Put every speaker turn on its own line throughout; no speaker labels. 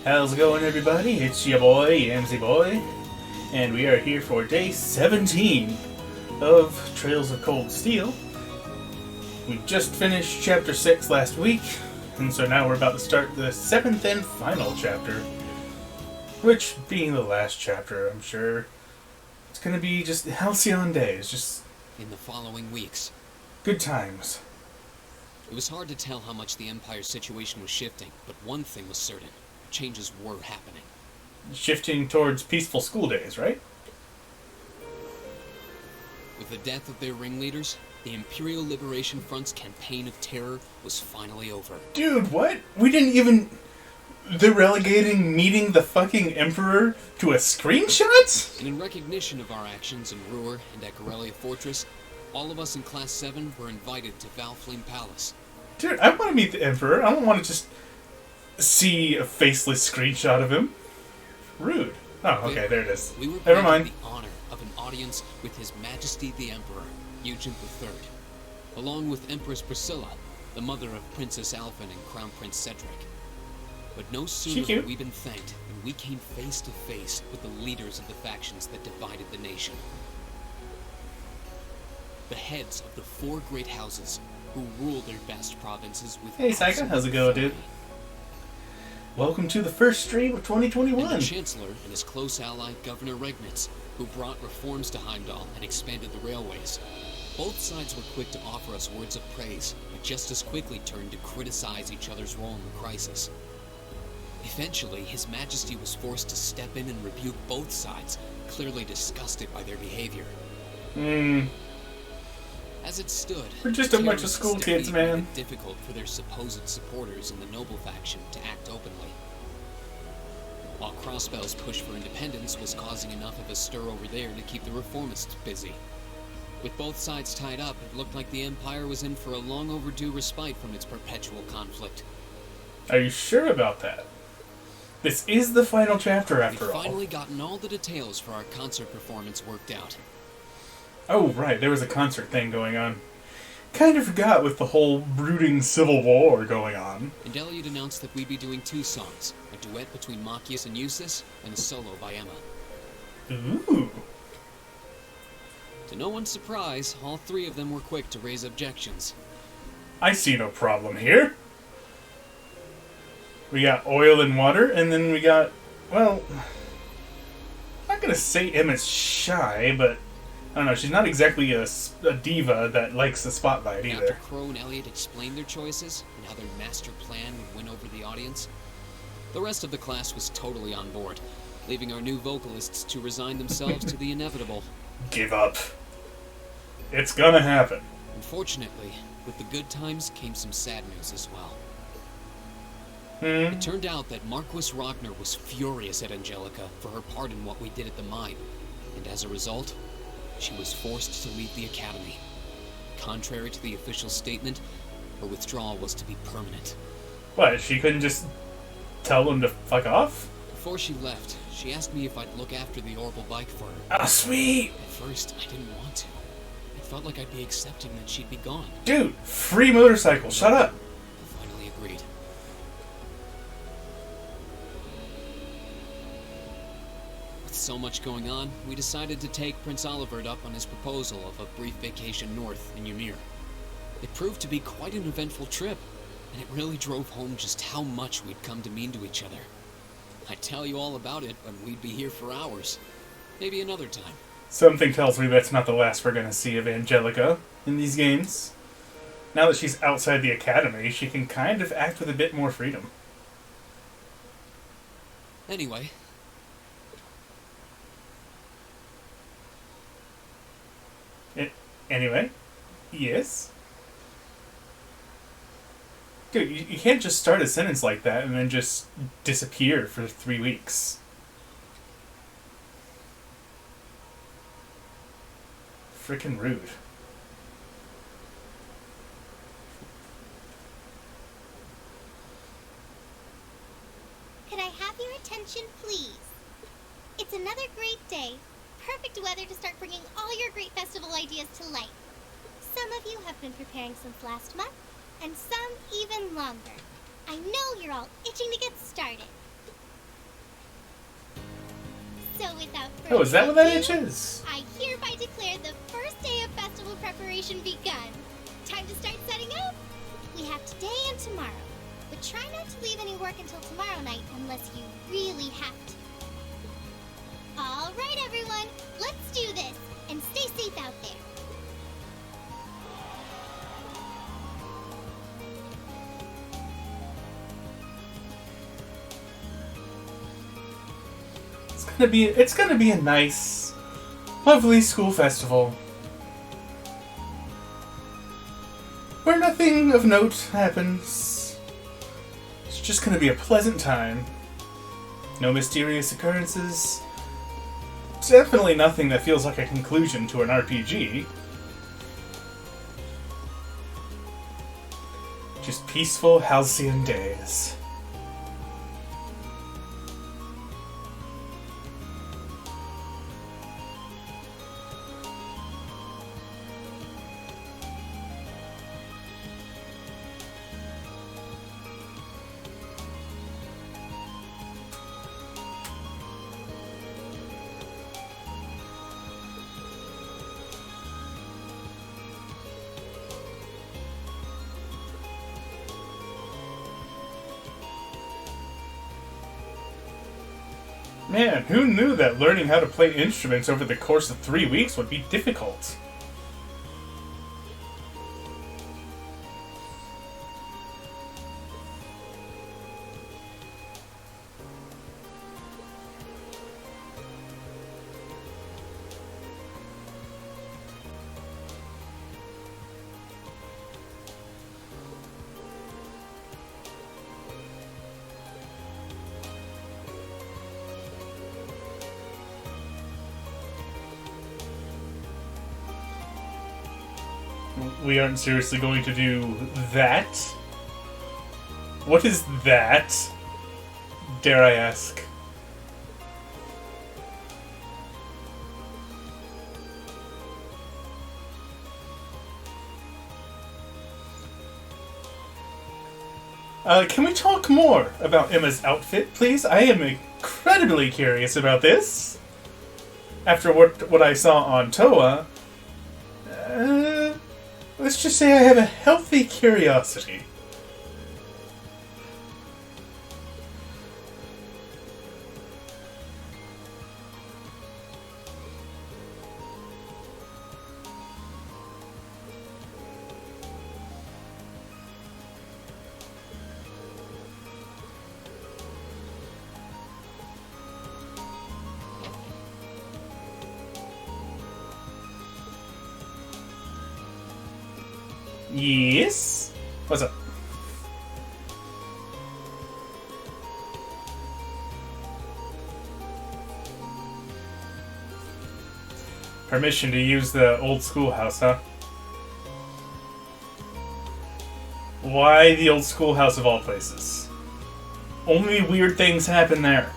How's it going, everybody? It's your boy, Yamsy Boy, and we are here for day 17 of Trails of Cold Steel. We just finished chapter 6 last week, and so now we're about to start the 7th and final chapter, which, being the last chapter, I'm sure, it's gonna be just halcyon days, just
in the following weeks.
Good times.
It was hard to tell how much the Empire's situation was shifting, but one thing was certain. Changes were happening.
Shifting towards peaceful school days, right?
With the death of their ringleaders, the Imperial Liberation Front's campaign of terror was finally over.
Dude, what? We didn't even... They're relegating meeting the fucking Emperor to a screenshot?
And in recognition of our actions in Ruhr and at Corellia Fortress, all of us in Class 7 were invited to Valflame Palace.
Dude, I want to meet the Emperor. I don't want to just see a faceless screenshot of him. Rude. Oh, okay, there it is.
We were
Never mind.
the honor of an audience with His Majesty the Emperor, Eugene III, along with Empress Priscilla, the mother of Princess Alphen and Crown Prince Cedric. But no sooner had we been thanked than we came face to face with the leaders of the factions that divided the nation. The heads of the 4 great houses who rule their vast provinces with...
Hey, Saika, how's it going, dude? Welcome to the first stream of 2021.
And the Chancellor and his close ally, Governor Regnitz, who brought reforms to Heimdall and expanded the railways. Both sides were quick to offer us words of praise, but just as quickly turned to criticize each other's role in the crisis. Eventually, His Majesty was forced to step in and rebuke both sides, clearly disgusted by their behavior. As it stood,
we're just a bunch of school kids, man.
It difficult for their supposed supporters in the noble faction to act openly. While Crossbell's push for independence was causing enough of a stir over there to keep the reformists busy. With both sides tied up, it looked like the Empire was in for a long overdue respite from its perpetual conflict.
Are you sure about that? This is the final chapter, after all.
We'd finally gotten all the details for our concert performance worked out.
Oh, right, there was a concert thing going on. Kind of forgot with the whole brooding civil war going on.
And Elliot announced that we'd be doing 2 songs, a duet between Machias and Eustace, and a solo by Emma.
Ooh.
To no one's surprise, all 3 of them were quick to raise objections.
I see no problem here. We got oil and water, and then we got, well, I'm not gonna say Emma's shy, but I don't know, she's not exactly a diva that likes the spotlight either.
After Crow and Elliot explained their choices and how their master plan would win over the audience, the rest of the class was totally on board, leaving our new vocalists to resign themselves to the inevitable.
Give up. It's gonna happen.
Unfortunately, with the good times came some sad news as well. It turned out that Marquis Ragnar was furious at Angelica for her part in what we did at the mine, and as a result, she was forced to leave the academy. Contrary to the official statement, her withdrawal was to be permanent.
What, she couldn't just tell them to fuck off?
Before she left, she asked me if I'd look after the orbital bike for her.
Ah, sweet!
At first, I didn't want to. It felt like I'd be accepting that she'd be gone.
Dude, free motorcycle, shut up!
I finally agreed. With so much going on, we decided to take Prince Olivert up on his proposal of a brief vacation north in Ymir. It proved to be quite an eventful trip, and it really drove home just how much we'd come to mean to each other. I'd tell you all about it, but we'd be here for hours. Maybe another time.
Something tells me that's not the last we're gonna see of Angelica in these games. Now that she's outside the academy, she can kind of act with a bit more freedom.
Anyway.
Anyway? Yes? Dude, you can't just start a sentence like that and then just disappear for 3 weeks. Frickin' rude.
Could I have your attention, please? It's another great day. Perfect weather to start bringing all your great festival ideas to life. Some of you have been preparing since last month, and some even longer. I know you're all itching to get started. So without
Oh, is that what that
ado,
itch is?
I hereby declare the first day of festival preparation begun. Time to start setting up. We have today and tomorrow, but try not to leave any work until tomorrow night unless you really have to. All right, everyone, let's do this, and stay safe out there.
It's gonna be a nice, lovely school festival where nothing of note happens. It's just gonna be a pleasant time. No mysterious occurrences. Definitely nothing that feels like a conclusion to an RPG. Just peaceful halcyon days. Man, who knew that learning how to play instruments over the course of 3 weeks would be difficult? We aren't seriously going to do that? What is that? Dare I ask? Can we talk more about Emma's outfit, please? I am incredibly curious about this. After what I saw on Toa, let's just say I have a healthy curiosity. Yes? What's up? Permission to use the old schoolhouse, huh? Why the old schoolhouse of all places? Only weird things happen there.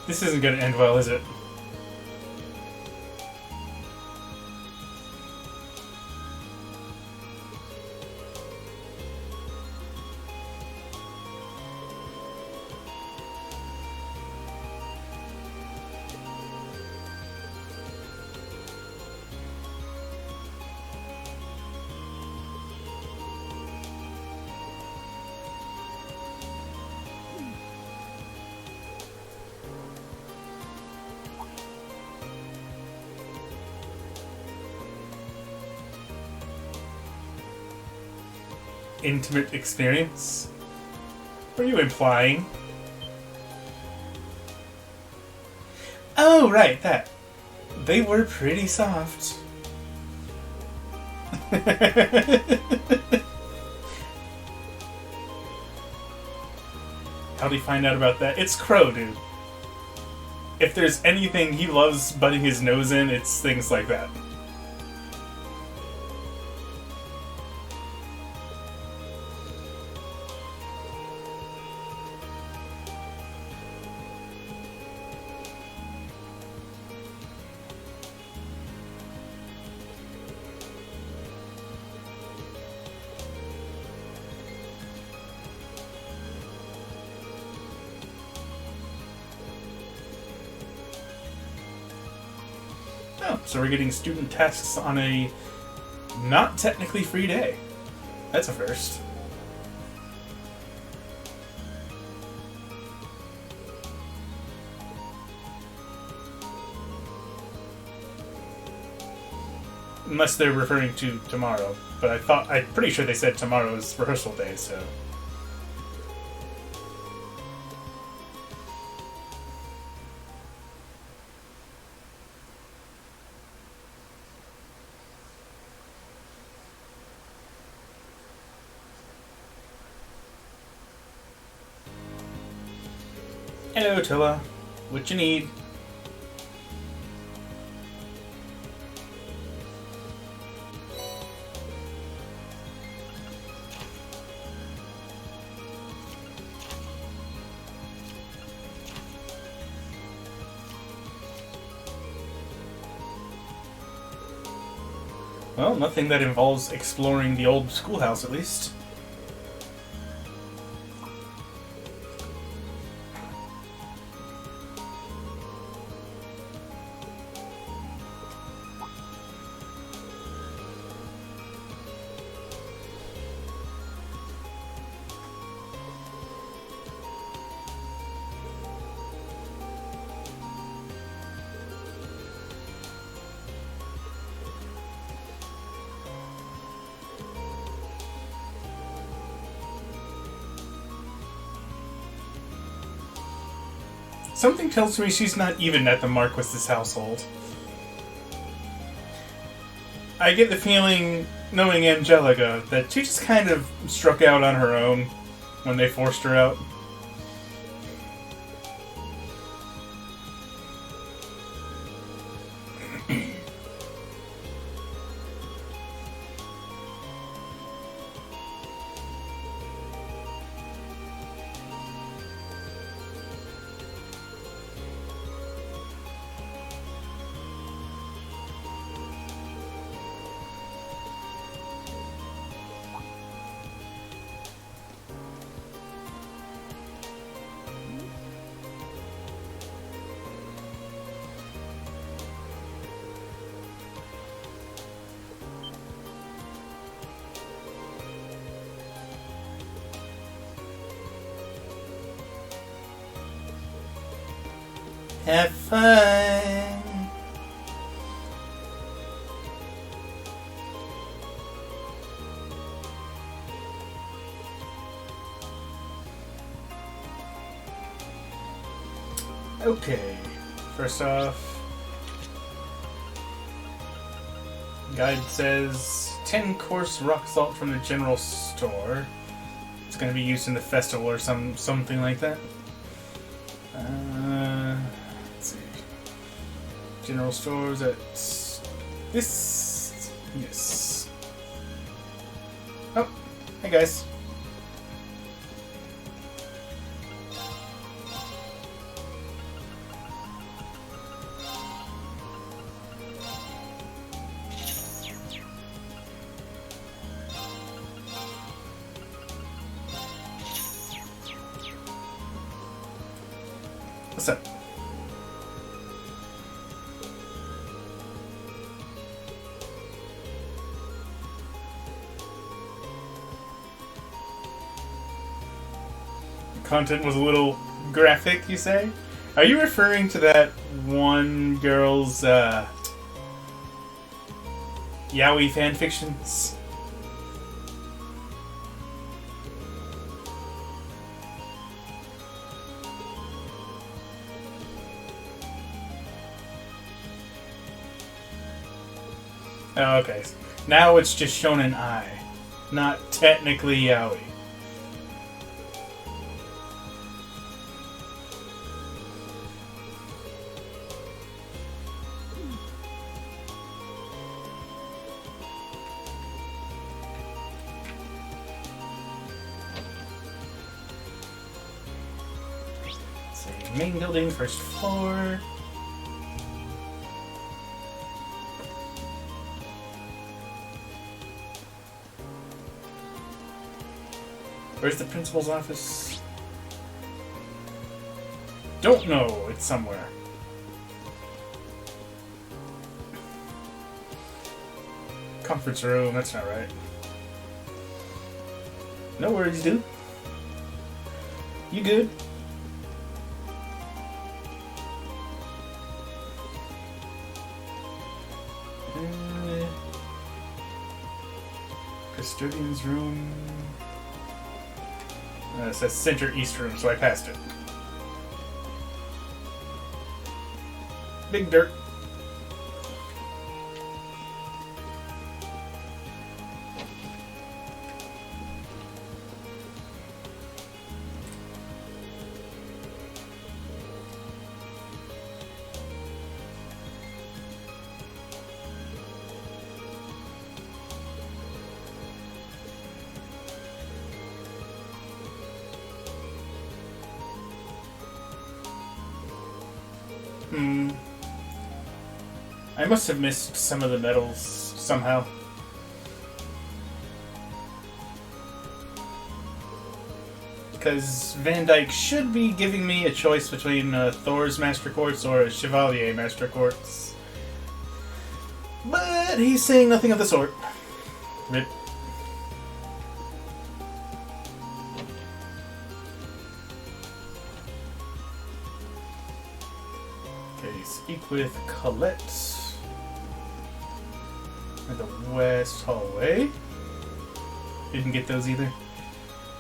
This isn't gonna end well, is it? Intimate experience? What are you implying? Oh, right, that. They were pretty soft. How'd he find out about that? It's Crow, dude. If there's anything he loves butting his nose in, it's things like that. So we're getting student tasks on a not technically free day. That's a first. Unless they're referring to tomorrow. But I'm pretty sure they said tomorrow is rehearsal day, so... Hello, Toa. What you need? Well, nothing that involves exploring the old schoolhouse, at least. Something tells me she's not even at the Marquis's household. I get the feeling, knowing Angelica, that she just kind of struck out on her own when they forced her out. Have fun. Okay, first off, guide says 10 coarse rock salt from the general store. It's going to be used in the festival or something like that. Let's see. General stores at this. Yes. Oh, hey guys. What's up? The content was a little graphic, you say? Are you referring to that one girl's yaoi fanfictions? Oh, okay. Now it's just shonen ai, not technically yaoi. Let's see, main building, first floor. Where's the principal's office? Don't know. It's somewhere. conference room. That's not right. No worries, dude. You good? Custodian's room. It says Center East room, so I passed it. Big dirt. I must have missed some of the medals somehow. Because Van Dyke should be giving me a choice between Thor's Master Quartz or a Chevalier Master Quartz. But he's saying nothing of the sort. Rip. Okay, speak with Colette. In the west hallway. Didn't get those either.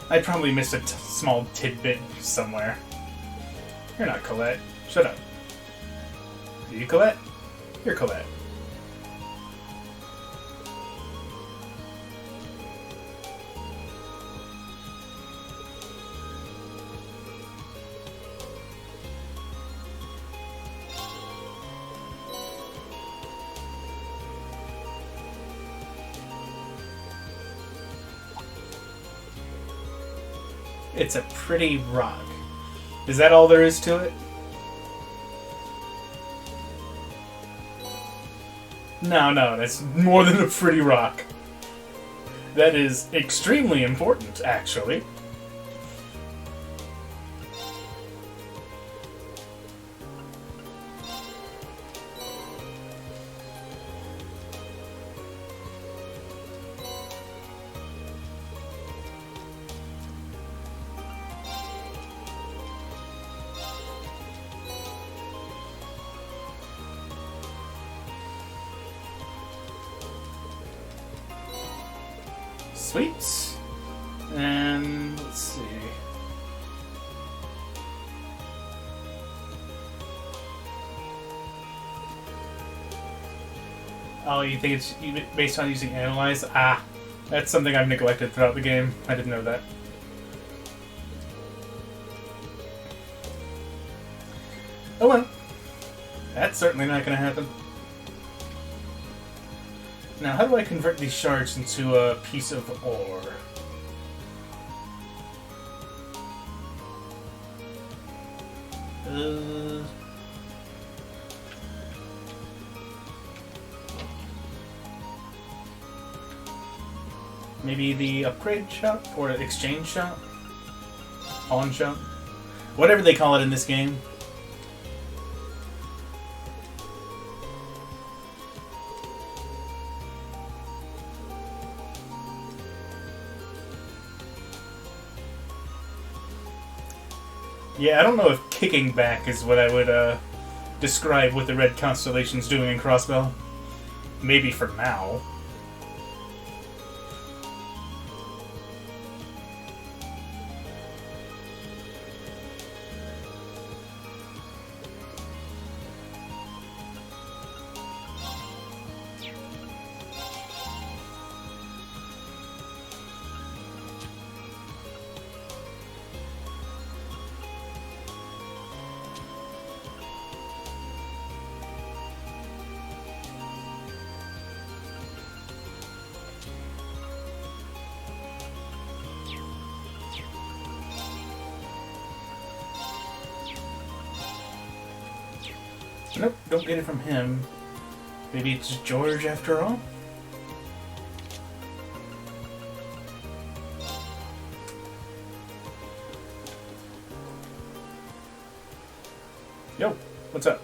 I probably missed a small tidbit somewhere. You're not Colette. Shut up. Are you Colette? You're Colette. It's a pretty rock. Is that all there is to it? No, that's more than a pretty rock. That is extremely important, actually. Sweet. And let's see. Oh, you think it's based on using Analyze? Ah, that's something I've neglected throughout the game. I didn't know that. Oh well. That's certainly not going to happen. Now, how do I convert these shards into a piece of ore? Maybe the upgrade shop? Or exchange shop? Pawn shop? Whatever they call it in this game. Yeah, I don't know if kicking back is what I would describe what the Red Constellation's doing in Crossbell. Maybe for now. Nope, don't get it from him. Maybe it's George after all? Yo, what's up?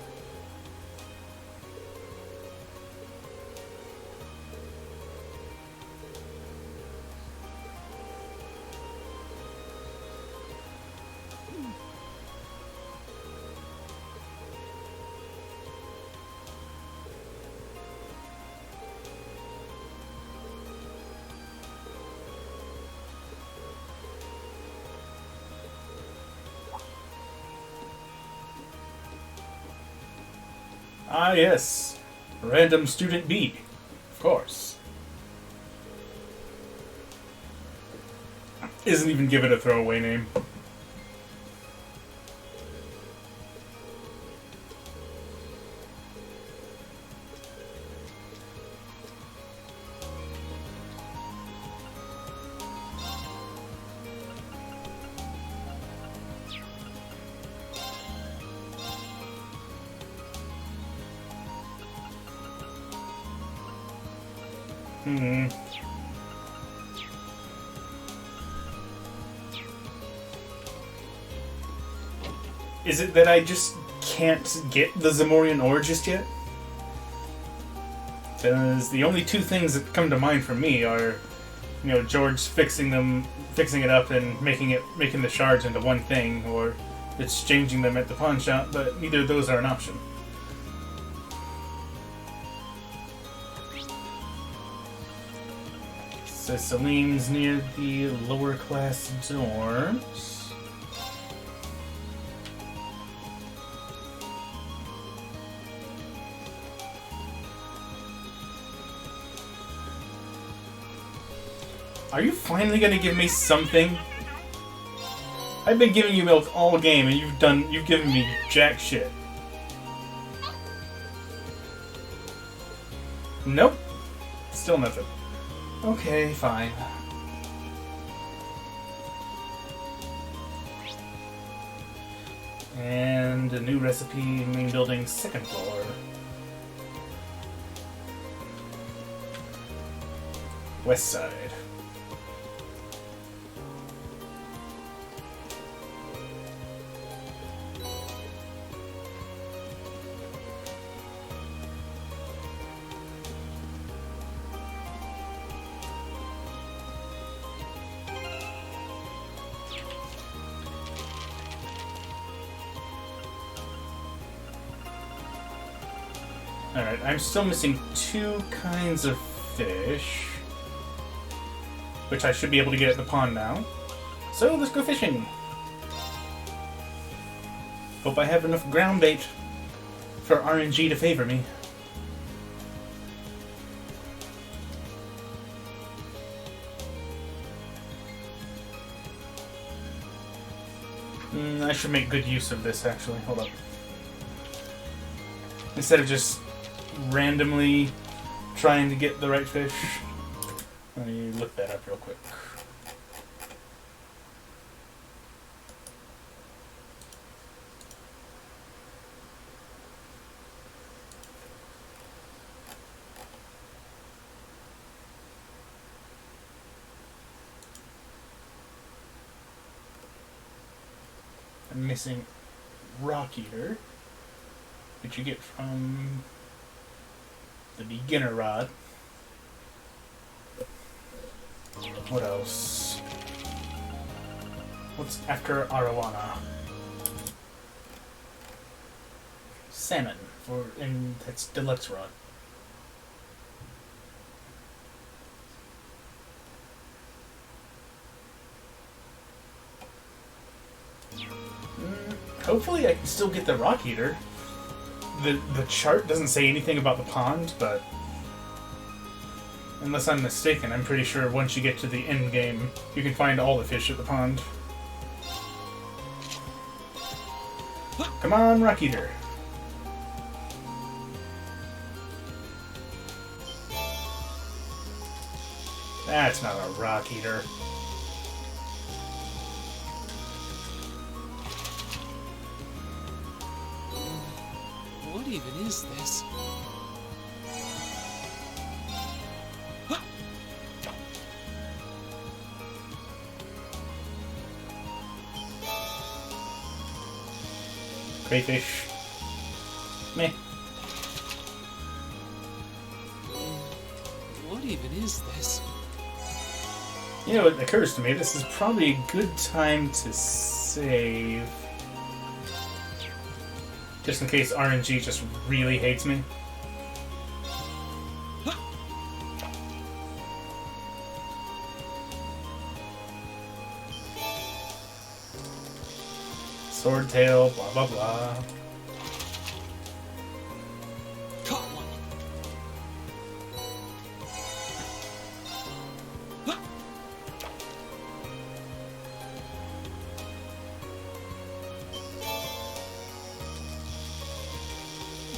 Ah, yes. Random Student B. Of course. Isn't even given a throwaway name. Is it that I just can't get the Zamorian ore just yet? Because the only two things that come to mind for me are, George fixing it up and making the shards into one thing, or exchanging them at the pawn shop. But neither of those are an option. So Salim's near the lower class dorms. Are you finally gonna give me something? I've been giving you milk all game, and you've given me jack shit. Nope. Still nothing. Okay, fine. And a new recipe, main building, second floor. West side. Alright, I'm still missing two kinds of fish, which I should be able to get at the pond now. So let's go fishing. Hope I have enough ground bait for RNG to favor me. I should make good use of this, actually. Hold up. Instead of just randomly trying to get the right fish. Let me look that up real quick. I'm missing Rock Eater, which you get from the beginner rod. What else? What's after arowana? Salmon, and that's deluxe rod. Hopefully I can still get the Rock Eater. The chart doesn't say anything about the pond, but unless I'm mistaken, I'm pretty sure once you get to the end game, you can find all the fish at the pond. Come on, Rock Eater. That's not a Rock Eater.
What even is this?
Crayfish. Meh.
What even is this?
You know, it occurs to me, this is probably a good time to save. Just in case RNG just really hates me. Sword tail, blah blah blah.
Caught one.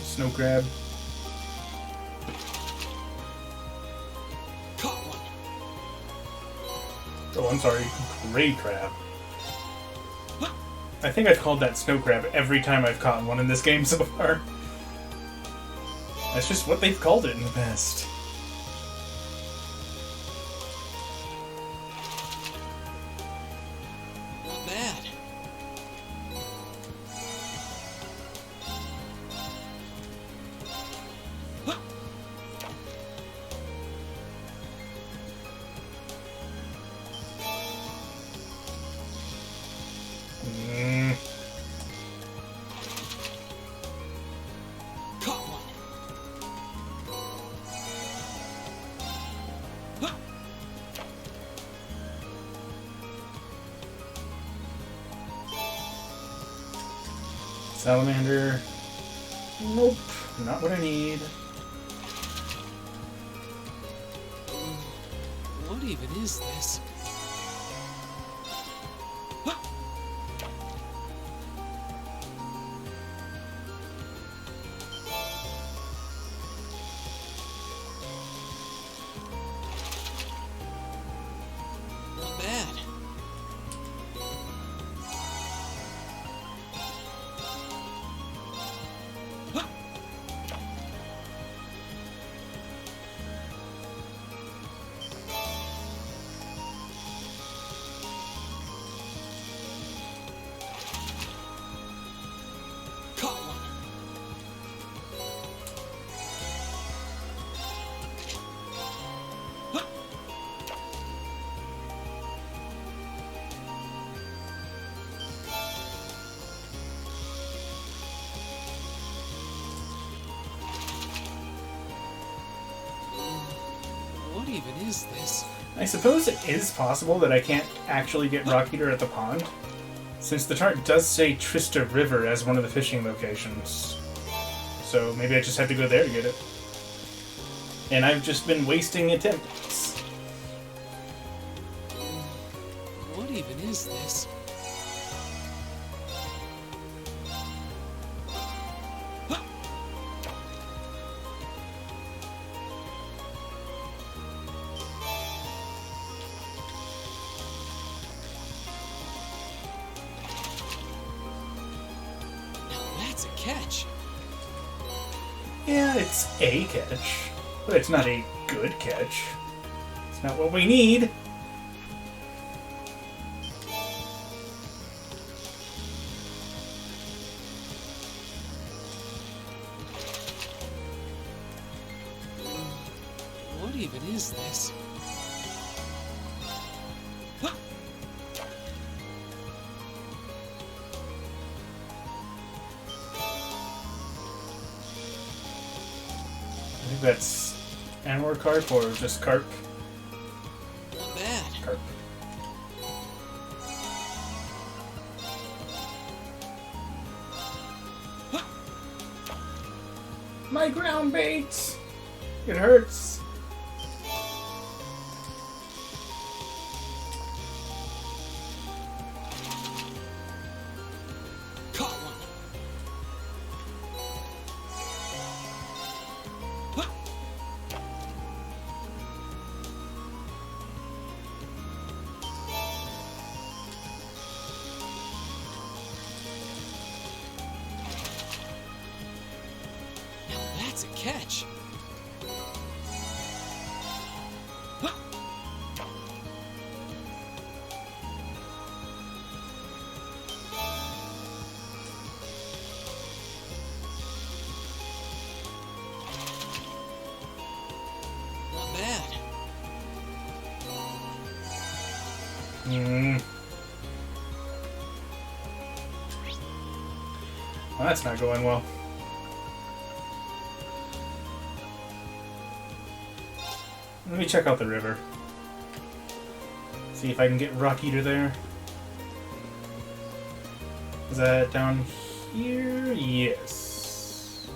Snow crab.
Caught one.
Oh, I'm sorry, gray crab. I think I've called that snow crab every time I've caught one in this game so far. That's just what they've called it in the past.
Not bad. Caught one.
Salamander. Nope, not what I need.
What even is this? Not bad. Caught one. What even is this?
I suppose it is possible that I can't actually get Rock Eater at the pond, since the chart does say Trista River as one of the fishing locations. So maybe I just have to go there to get it. And I've just been wasting attempts.
What even is this? Now that's a catch.
Yeah, it's a catch, but it's not a good catch. It's not what we need.
What even is this?
I think that's animal carp or just carp.
Not bad.
Carp. My ground bait! It hurts.
Caught one. Now that's a catch. Not bad.
Well, that's not going well. Let me check out the river. See if I can get Rock Eater there. Is that down here? Yes.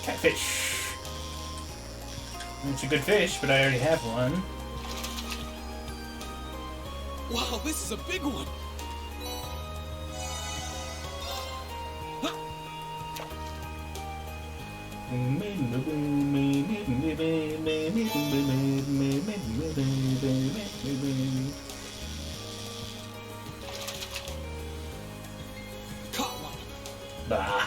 Catfish. It's a good fish, but I already have one.
Wow, this is a big one! Caught one!
Bah.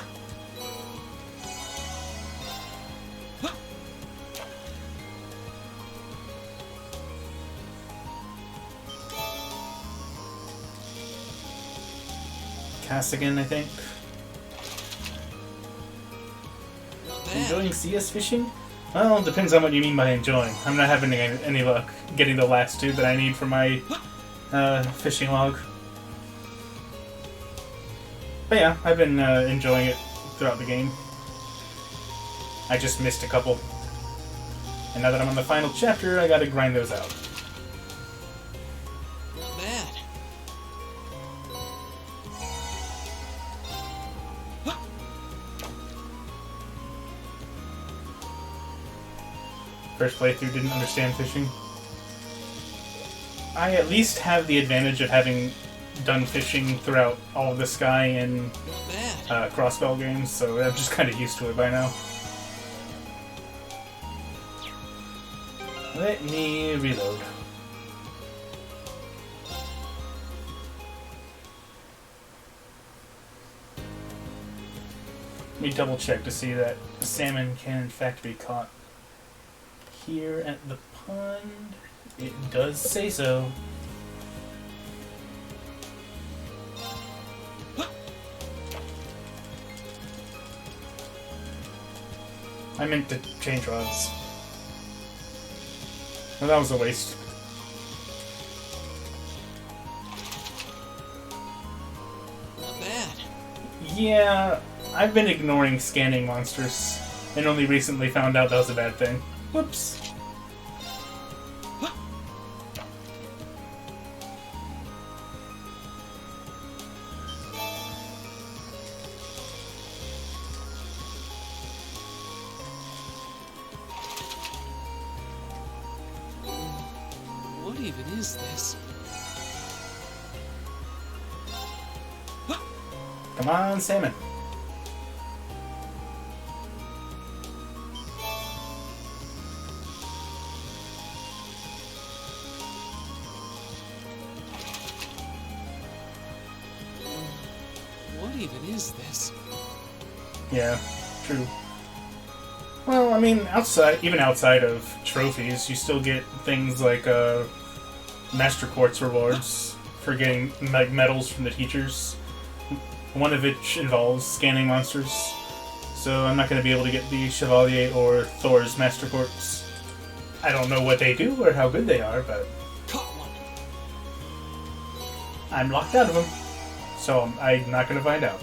Cast again, I think. Enjoying CS fishing? Well, it depends on what you mean by enjoying. I'm not having any luck getting the last two that I need for my fishing log. But yeah, I've been enjoying it throughout the game. I just missed a couple. And now that I'm on the final chapter, I gotta grind those out.
Not bad.
First playthrough, didn't understand fishing. I at least have the advantage of having done fishing throughout all of the Sky and
Not bad.
Crossbell games, so I'm just kind of used to it by now. Let me reload. Let me double check to see that salmon can in fact be caught here at the pond. It does say so. I meant to change rods. Well, that was a waste.
Not bad.
Yeah, I've been ignoring scanning monsters, and only recently found out that was a bad thing. Whoops.
What even is this?
Come on, salmon.
What even is this?
Yeah, true. Well, I mean, even outside of trophies, you still get things like Master Quartz rewards for getting like medals from the teachers. One of which involves scanning monsters. So I'm not going to be able to get the Chevalier or Thor's Master Quartz. I don't know what they do or how good they are, but
Caught one!
I'm locked out of them. So I'm not going to find out.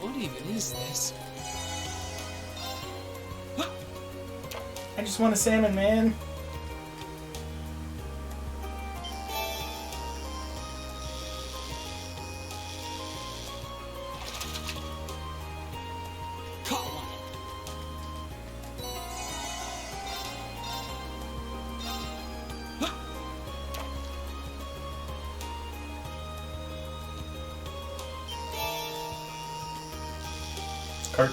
What even is this?
I just want a salmon, man.
Caught one!
Cart.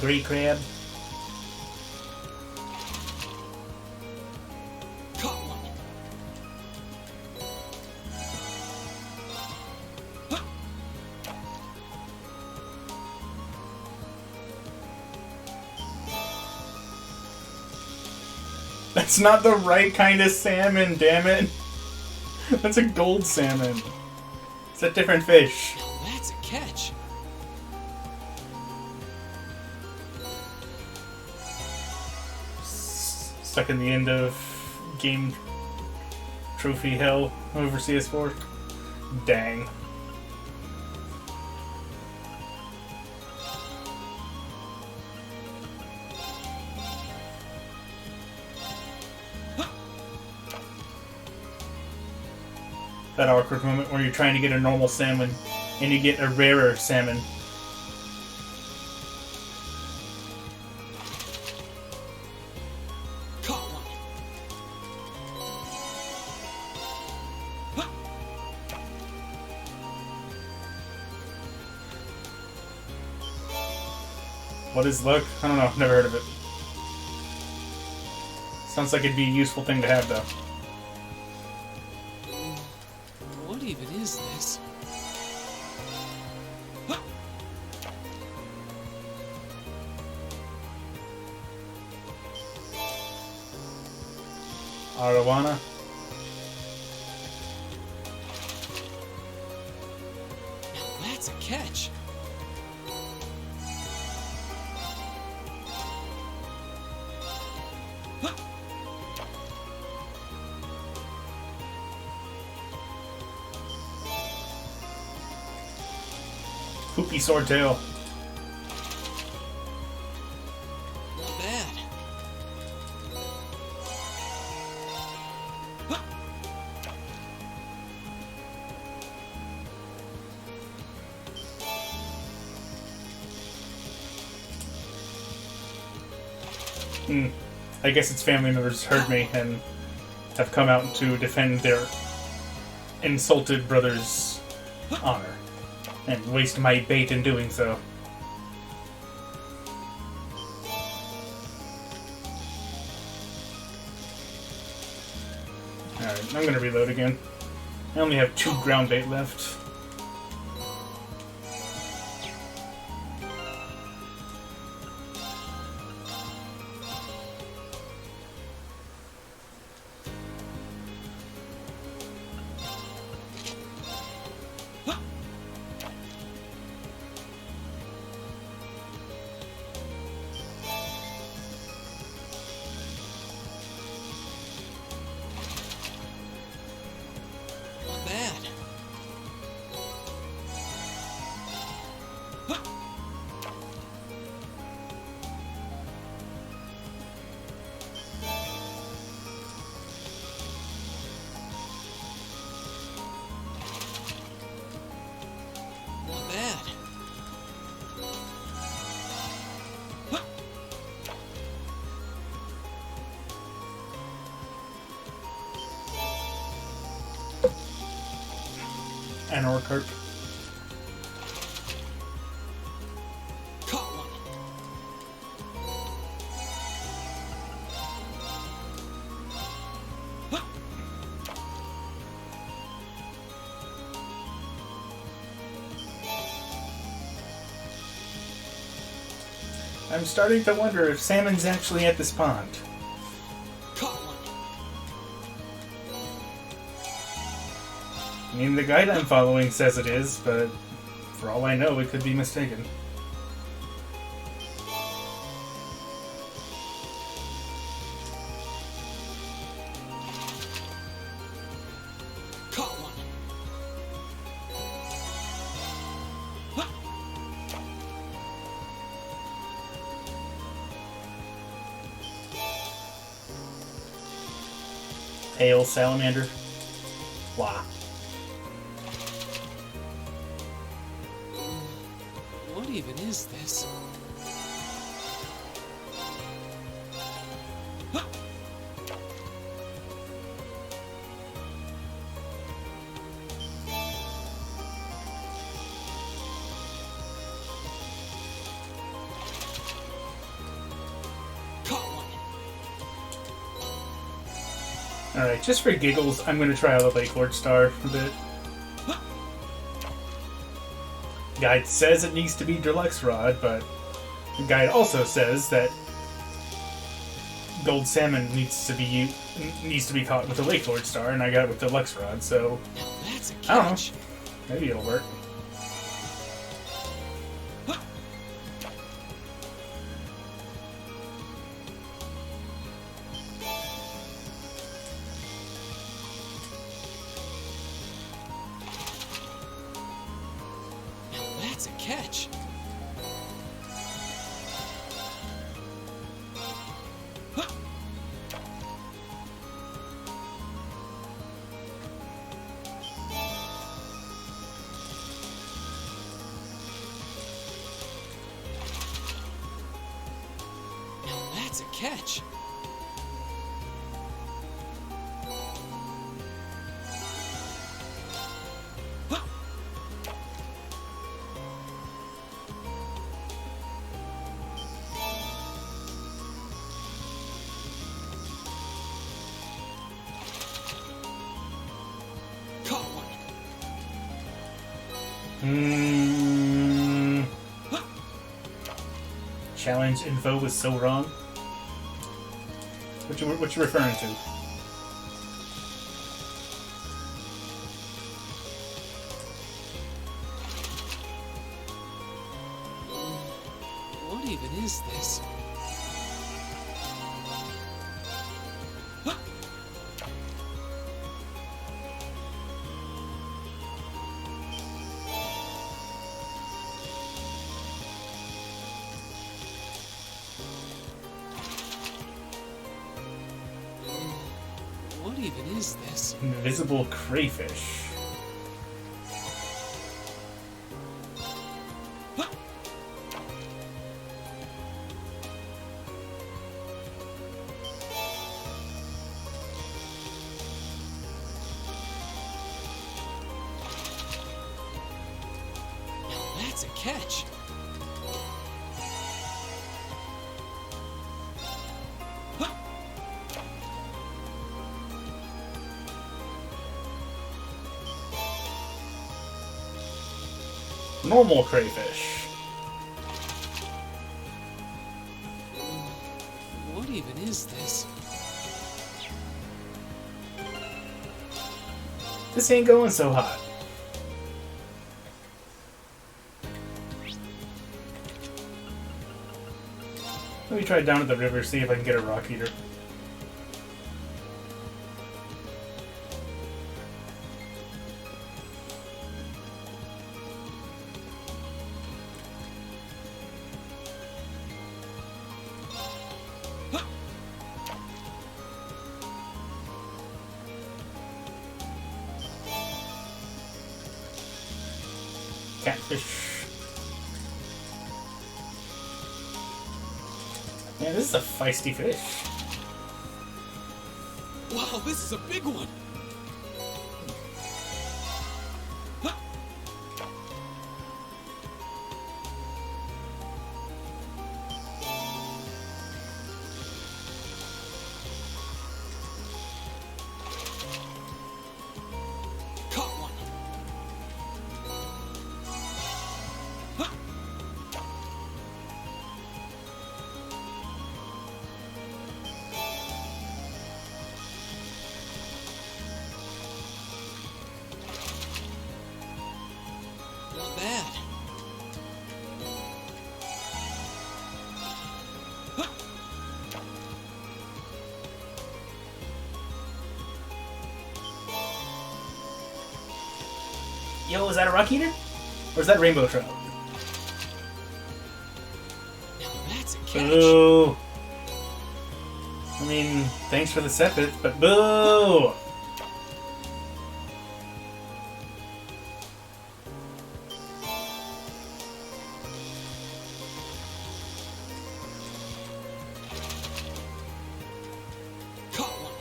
gray crab.
Caught one.
That's not the right kind of salmon, damn it. That's a gold salmon. It's a different fish.
Now that's a catch.
Stuck in the end of game trophy hell over CS4. Dang. That awkward moment where you're trying to get a normal salmon and you get a rarer salmon.
Caught one.
What is luck? I don't know. Never heard of it. Sounds like it'd be a useful thing to have, though.
What even is this?
Arowana?
Now that's a catch.
Poopy swordtail.
Not bad.
I guess its family members heard me and have come out to defend their insulted brother's honor. And waste my bait in doing so. Alright, I'm gonna reload again. I only have 2 ground bait left.
Not bad. Not bad.
An ore carp.
Caught one.
I'm starting to wonder if salmon's actually at this pond.
Caught one.
I mean, the guide I'm following says it is, but for all I know, it could be mistaken.
Caught one.
Pale salamander. Blah.
What even is this?
Alright, just for giggles, I'm gonna try out the Lake Lord Star a bit. Guide says it needs to be Deluxe Rod, but the guide also says that gold salmon needs to be caught with a Lake Lord Star, and I got it with Deluxe Rod, so
Now that's a
I don't know.
catch.
Maybe it'll work.
Now that's a catch. Now that's a catch. Caught one.
Challenge info was so wrong. What you referring to?
What even is this? What even is this?
Invisible crayfish.
Now that's a catch.
Normal crayfish.
What even is this?
This ain't going so hot. Let me try down at the river, see if I can get a rock eater. Catfish. Man, this is a feisty fish.
Wow, this is a big one. Caught one. Not bad.
Yo, is that a rock eater? Or is that rainbow trout?
Now that's a catch.
Boo! I mean, thanks for the sepith, but boo!
Caught one.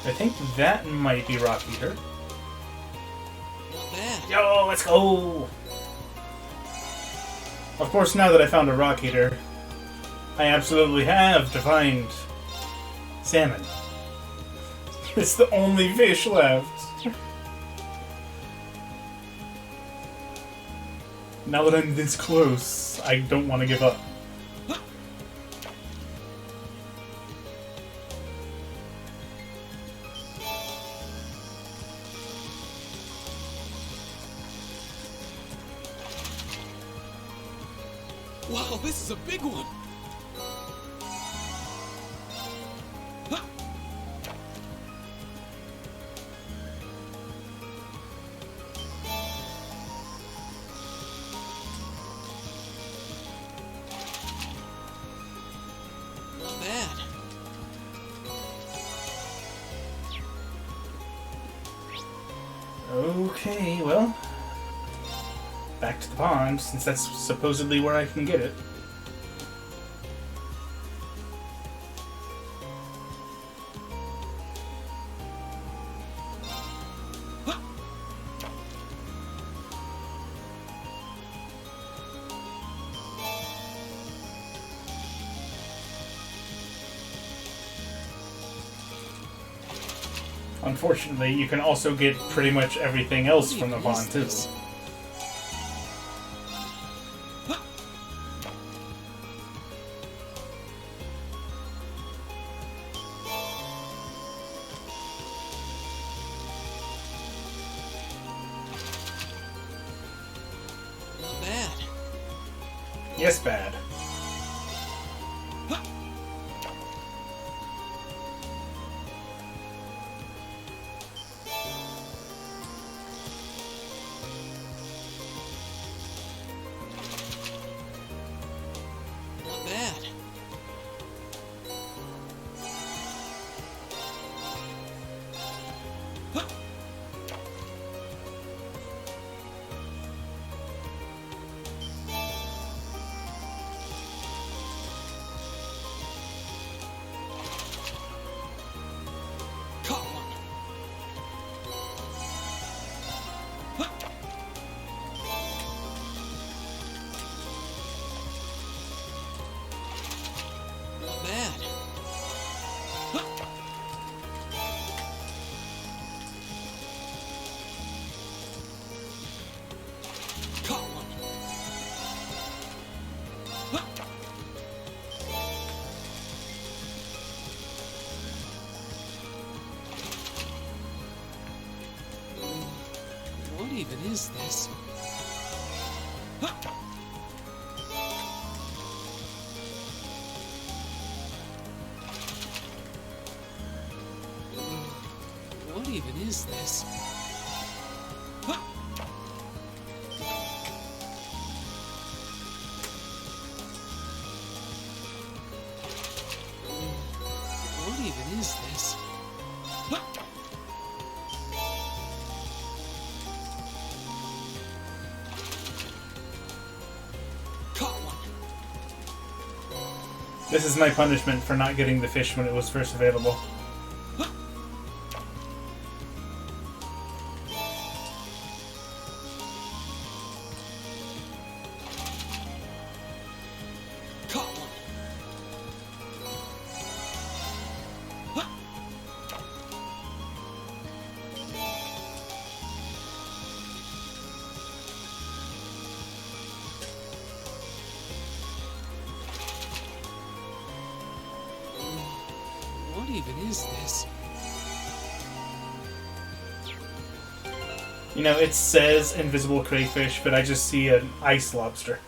I think that might be Rock Eater.
Not bad.
Yo, let's go! Of course, now that I found a Rock Eater, I absolutely have to find salmon. It's the only fish left. Now that I'm this close, I don't want to give up.
Wow, this is a big one. Not bad.
Okay, well, back to the pond, since that's supposedly where I can get it. Unfortunately, you can also get pretty much everything else from the pond, too.
Not bad.
Yes, bad.
Not bad. Caught one. Not bad. Caught one. What even is this? What even is this? What even is this? Caught one.
This is my punishment for not getting the fish when it was first available.
Caught one. What even is this?
You know, it says invisible crayfish, but I just see an ice lobster.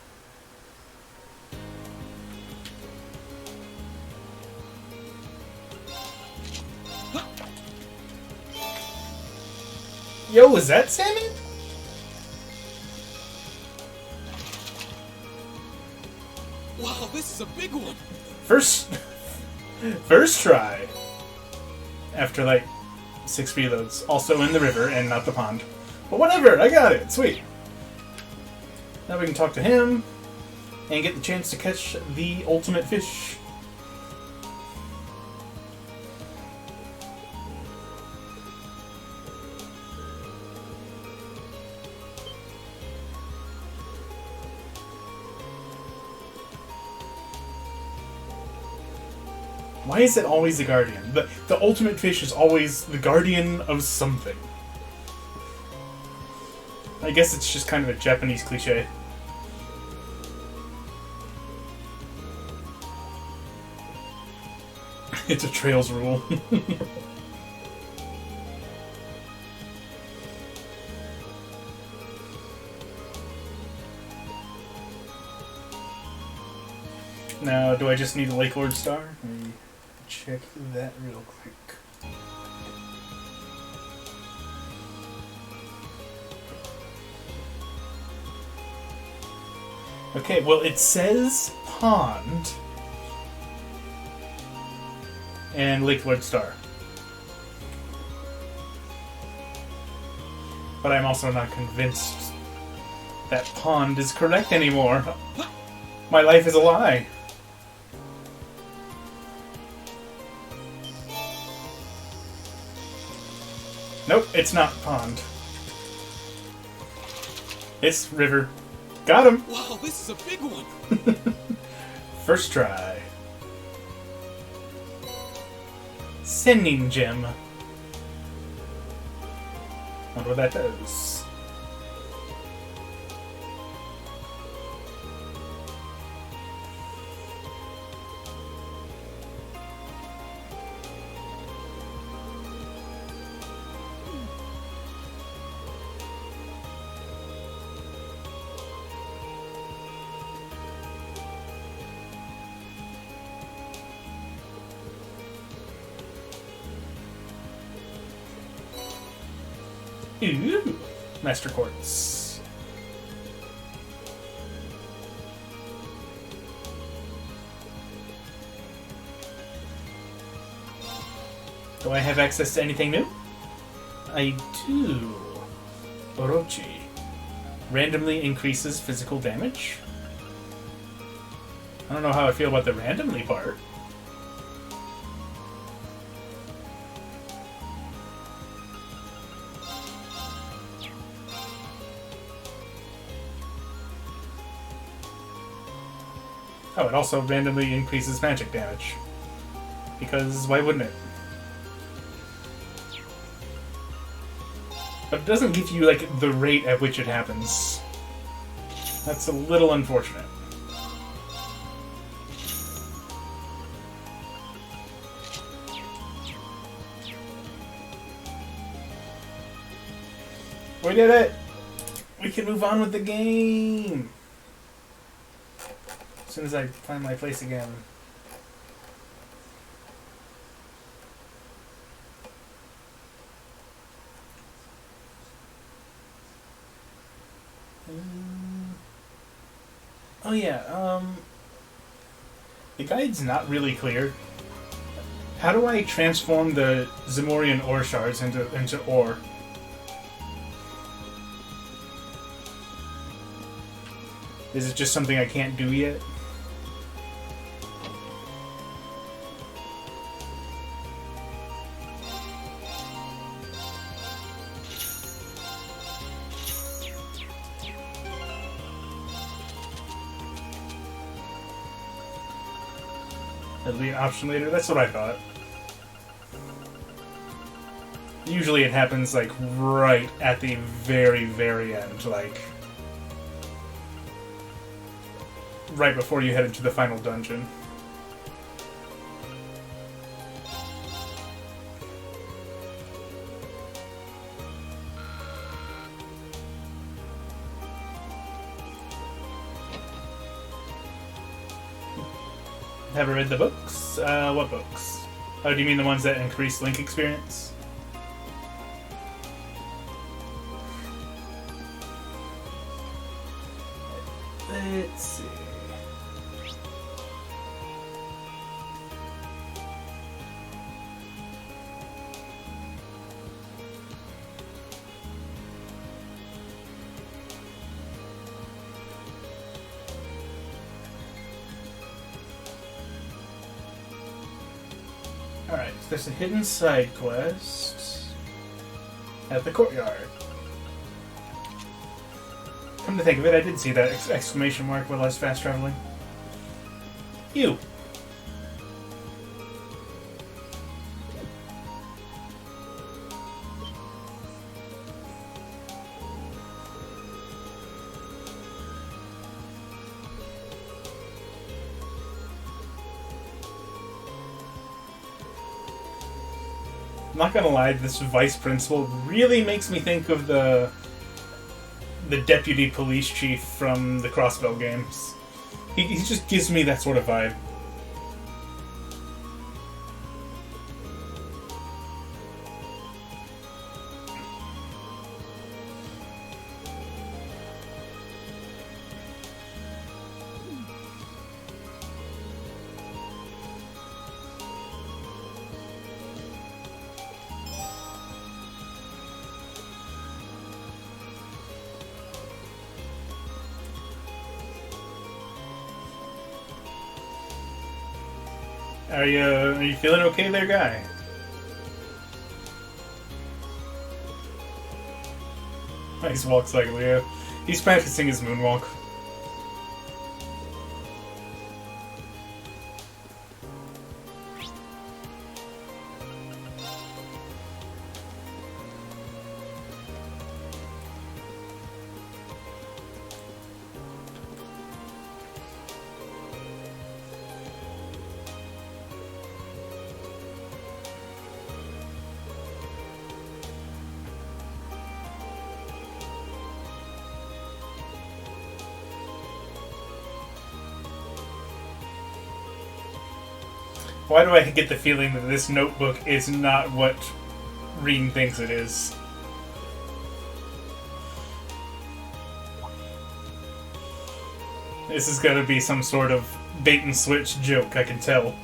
Yo, is that salmon?
Wow, this is a big one.
First try. After like 6 reloads. Also in the river and not the pond. But whatever, I got it. Sweet. Now we can talk to him and get the chance to catch the ultimate fish. Why is it always the guardian? The ultimate fish is always the guardian of something. I guess it's just kind of a Japanese cliche. It's a Trails rule. Now, do I just need a Lake Lord star? Let me check that real quick. Okay, well, it says pond and Lake Lord star. But I'm also not convinced that pond is correct anymore. My life is a lie. Nope, it's not pond. It's river. Got him!
Wow, this is a big one!
First try. Sending gem. Wonder what that does. Ooh, Master Quartz. Do I have access to anything new? I do. Orochi. Randomly increases physical damage? I don't know how I feel about the randomly part. Oh, it also randomly increases magic damage. Because why wouldn't it? But it doesn't give you, like, the rate at which it happens. That's a little unfortunate. We did it! We can move on with the game! As soon as I find my place again. Oh yeah, the guide's not really clear. How do I transform the Zamorian ore shards into ore? Is it just something I can't do yet? That'll be an option later. That's what I thought. Usually it happens, like, right at the very, very end. Like, right before you head into the final dungeon. Have I read the books? What books? Oh, do you mean the ones that increase Link experience? Let's see. Alright, so there's a hidden side quest at the courtyard. Come to think of it, I did see that exclamation mark while I was fast traveling. You! I'm not gonna lie, this vice principal really makes me think of the deputy police chief from the Crossbell games. He just gives me that sort of vibe. Are you feeling okay there, guy? He walks like Leo. He's practicing his moonwalk. Why do I get the feeling that this notebook is not what Rean thinks it is? This is gonna be some sort of bait and switch joke, I can tell.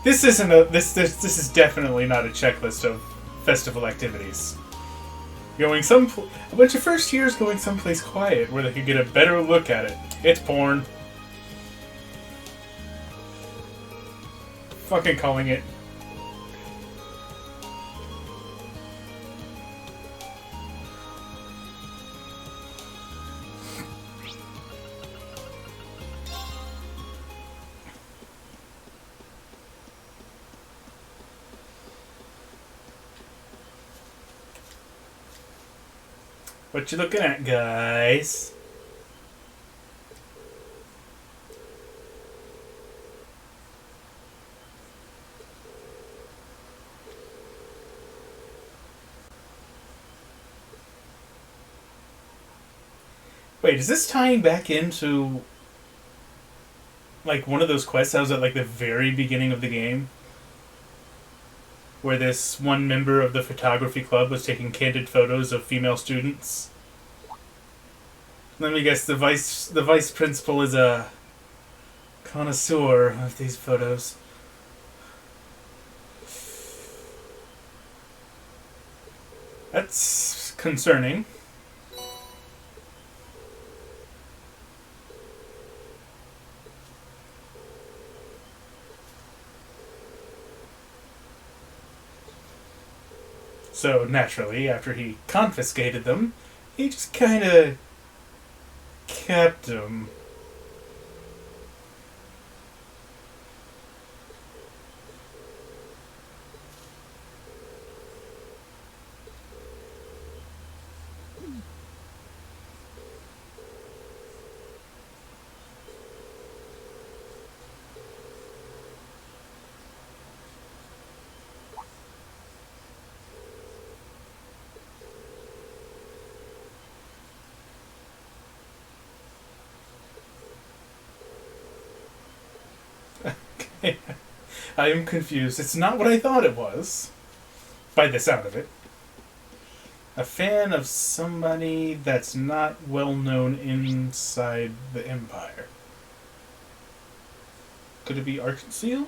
This isn't a this is definitely not a checklist of festival activities. A bunch of first years going someplace quiet where they could get a better look at it. It's porn. Fucking calling it. What you looking at, guys? Wait, is this tying back into like one of those quests that was at like the very beginning of the game? Where this one member of the photography club was taking candid photos of female students. Let me guess, the vice principal is a connoisseur of these photos. That's concerning. So, naturally, after he confiscated them, he just kinda kept them. I am confused. It's not what I thought it was. By the sound of it. A fan of somebody that's not well known inside the Empire. Could it be Arkansas?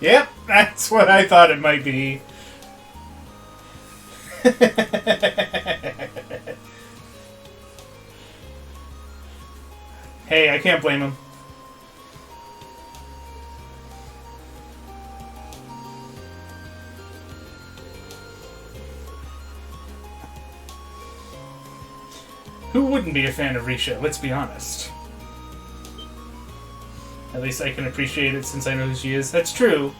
Yep, that's what I thought it might be. Hey, I can't blame him. Who wouldn't be a fan of Risha? Let's be honest. At least I can appreciate it since I know who she is. That's true.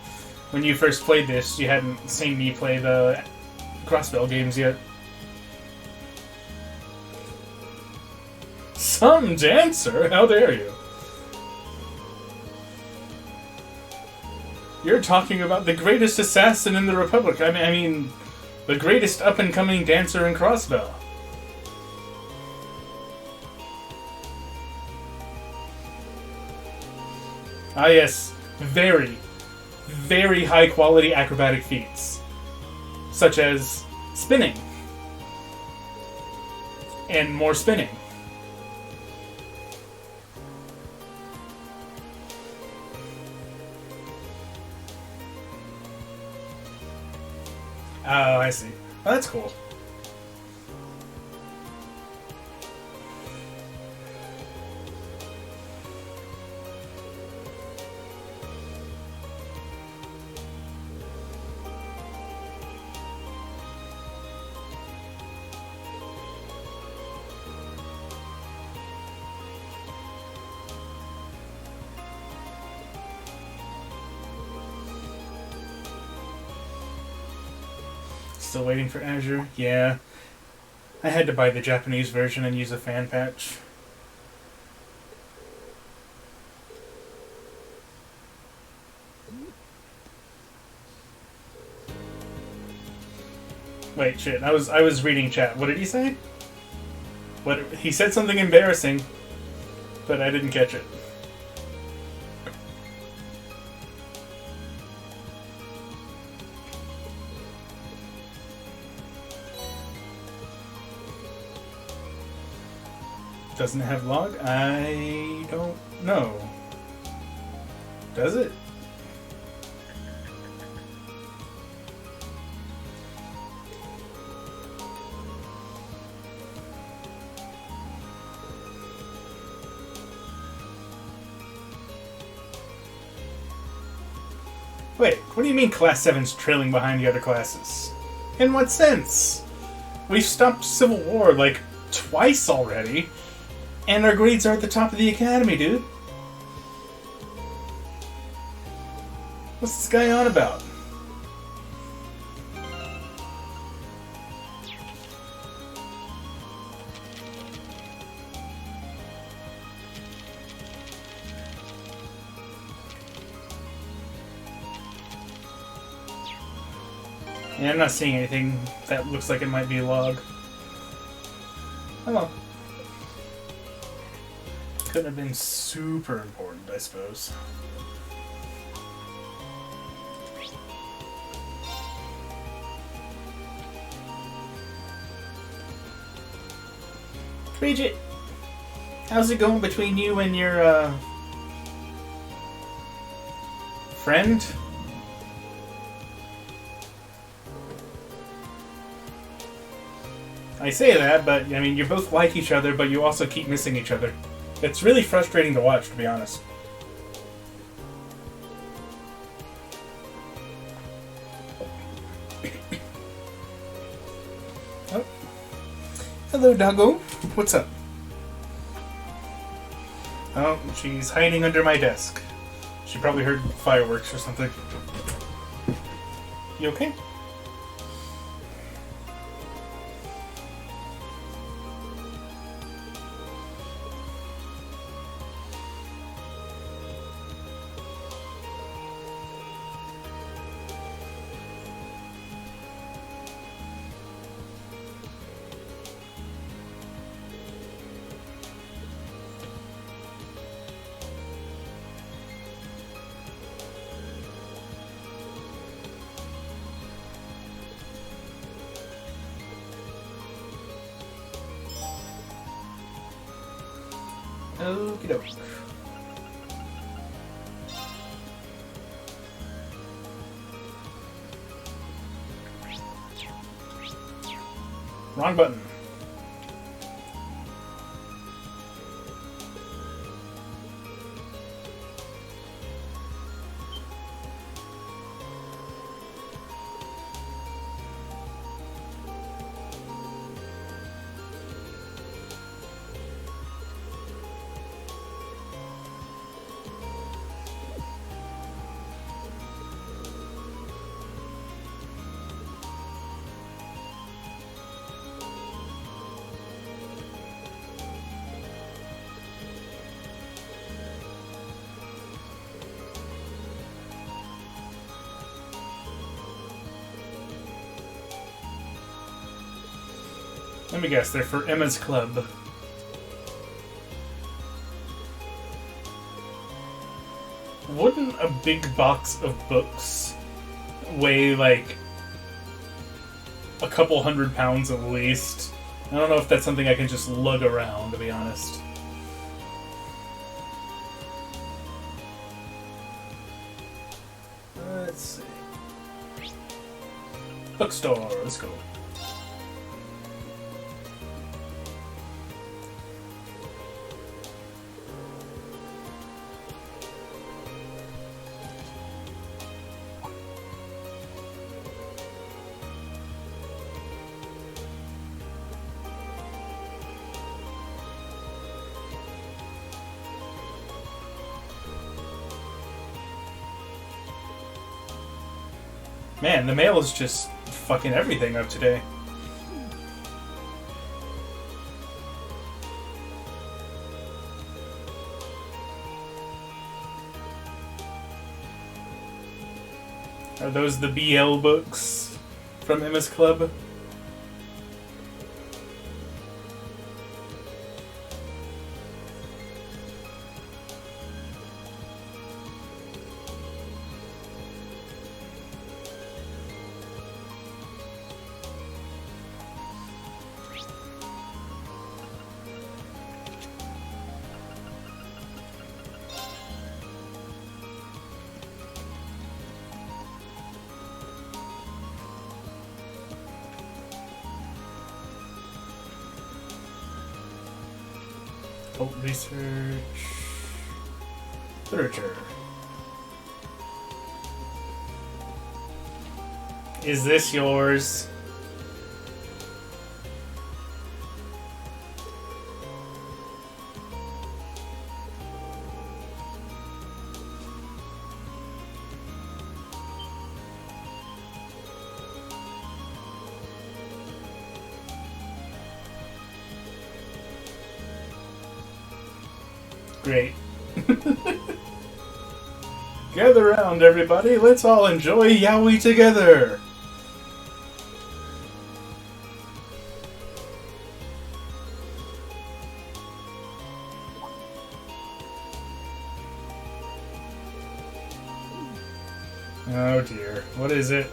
When you first played this, you hadn't seen me play the Crossbell games yet. Some dancer? How dare you? You're talking about the greatest assassin in the Republic. I mean, the greatest up-and-coming dancer in Crossbell. Ah yes, very, very high-quality acrobatic feats. Such as spinning. And more spinning. Oh, I see. Oh, that's cool. Still waiting for Azure? Yeah. I had to buy the Japanese version and use a fan patch. Wait, shit. I was reading chat. What did he say? He said something embarrassing, but I didn't catch it. Doesn't have log? I don't know. Does it? Wait, what do you mean Class 7's trailing behind the other classes? In what sense? We've stopped Civil War, like, twice already. And our grades are at the top of the academy, dude. What's this guy on about? Yeah, I'm not seeing anything that looks like it might be a log. Hello. Couldn't have been super important, I suppose. Bridget, how's it going between you and your, friend? I say that, but, I mean, you both like each other, but you also keep missing each other. It's really frustrating to watch, to be honest. Oh. Hello, doggo. What's up? Oh, she's hiding under my desk. She probably heard fireworks or something. You okay? Okie doke. Wrong button. Let me guess, they're for Emma's club. Wouldn't a big box of books weigh like a couple 100 pounds at least? I don't know if that's something I can just lug around, to be honest. Let's see. Bookstore, let's go. Man, the mail is just fucking everything up today. Are those the BL books from Emma's Club? Cult research. Literature. Is this yours? Great. Gather around, everybody. Let's all enjoy Yaoi together. Oh dear. What is it?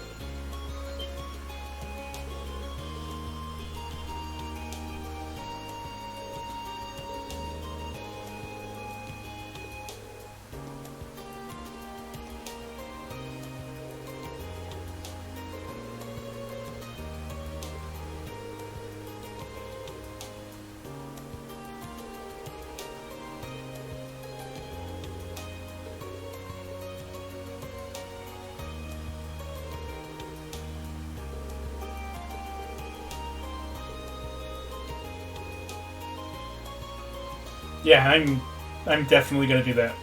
Yeah, I'm I'm definitely gonna do that.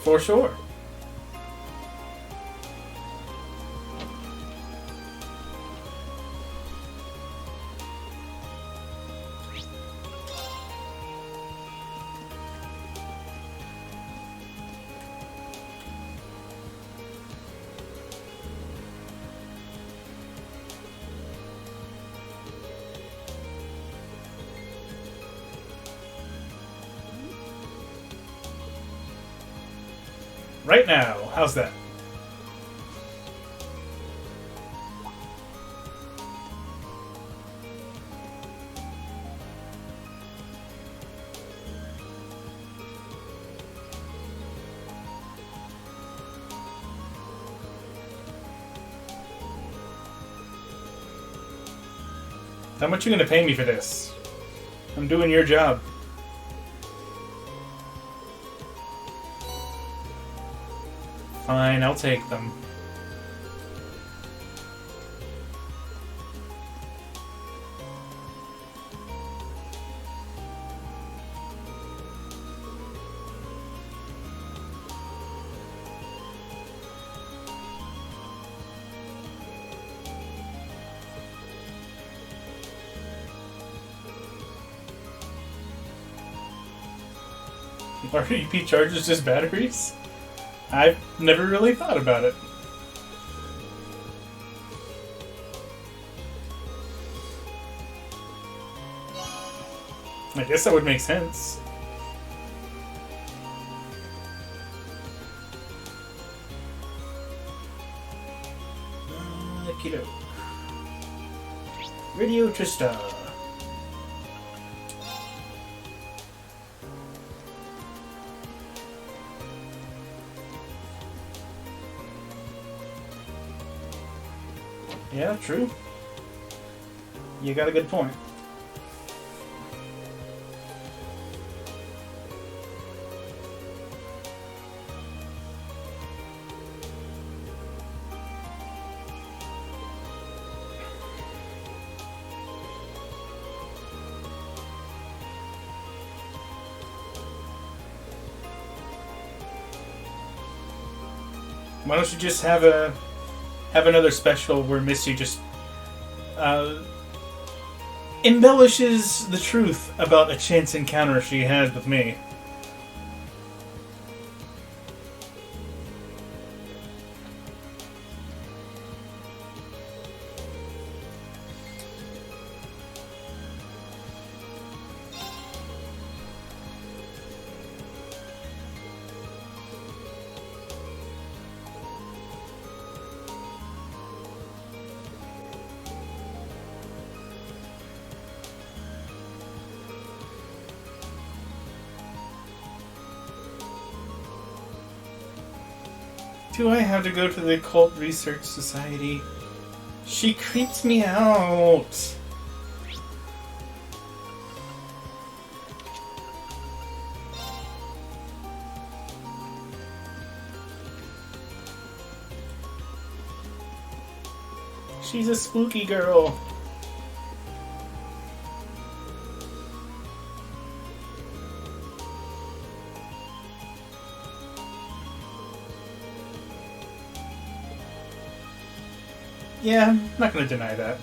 For sure. Right now, how's that? How much you gonna pay me for this? I'm doing your job. Fine, I'll take them. Are EP chargers just batteries? I've never really thought about it. I guess that would make sense. Kiddo. Radio Trista. Yeah, true. You got a good point. Why don't you just have another special where Missy just embellishes the truth about a chance encounter she had with me. Do I have to go to the Occult Research Society? She creeps me out. She's a spooky girl. Yeah, I'm not gonna deny that.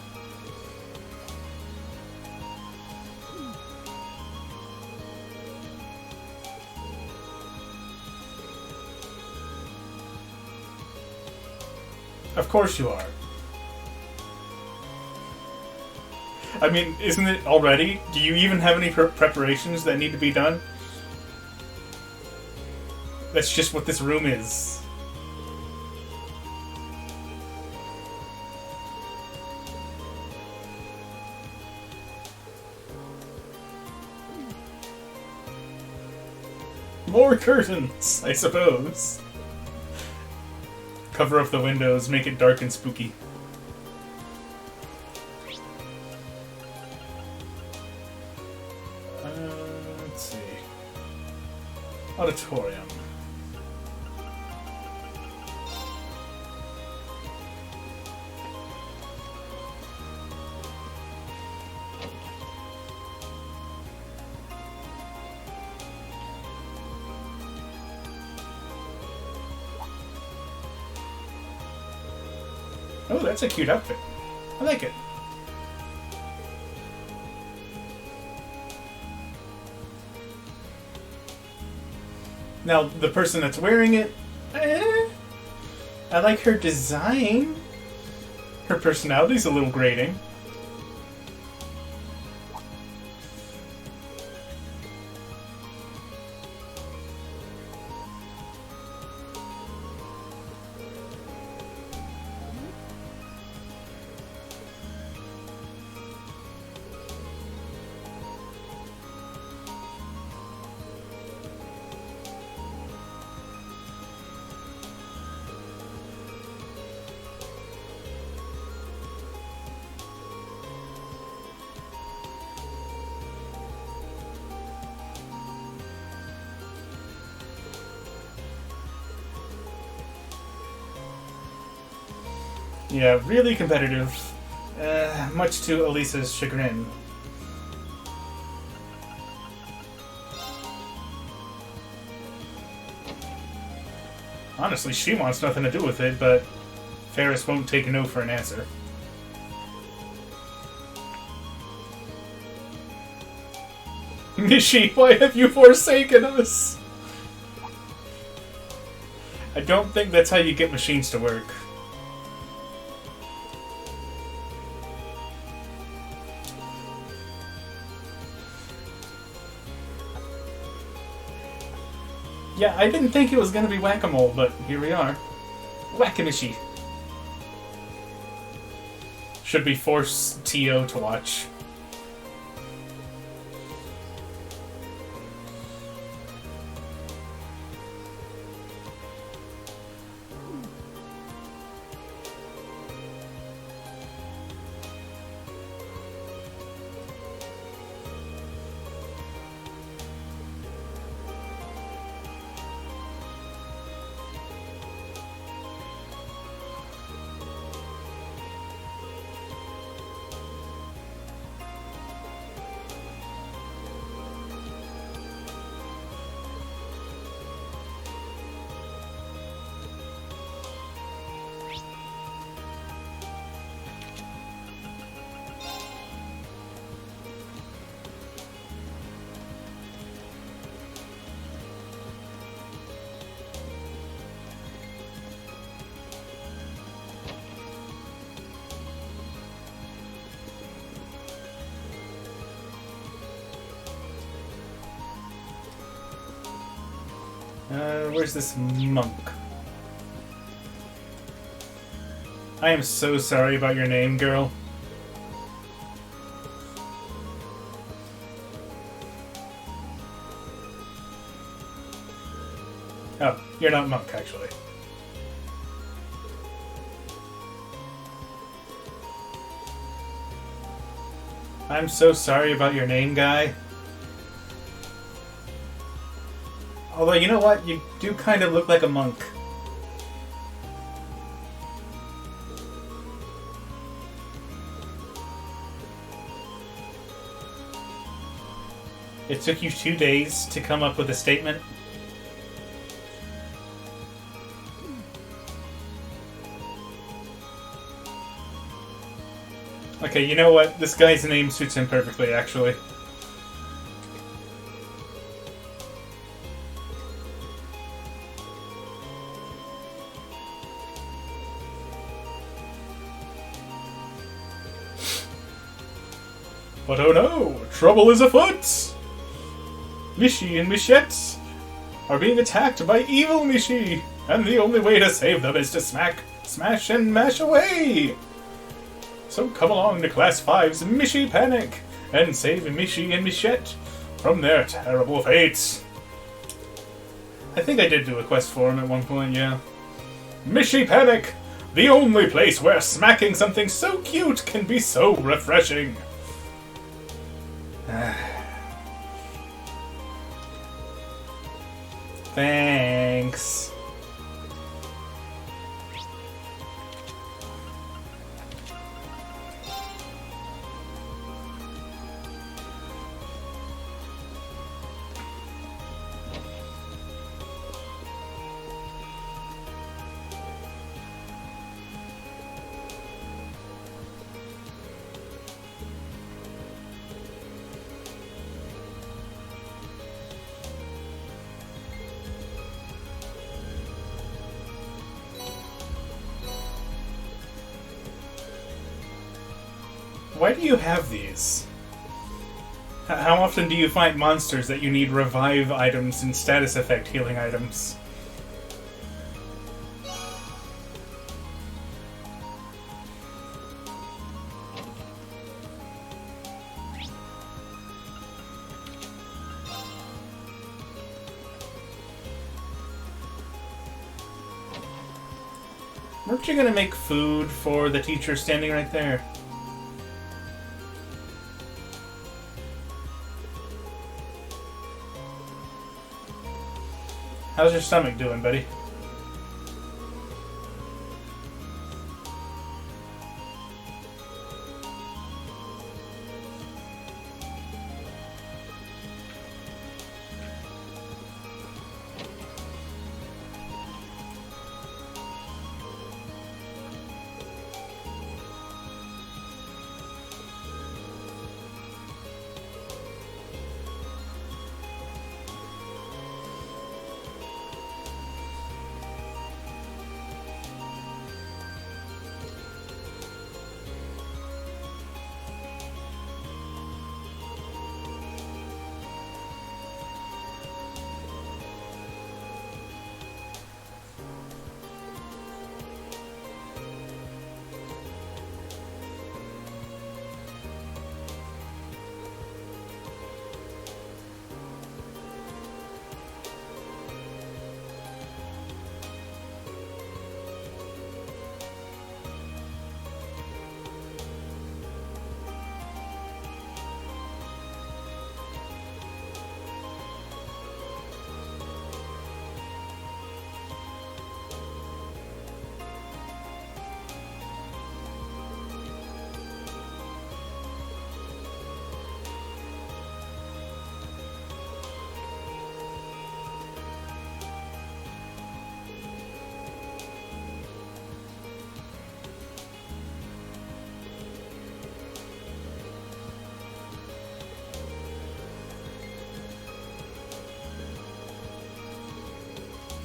Of course you are. I mean, isn't it already? Do you even have any preparations that need to be done? That's just what this room is. More curtains, I suppose. Cover up the windows, make it dark and spooky. Let's see. Auditorium. Oh, that's a cute outfit. I like it. Now, the person that's wearing it, I like her design. Her personality's a little grating. Yeah, really competitive. Much to Elisa's chagrin. Honestly, she wants nothing to do with it, but Ferris won't take a no for an answer. Mishi, why have you forsaken us? I don't think that's how you get machines to work. Yeah, I didn't think it was going to be Whack-A-Mole, but here we are. Whack-A-Mishi. Should we force T.O. to watch? Where's this monk? I am so sorry about your name, girl. Oh, you're not monk, actually. I'm so sorry about your name, guy. Although, you know what? You do kind of look like a monk. It took you 2 days to come up with a statement? Okay, you know what? This guy's name suits him perfectly, actually. But oh no! Trouble is afoot! Mishi and Michette are being attacked by evil Mishi, and the only way to save them is to smash and mash away! So come along to Class 5's Mishi Panic and save Mishi and Michette from their terrible fates. I think I did do a quest for him at one point, yeah. Mishi Panic! The only place where smacking something so cute can be so refreshing. Thanks. why do you have these? How often do you fight monsters that you need revive items and status effect healing items? Weren't you gonna make food for the teacher standing right there? How's your stomach doing, buddy?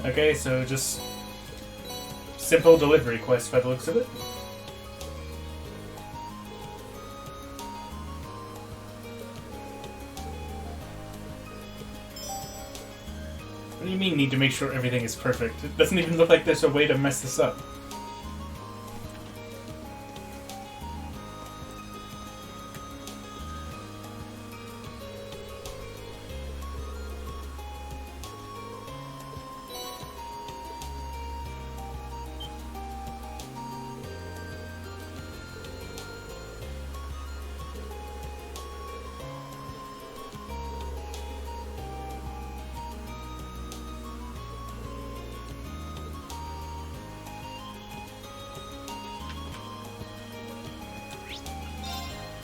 Okay, so just simple delivery quest by the looks of it. What do you mean need to make sure everything is perfect? It doesn't even look like there's a way to mess this up.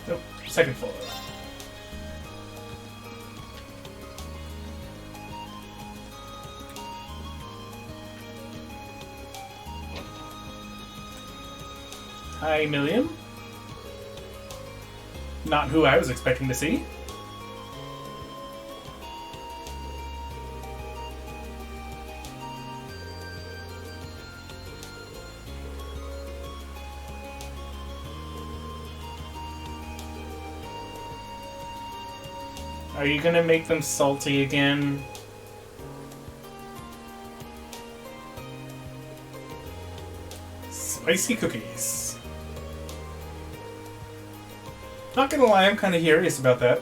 Nope, second floor. Hi, Milliam. Not who I was expecting to see. Are you gonna make them salty again? Spicy cookies. Not gonna lie, I'm kinda curious about that.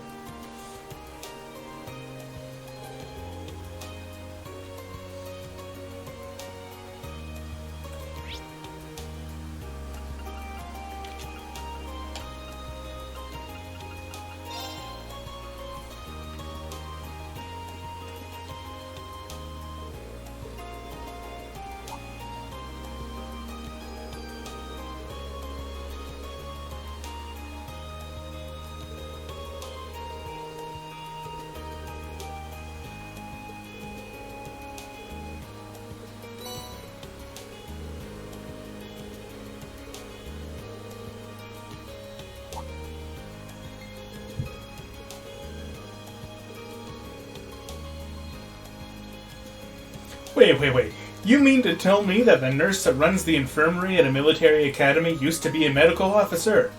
Wait. You mean to tell me that the nurse that runs the infirmary at a military academy used to be a medical officer?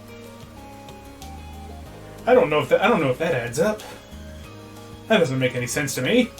I don't know if that adds up. That doesn't make any sense to me.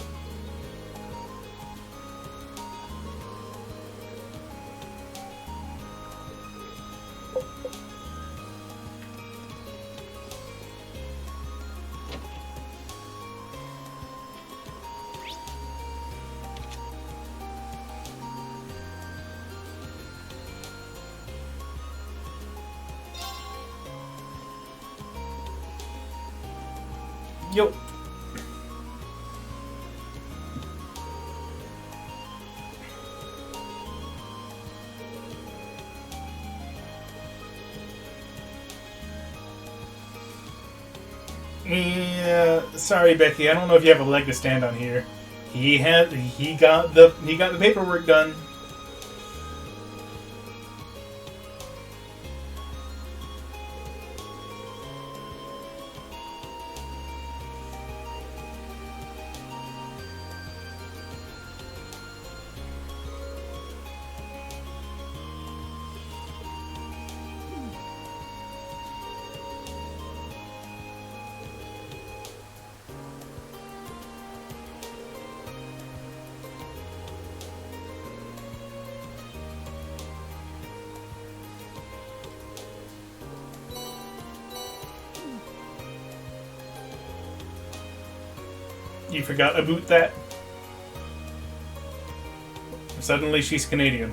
Yo. Yeah, sorry, Becky. I don't know if you have a leg to stand on here. He got the paperwork done. You forgot about that? Suddenly she's Canadian.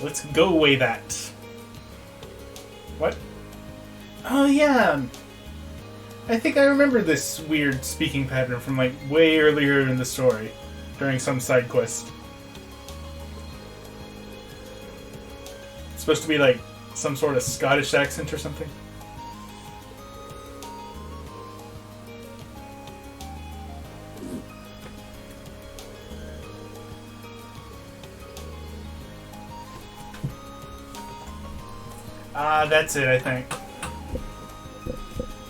Let's go away that. What? Oh yeah. I think I remember this weird speaking pattern from like way earlier in the story, during some side quest. It's supposed to be like some sort of Scottish accent or something. That's it, I think.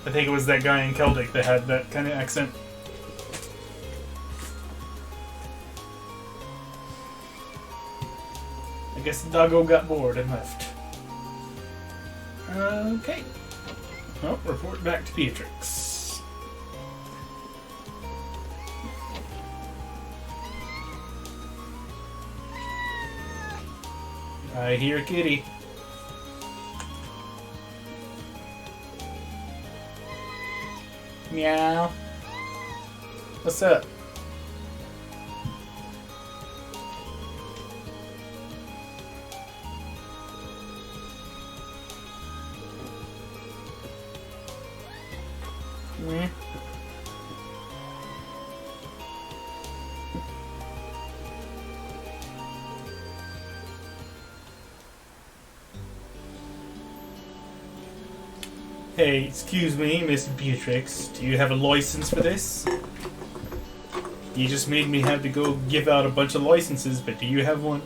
I think it was that guy in Celtic that had that kind of accent. I guess the doggo got bored and left. Okay. Well, report back to Beatrix. I hear kitty. Meow. What's up? Meh. Hey, excuse me, Miss Beatrix. Do you have a license for this? You just made me have to go give out a bunch of licenses, but do you have one?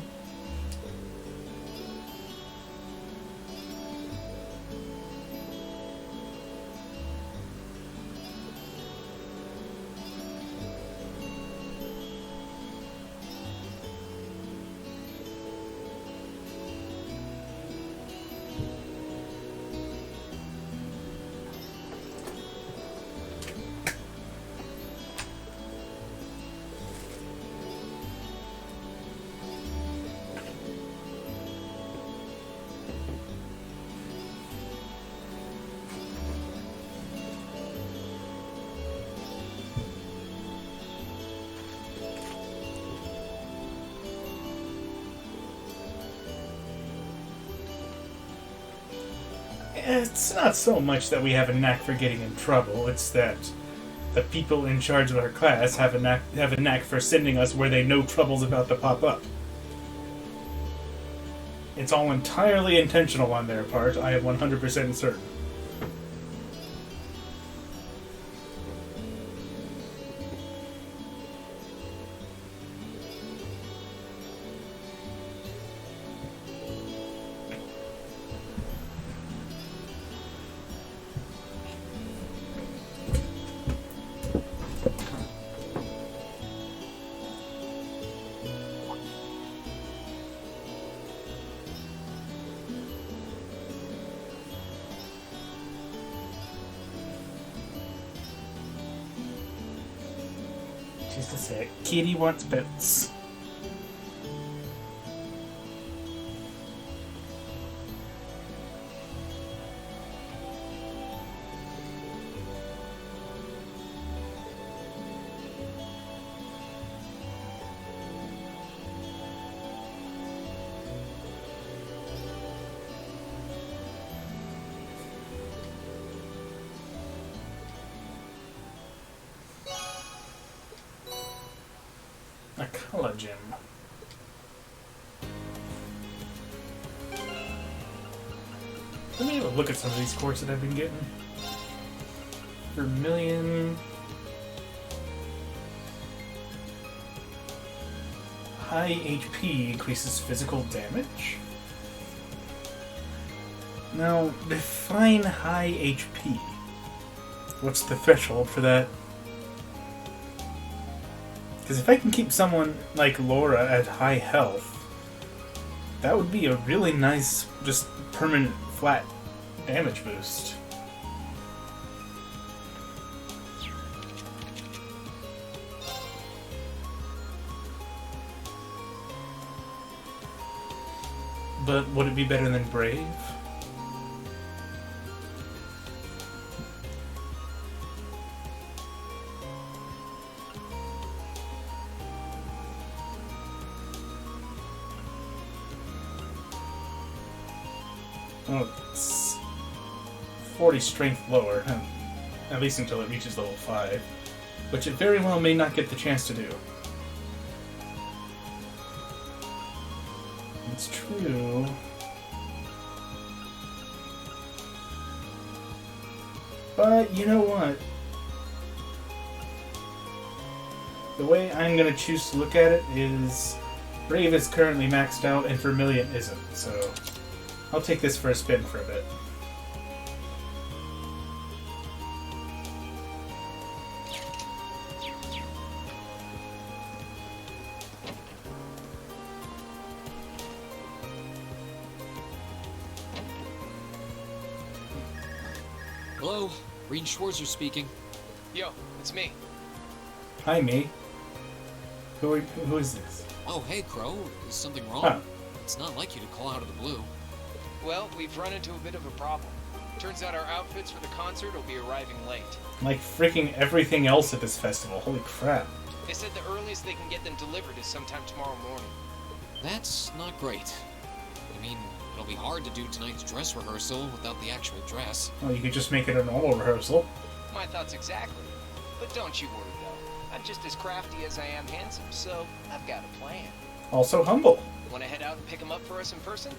It's not so much that we have a knack for getting in trouble, it's that the people in charge of our class have a knack for sending us where they know trouble's about to pop up. It's all entirely intentional on their part, I am 100% certain. Just a sec. Kitty wants boots. A color gem. Let me have a look at some of these quartz that I've been getting. Vermilion. High HP increases physical damage. Now, define high HP. What's the threshold for that? Because if I can keep someone like Laura at high health, that would be a really nice, just permanent, flat damage boost. But would it be better than Brave? Oh, it's 40 strength lower, at least until it reaches level 5, which it very well may not get the chance to do. It's true. But you know what? The way I'm going to choose to look at it is Brave is currently maxed out and Vermilion isn't, so I'll take this for a spin for a bit.
Hello, Reed Schwarzer speaking.
Yo, it's me.
Hi, me. Who is this?
Oh, hey, Crow. Is something wrong?
Huh.
It's not like you to call out of the blue.
Well, we've run into a bit of a problem. Turns out our outfits for the concert will be arriving late.
Like freaking everything else at this festival. Holy crap.
They said the earliest they can get them delivered is sometime tomorrow morning.
That's not great. I mean, it'll be hard to do tonight's dress rehearsal without the actual dress.
Well, you could just make it a normal rehearsal.
My thoughts exactly. But don't you worry, though. I'm just as crafty as I am handsome, so I've got a plan.
Also humble.
Want to head out and pick them up for us in person?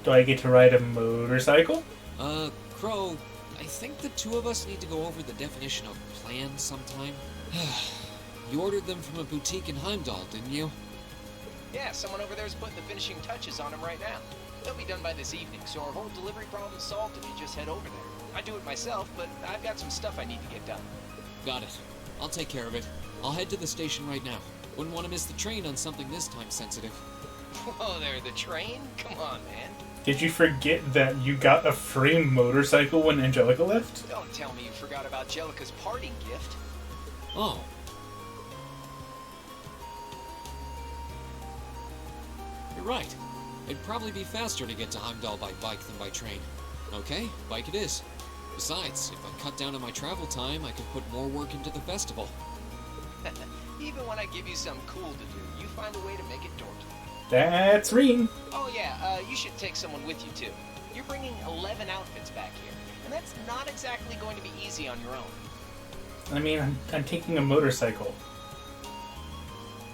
Do I get to ride a motorcycle?
Crow, I think the two of us need to go over the definition of plan sometime. You ordered them from a boutique in Heimdall, didn't you?
Yeah, someone over there is putting the finishing touches on them right now. They'll be done by this evening, so our whole delivery problem's solved if you just head over there. I do it myself, but I've got some stuff I need to get done.
Got it. I'll take care of it. I'll head to the station right now. Wouldn't want to miss the train on something this time sensitive.
Whoa there, the train? Come on, man.
Did you forget that you got a free motorcycle when Angelica left?
Don't tell me you forgot about Jellica's parting gift.
Oh. You're right. It'd probably be faster to get to Heimdall by bike than by train. Okay, bike it is. Besides, if I cut down on my travel time, I could put more work into the festival.
Even when I give you something cool to do, you find a way to make it dorky.
That's Reen.
Oh yeah, you should take someone with you too. You're bringing 11 outfits back here, and that's not exactly going to be easy on your own.
I mean, I'm taking a motorcycle.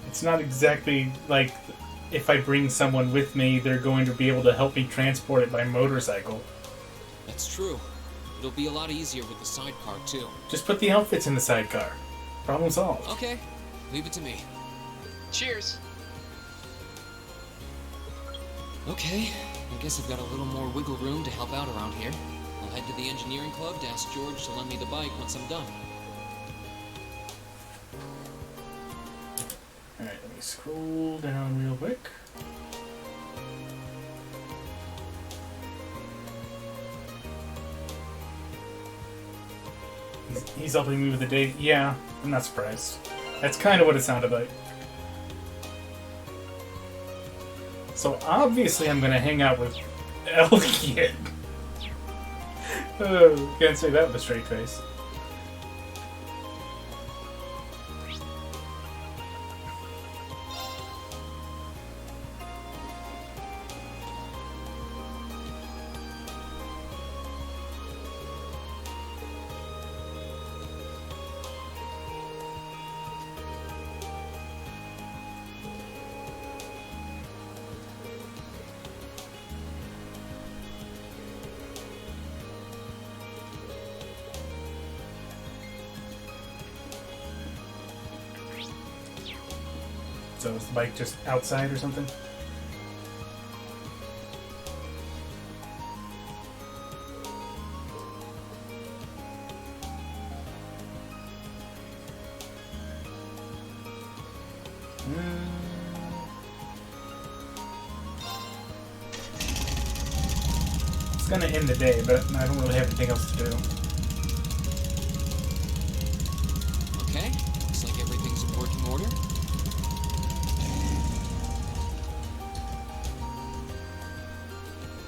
It's not exactly like if I bring someone with me, they're going to be able to help me transport it by motorcycle.
That's true. It'll be a lot easier with the sidecar, too.
Just put the outfits in the sidecar. Problem solved.
Okay, leave it to me.
Cheers!
Okay, I guess I've got a little more wiggle room to help out around here. I'll head to the engineering club to ask George to lend me the bike once I'm done.
Alright, let me scroll down real quick. He's helping me with the date. Yeah, I'm not surprised. That's kind of what it sounded like. So obviously I'm gonna hang out with Elliot. Oh, can't say that with a straight face. So is the bike just outside or something? It's gonna end the day, but I don't really have anything else to do.
Okay, looks like everything's in working order.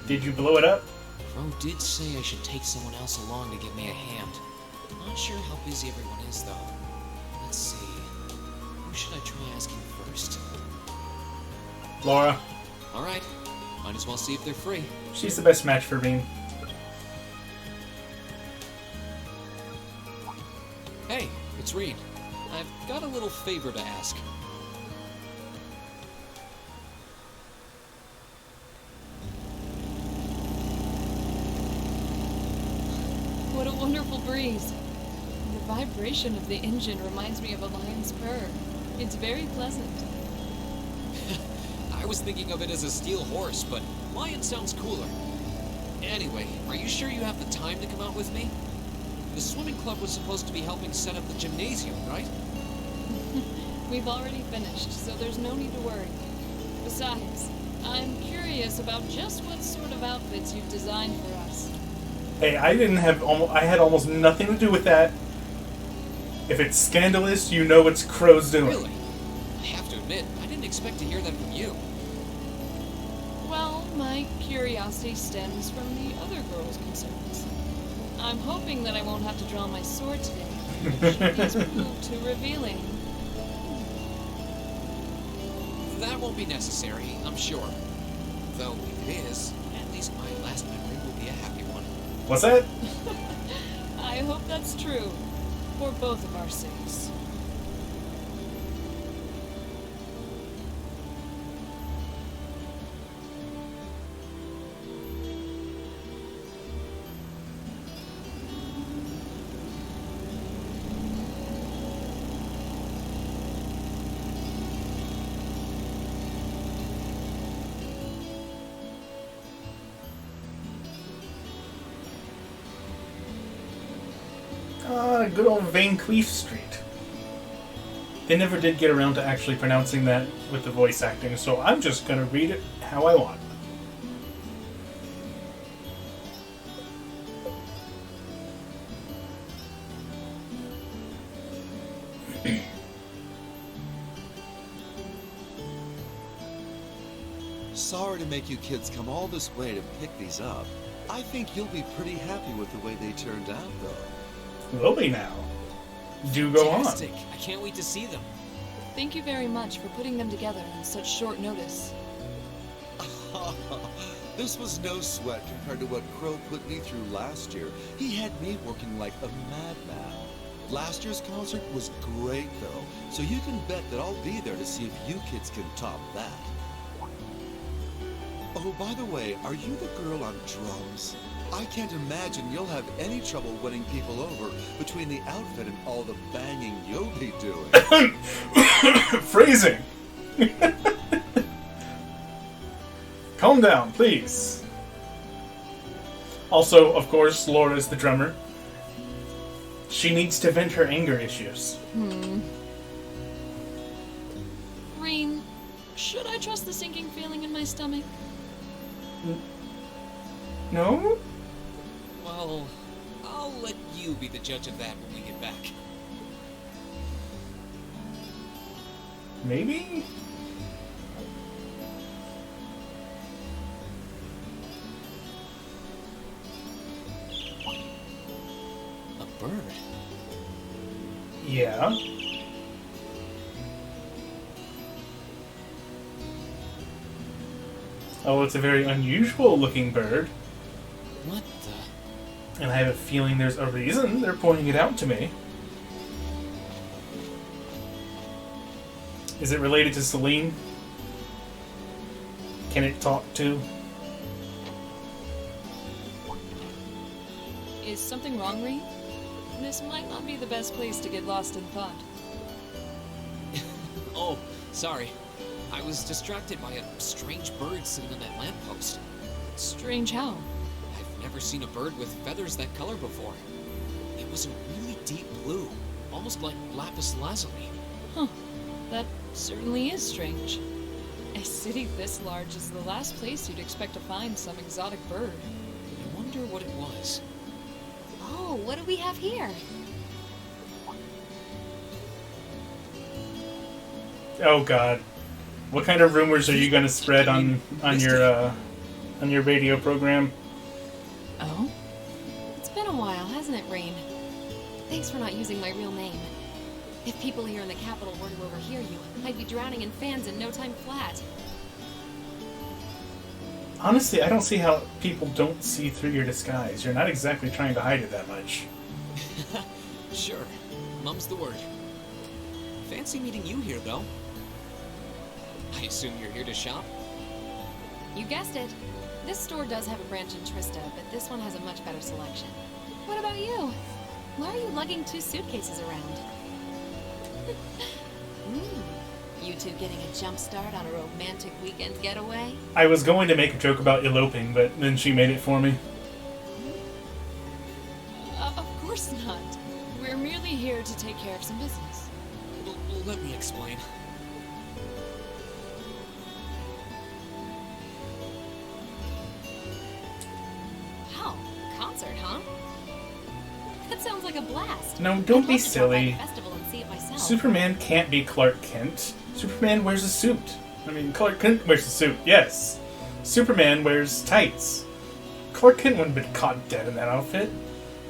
Did you blow it up?
Crow did say I should take someone else along to give me a hand. Not sure how busy everyone is, though. Let's see. Who should I try asking first?
Laura.
Alright, might as well see if they're free.
She's the best match for Bean.
Hey, it's Reed. I've got a little favor to ask.
What a wonderful breeze. The vibration of the engine reminds me of a lion's purr. It's very pleasant.
I was thinking of it as a steel horse, but lion sounds cooler. Anyway, are you sure you have the time to come out with me? The swimming club was supposed to be helping set up the gymnasium, right?
We've already finished, so there's no need to worry. Besides, I'm curious about just what sort of outfits you've designed for us.
Hey, I had almost nothing to do with that. If it's scandalous, you know it's Crow's doing.
Really? I have to admit, I didn't expect to hear that from you.
Well, my curiosity stems from the other girls' concerns. I'm hoping that I won't have to draw my sword today. Should these prove too revealing?
That won't be necessary, I'm sure. Though, if it is, at least my last memory will be a happy one.
What's that?
I hope that's true. For both of our sakes.
Good old Van Cleef Street. They never did get around to actually pronouncing that with the voice acting, so I'm just gonna read it how I want.
Sorry to make you kids come all this way to pick these up. I think you'll be pretty happy with the way they turned out, though.
Will be now. Do go on.
Fantastic. I can't wait to see them.
Thank you very much for putting them together on such short notice.
This was no sweat compared to what Crow put me through last year. He had me working like a madman. Last year's concert was great, though, so you can bet that I'll be there to see if you kids can top that. Oh, by the way, are you the girl on drums? I can't imagine you'll have any trouble winning people over between the outfit and all the banging you'll be doing.
Phrasing. Calm down, please. Also, of course, Laura's the drummer. She needs to vent her anger issues.
Reen, should I trust the sinking feeling in my stomach?
No?
Well, I'll let you be the judge of that when we get back.
Maybe?
A bird.
Yeah. Oh, it's a very unusual looking bird.
What the?
And I have a feeling there's a reason they're pointing it out to me. Is it related to Celine? Can it talk too?
Is something wrong, Reed? This might not be the best place to get lost in thought.
Oh, sorry. I was distracted by a strange bird sitting on that lamppost.
Strange how?
I've never seen a bird with feathers that color before. It was a really deep blue, almost like lapis lazuli.
Huh. That certainly is strange. A city this large is the last place you'd expect to find some exotic bird.
I wonder what it was.
Oh, what do we have here?
Oh God. What kind of rumors are you gonna spread on your radio program?
Oh?
It's been a while, hasn't it, Rain? Thanks for not using my real name. If people here in the capital were to overhear you, I'd be drowning in fans in no time flat.
Honestly, I don't see how people don't see through your disguise. You're not exactly trying to hide it that much.
Sure. Mum's the word. Fancy meeting you here, though. I assume you're here to shop?
You guessed it. This store does have a branch in Trista, but this one has a much better selection. What about you? Why are you lugging 2 suitcases around? You two getting a jump start on a romantic weekend getaway?
I was going to make a joke about eloping, but then she made it for me.
Of course not. We're merely here to take care of some business.
Well, let me explain.
Wow, concert, huh? That sounds like a blast.
No,
I'd
don't
love
be
to drop by the
silly.
festival and see it myself.
Superman can't be Clark Kent. Superman wears a suit. I mean, Clark Kent wears a suit, yes. Superman wears tights. Clark Kent wouldn't have been caught dead in that outfit.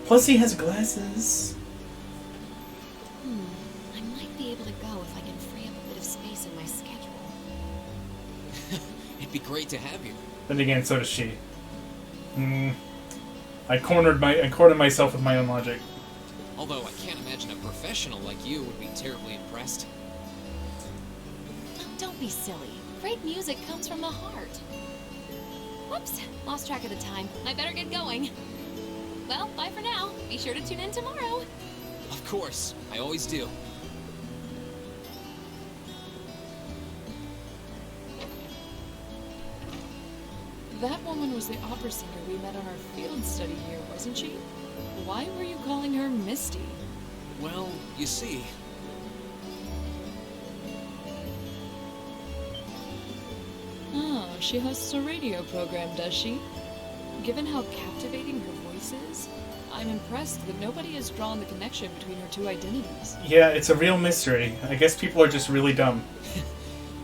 Plus, he has glasses.
I might be able to go if I can free up a bit of space in my schedule.
It'd be great to have you.
Then again, so does she. I cornered myself with my own logic.
Although I can't imagine a professional like you would be terribly impressed.
Don't be silly. Great music comes from the heart. Whoops, lost track of the time. I better get going. Well, bye for now. Be sure to tune in tomorrow.
Of course, I always do.
That woman was the opera singer we met on our field study here, wasn't she? Why were you calling her Misty?
Well, you see,
Oh, she hosts a radio program, does she? Given how captivating her voice is, I'm impressed that nobody has drawn the connection between her two identities.
Yeah, it's a real mystery. I guess people are just really dumb.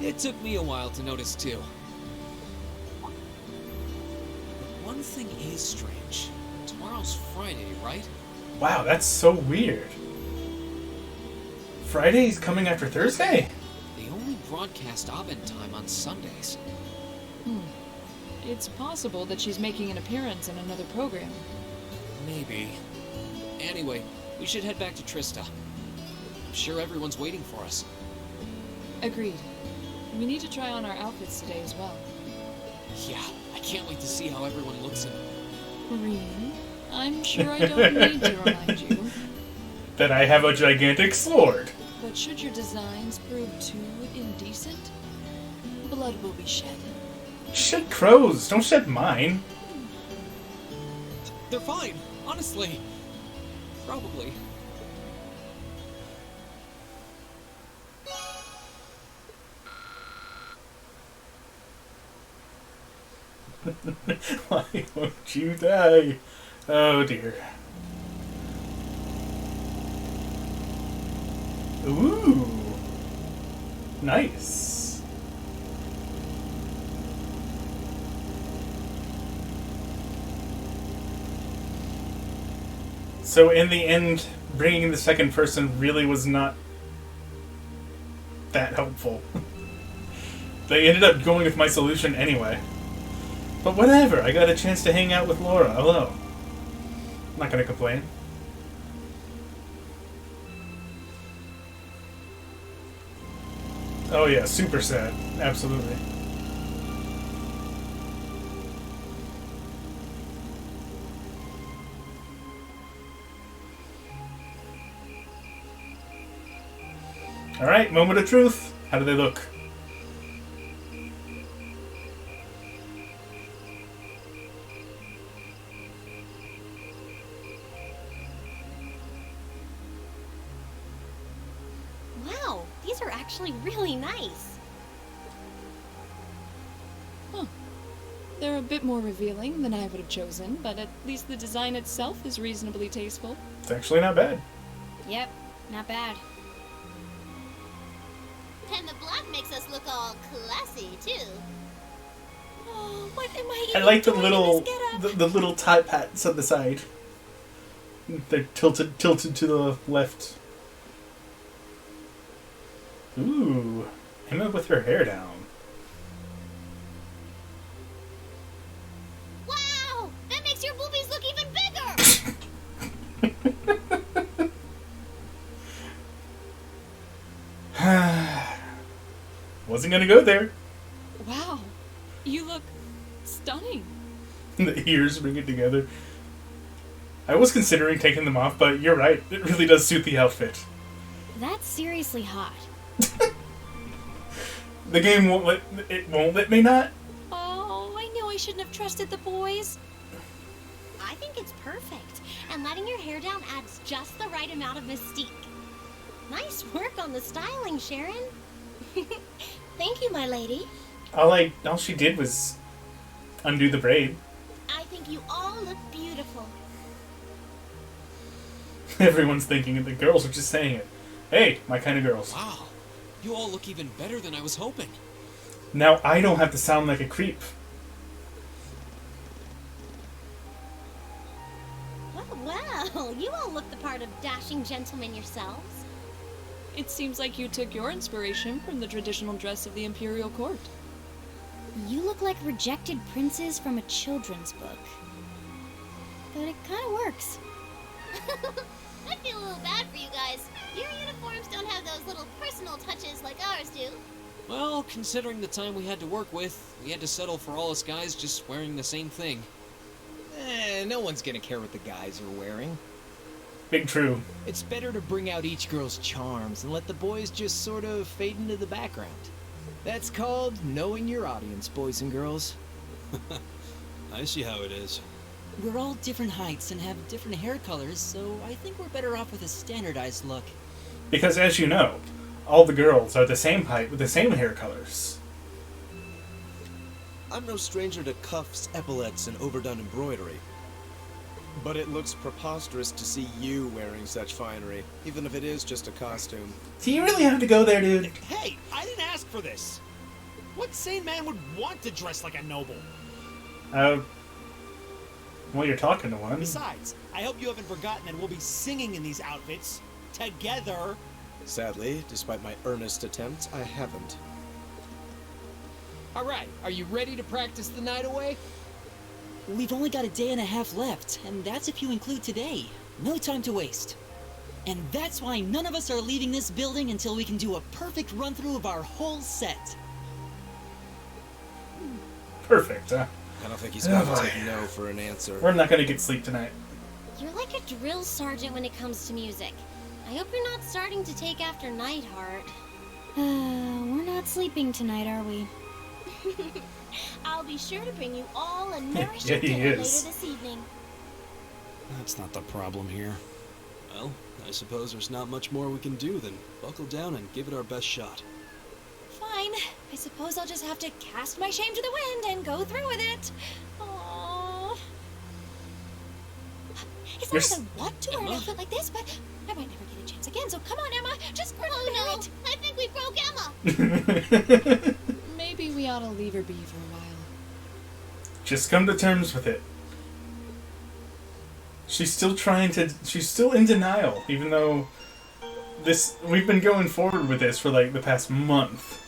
it took me a while to notice too. But one thing is strange. Tomorrow's Friday, right?
Wow, that's so weird. Friday's coming after Thursday?
They only broadcast Abend time on Sundays.
It's possible that she's making an appearance in another program.
Maybe. Anyway, we should head back to Trista. I'm sure everyone's waiting for us.
Agreed. We need to try on our outfits today as well.
Yeah, I can't wait to see how everyone looks in them.
Reen, I'm sure I don't need to remind you,
That I have a gigantic sword.
but should your designs prove too indecent, blood will be shed.
Shed crows, don't shed mine.
They're fine, honestly. Probably.
Why won't you die? Oh dear. Ooh. Nice. So in the end, bringing the second person really was not that helpful. They ended up going with my solution anyway. But whatever, I got a chance to hang out with Laura. Hello. I'm not gonna complain. Oh yeah, super sad. Absolutely. Alright, moment of truth. How do they look?
Wow, these are actually really nice.
Huh. They're a bit more revealing than I would have chosen, but at least the design itself is reasonably tasteful.
It's actually not bad.
Yep, not bad.
And the black makes us look all classy, too.
Oh, what am I
I
even
like the
doing
little
in this getup?
the little top hats on the side. They're tilted to the left. Ooh, Emma with her hair down.
Wow! That makes your boobies look even bigger!
Wasn't gonna go there.
Wow, you look stunning.
The ears bring it together. I was considering taking them off, but you're right. It really does suit the outfit.
That's seriously hot.
The game won't let me not.
Oh, I knew I shouldn't have trusted the boys.
I think it's perfect. And letting your hair down adds just the right amount of mystique. Nice work on the styling, Sharon. Thank you, my lady.
All she did was undo the braid.
I think you all look beautiful.
Everyone's thinking it. The girls are just saying it. Hey, my kind of girls.
Wow, you all look even better than I was hoping.
Now I don't have to sound like a creep.
Well, you all look the part of dashing gentlemen yourselves.
It seems like you took your inspiration from the traditional dress of the Imperial Court.
You look like rejected princes from a children's book. But it kind of works.
I feel a little bad for you guys. Your uniforms don't have those little personal touches like ours do.
Well, considering the time we had to work with, we had to settle for all us guys just wearing the same thing.
No one's gonna care what the guys are wearing.
Big true.
It's better to bring out each girl's charms and let the boys just sort of fade into the background. That's called knowing your audience, boys and girls.
I see how it is.
We're all different heights and have different hair colors, so I think we're better off with a standardized look.
Because as you know, all the girls are the same height with the same hair colors.
I'm no stranger to cuffs, epaulets, and overdone embroidery.
But it looks preposterous to see you wearing such finery, even if it is just a costume.
Do you really have to go there, dude?
Hey, I didn't ask for this. What sane man would want to dress like a noble?
Well, you're talking to one.
Besides, I hope you haven't forgotten that we'll be singing in these outfits together.
Sadly, despite my earnest attempts, I haven't.
Alright, are you ready to practice the night away?
We've only got a day and a half left, and that's if you include today. No time to waste. And that's why none of us are leaving this building until we can do a perfect run-through of our whole set.
Perfect, huh?
I don't think he's gonna take no for an answer.
We're not gonna get sleep tonight.
You're like a drill sergeant when it comes to music. I hope you're not starting to take after Nightheart.
We're not sleeping tonight, are we?
I'll be sure to bring you all a nourishing
Yeah, he
dinner later
is.
this evening.
That's not the problem here. Well, I suppose there's not much more we can do than buckle down and give it our best shot.
Fine. I suppose I'll just have to cast my shame to the wind and go through with it. Aww. It's
You're
not that I want to wear an
Emma?
outfit like this, but I might never get a chance again, so come on, Emma. Just grab
Oh
bear
no,
it.
I think we Rogue Emma!
Maybe we ought to leave her be for a while.
Just come to terms with it. She's still in denial, even though we've been going forward with this for like the past month.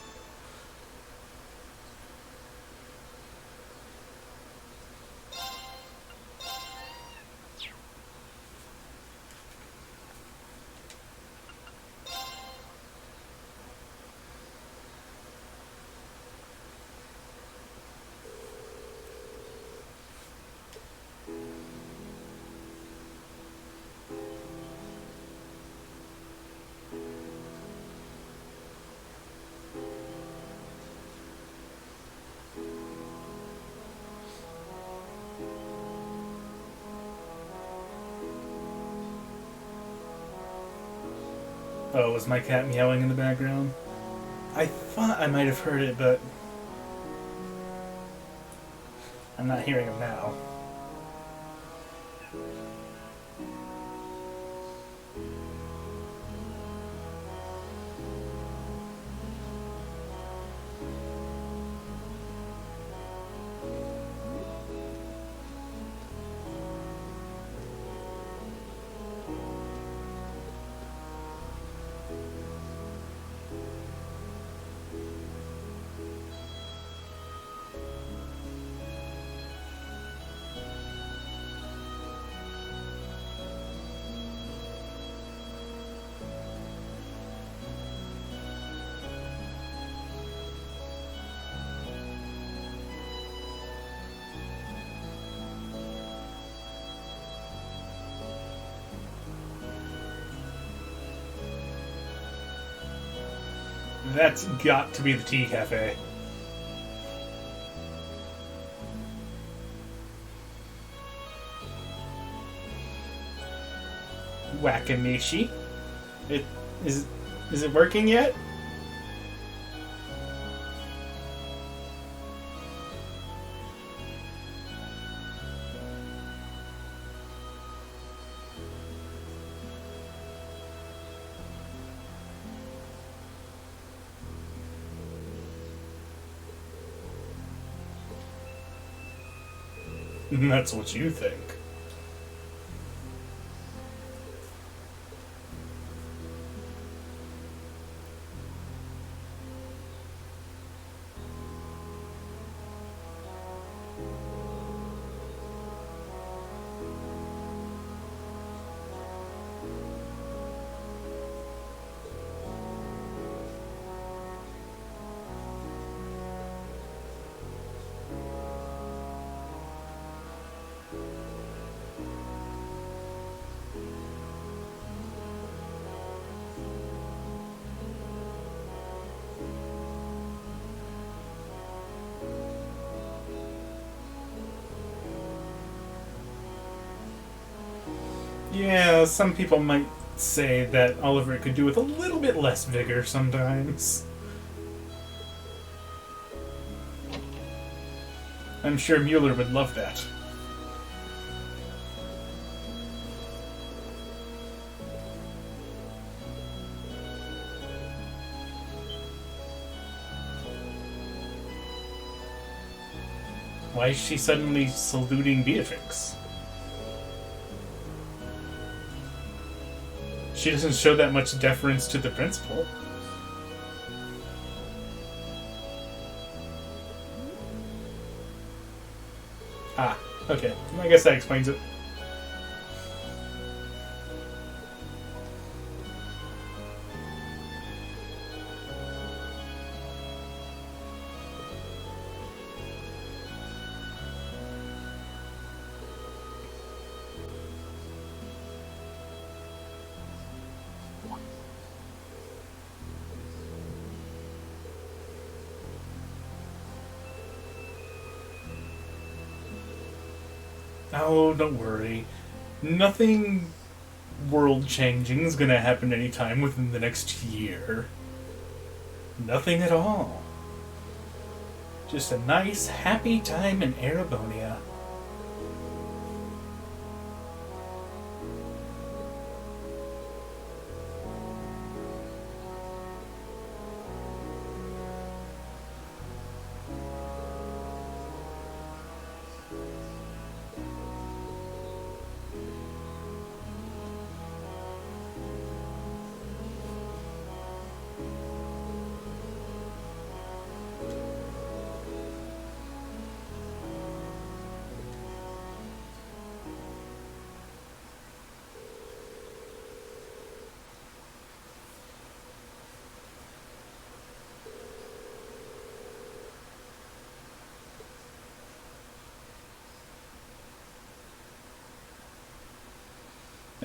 Oh, was my cat meowing in the background? I thought I might have heard it, but I'm not hearing him now. That's got to be the tea cafe. Wakamishi. Is it working yet? That's what you think. Yeah, some people might say that Oliver could do with a little bit less vigor sometimes. I'm sure Mueller would love that. Why is she suddenly saluting Beatrix? She doesn't show that much deference to the principal. Ah, okay. I guess that explains it. Oh, don't worry. Nothing world-changing is gonna happen anytime within the next year. Nothing at all. Just a nice, happy time in Erebonia.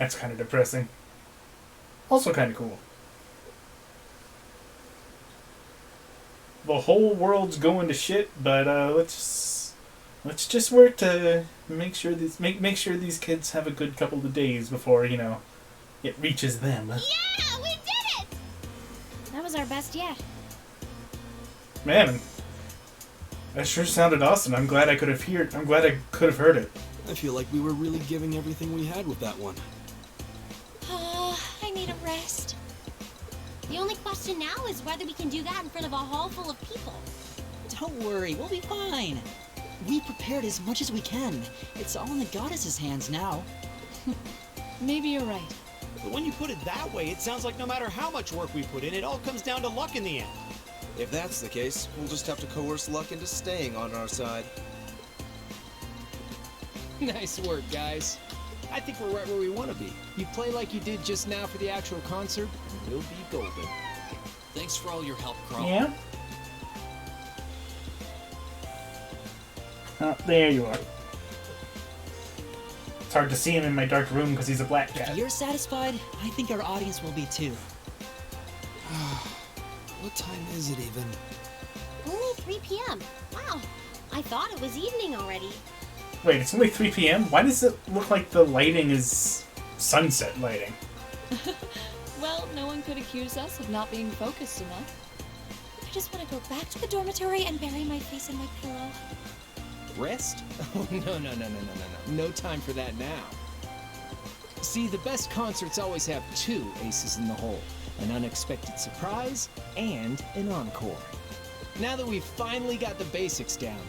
That's kind of depressing. Also kind of cool. The whole world's going to shit, but let's just work to make sure these kids have a good couple of days before, you know, it reaches them.
Yeah, we did it!
That was our best yet.
Man, that sure sounded awesome. I'm glad I could have heard it.
I feel like we were really giving everything we had with that one.
I need a rest.
The only question now is whether we can do that in front of a hall full of people.
Don't worry, we'll be fine. We prepared as much as we can. It's all in the goddess's hands now.
Maybe you're right.
But when you put it that way, it sounds like no matter how much work we put in, it all comes down to luck in the end.
If that's the case, we'll just have to coerce luck into staying on our side.
Nice work, guys. I think we're right where we want to be. You play like you did just now for the actual concert, and we'll be golden.
Thanks for all your help, Carl.
Yeah? Oh, there you are. It's hard to see him in my dark room because he's a black cat.
If you're satisfied, I think our audience will be too.
What time is it even?
Only 3 p.m. Wow, I thought it was evening already.
Wait, it's only 3 p.m.? Why does it look like the lighting is sunset lighting?
Well, no one could accuse us of not being focused enough.
I just want to go back to the dormitory and bury my face in my pillow.
Rest? Oh, no. No time for that now. See, the best concerts always have two aces in the hole. An unexpected surprise and an encore. Now that we've finally got the basics down,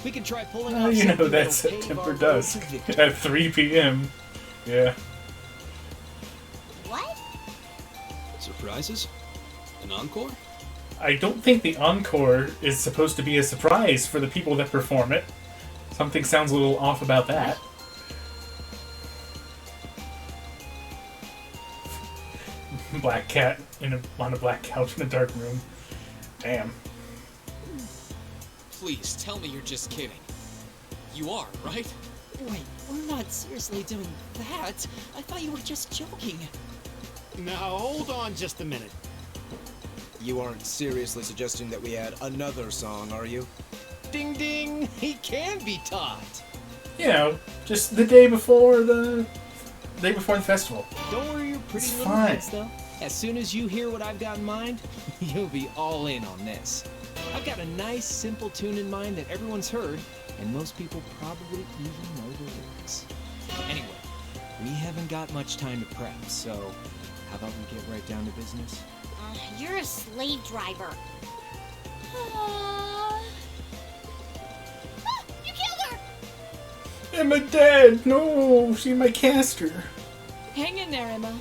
we can try pulling off
You know
something
that's
that'll pave
September
our road
dusk
to victory.
at 3 p.m. Yeah.
What?
Surprises? An encore?
I don't think the encore is supposed to be a surprise for the people that perform it. Something sounds a little off about that. Black cat on a black couch in a dark room. Damn.
Please, tell me you're just kidding. You are, right?
Wait, we're not seriously doing that. I thought you were just joking.
Now, hold on just a minute.
You aren't seriously suggesting that we add another song, are you?
Ding ding! He can be taught!
You know, just the day before the festival.
Don't worry your pretty
It's
little
fine.
heads, though. As soon as you hear what I've got in mind, you'll be all in on this. I've got a nice, simple tune in mind that everyone's heard, and most people probably even know the lyrics. Anyway, we haven't got much time to prep, so how about we get right down to business?
You're a slave driver. You killed her!
Emma dead! No, she my caster.
Hang in there, Emma.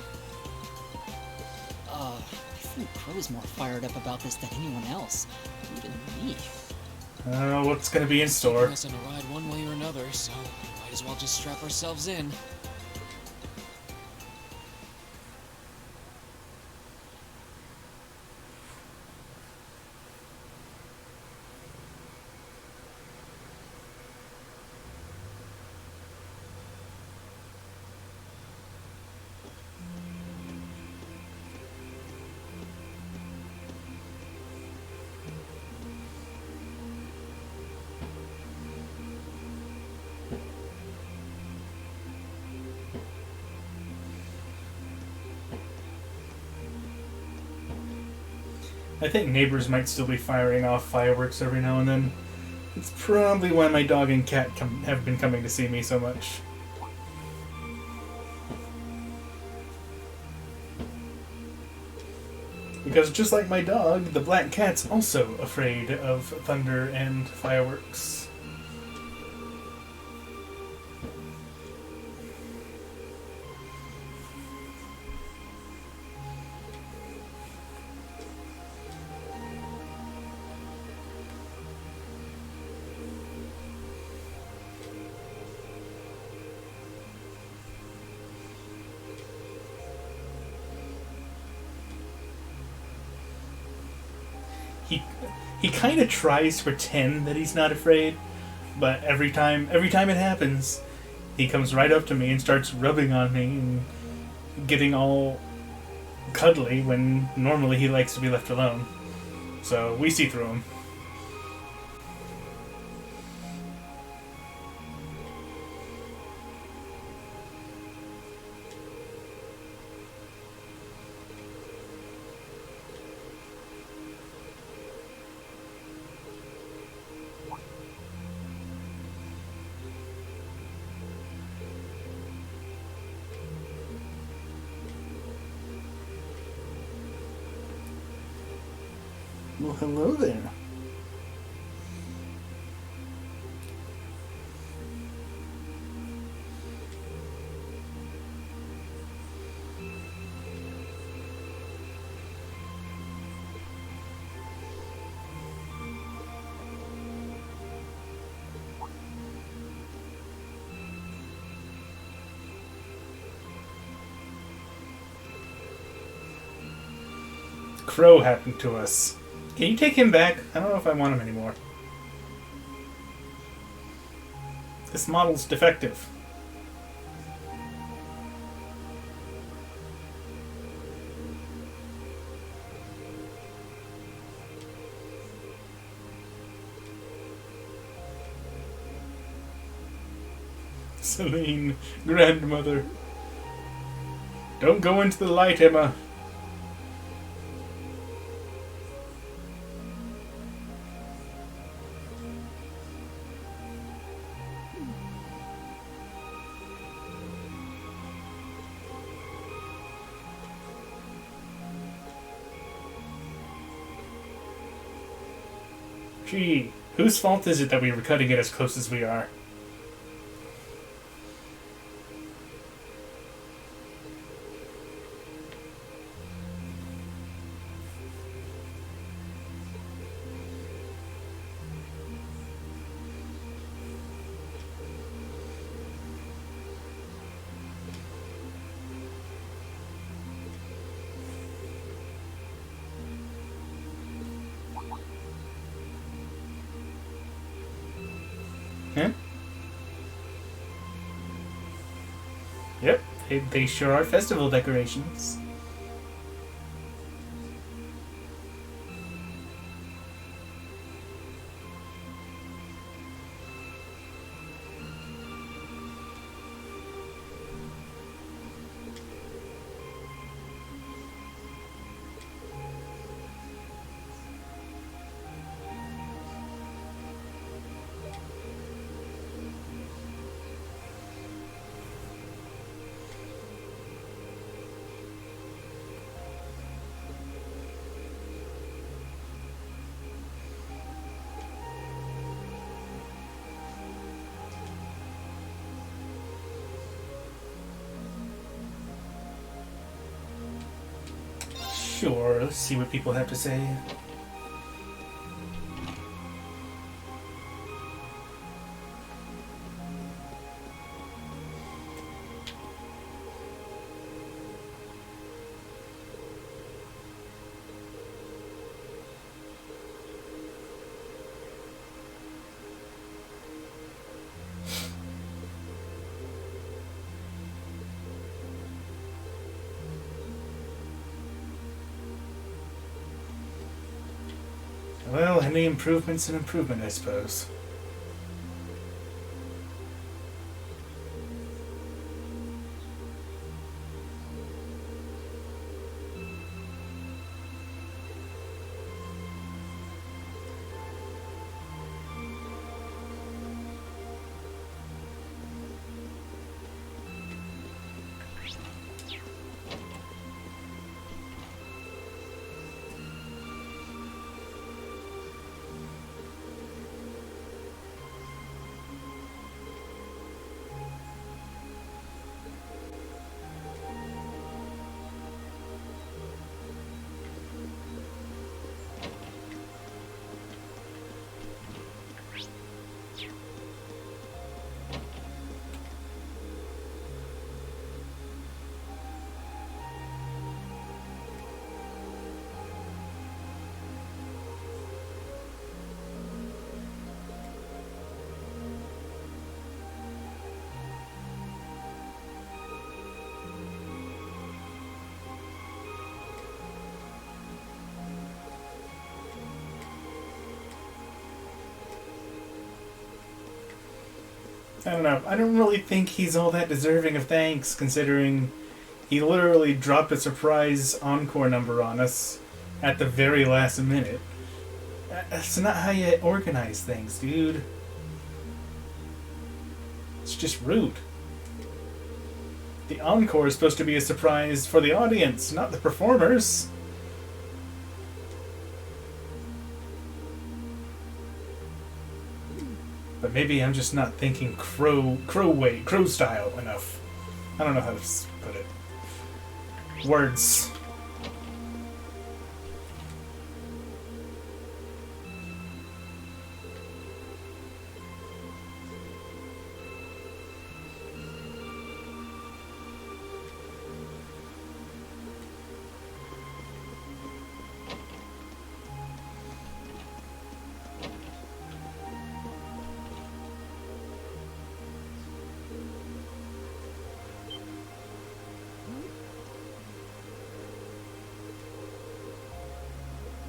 I think Crow's more fired up about this than anyone else. Even me.
What's gonna be in store?
Taking us on a ride one way or another, so might as well just strap ourselves in.
I think neighbors might still be firing off fireworks every now and then. It's probably why my dog and cat have been coming to see me so much. Because just like my dog, the black cat's also afraid of thunder and fireworks. He kind of tries to pretend that he's not afraid, but every time it happens, he comes right up to me and starts rubbing on me and getting all cuddly when normally he likes to be left alone. So we see through him. Well, hello there. Crow happened to us. Can you take him back? I don't know if I want him anymore. This model's defective. Celine, grandmother. Don't go into the light, Emma. Gee, whose fault is it that we were cutting it as close as we are? Huh? Yep, they sure are festival decorations. Sure, let's see what people have to say. Well, any improvement's an improvement, I suppose. I don't know. I don't really think he's all that deserving of thanks, considering he literally dropped a surprise encore number on us at the very last minute. That's not how you organize things, dude. It's just rude. The encore is supposed to be a surprise for the audience, not the performers. But maybe I'm just not thinking crow style enough. I don't know how to put it. Words.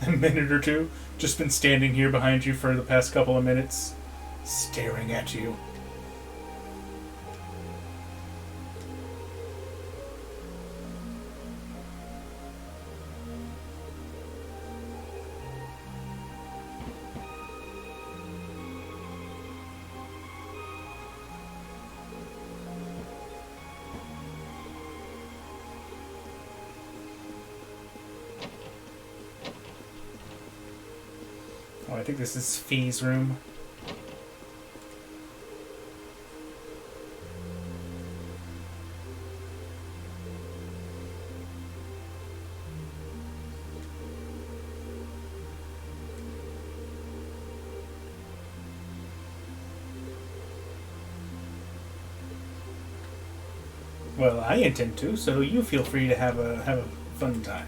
A minute or two. Just been standing here behind you for the past couple of minutes, staring at you. Oh, I think this is Fee's room. Well, I intend to, so you feel free to have a fun time.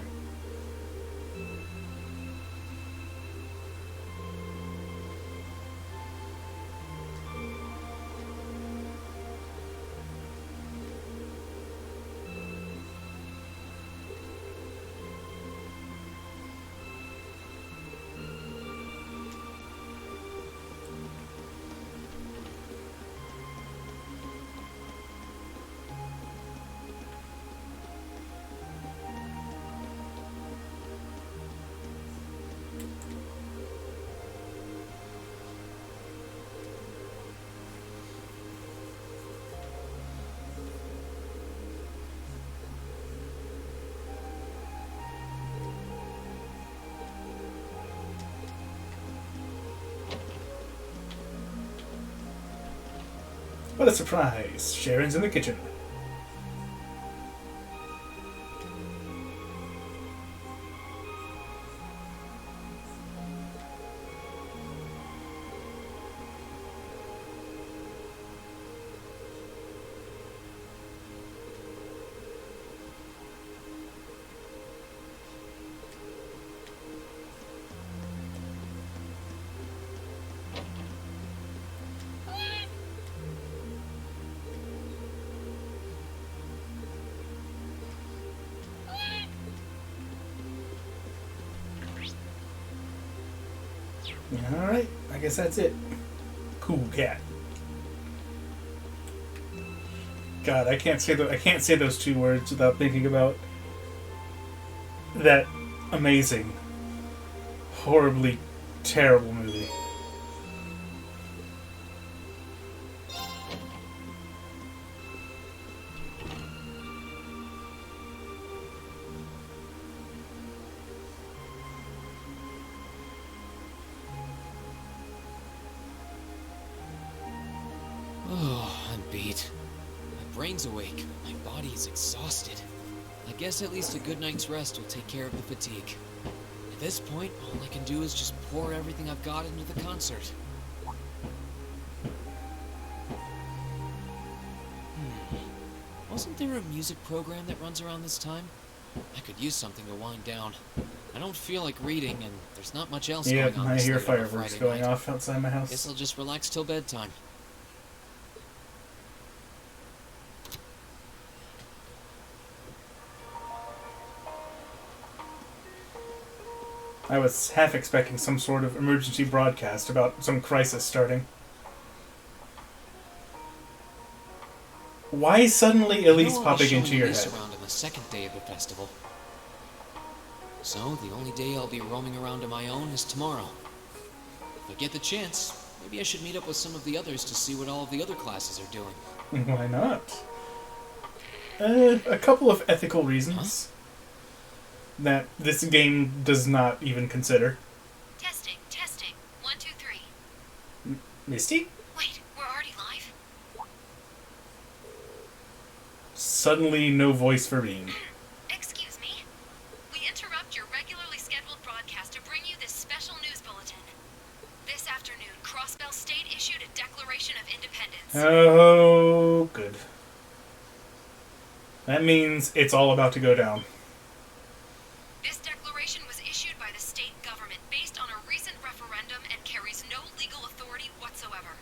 What a surprise! Sharon's in the kitchen. Alright, I guess that's it. Cool cat. God, I can't say those two words without thinking about that amazing, horribly terrible movie.
Oh, I'm beat. My brain's awake, but my body is exhausted. I guess at least a good night's rest will take care of the fatigue. At this point, all I can do is just pour everything I've got into the concert. Wasn't there a music program that runs around this time? I could use something to wind down. I don't feel like reading, and there's not much else going on.
I
this
hear
late on a
fireworks
Friday
going
night.
off outside my house.
Guess I'll just relax till bedtime.
I was half expecting some sort of emergency broadcast about some crisis starting. Why suddenly Elise
I'll be
popping
showing
into your
Elise
head?
around on the second day of the festival. So, the only day I'll be roaming around on my own is tomorrow. If I get the chance, maybe I should meet up with some of the others to see what all of the other classes are doing.
Why not? A couple of ethical reasons that this game does not even consider.
Testing, testing. 1, 2, 3.
Misty?
Wait, we're already live?
Suddenly no voice for Bean.
Excuse me. We interrupt your regularly scheduled broadcast to bring you this special news bulletin. This afternoon, Crossbell State issued a Declaration of Independence.
Oh, good. That means it's all about to go down.
This declaration was issued by the state government based on a recent referendum and carries no legal authority whatsoever.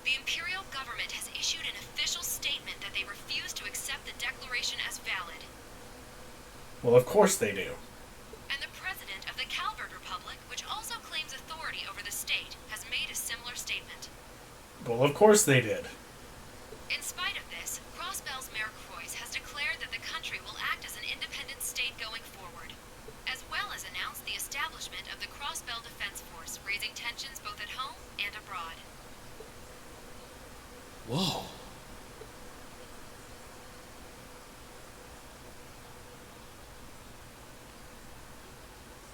The imperial government has issued an official statement that they refuse to accept the declaration as valid.
Well, of course they do.
And the president of the Calvert Republic, which also claims authority over the state, has made a similar statement.
Well, of course they did.
In spite of this, Crossbell's Mayor Croix has declared that the country will act as an independent state going forward, as well as announced the establishment of the Crossbell Defense Force, raising tensions both at home and abroad.
Whoa.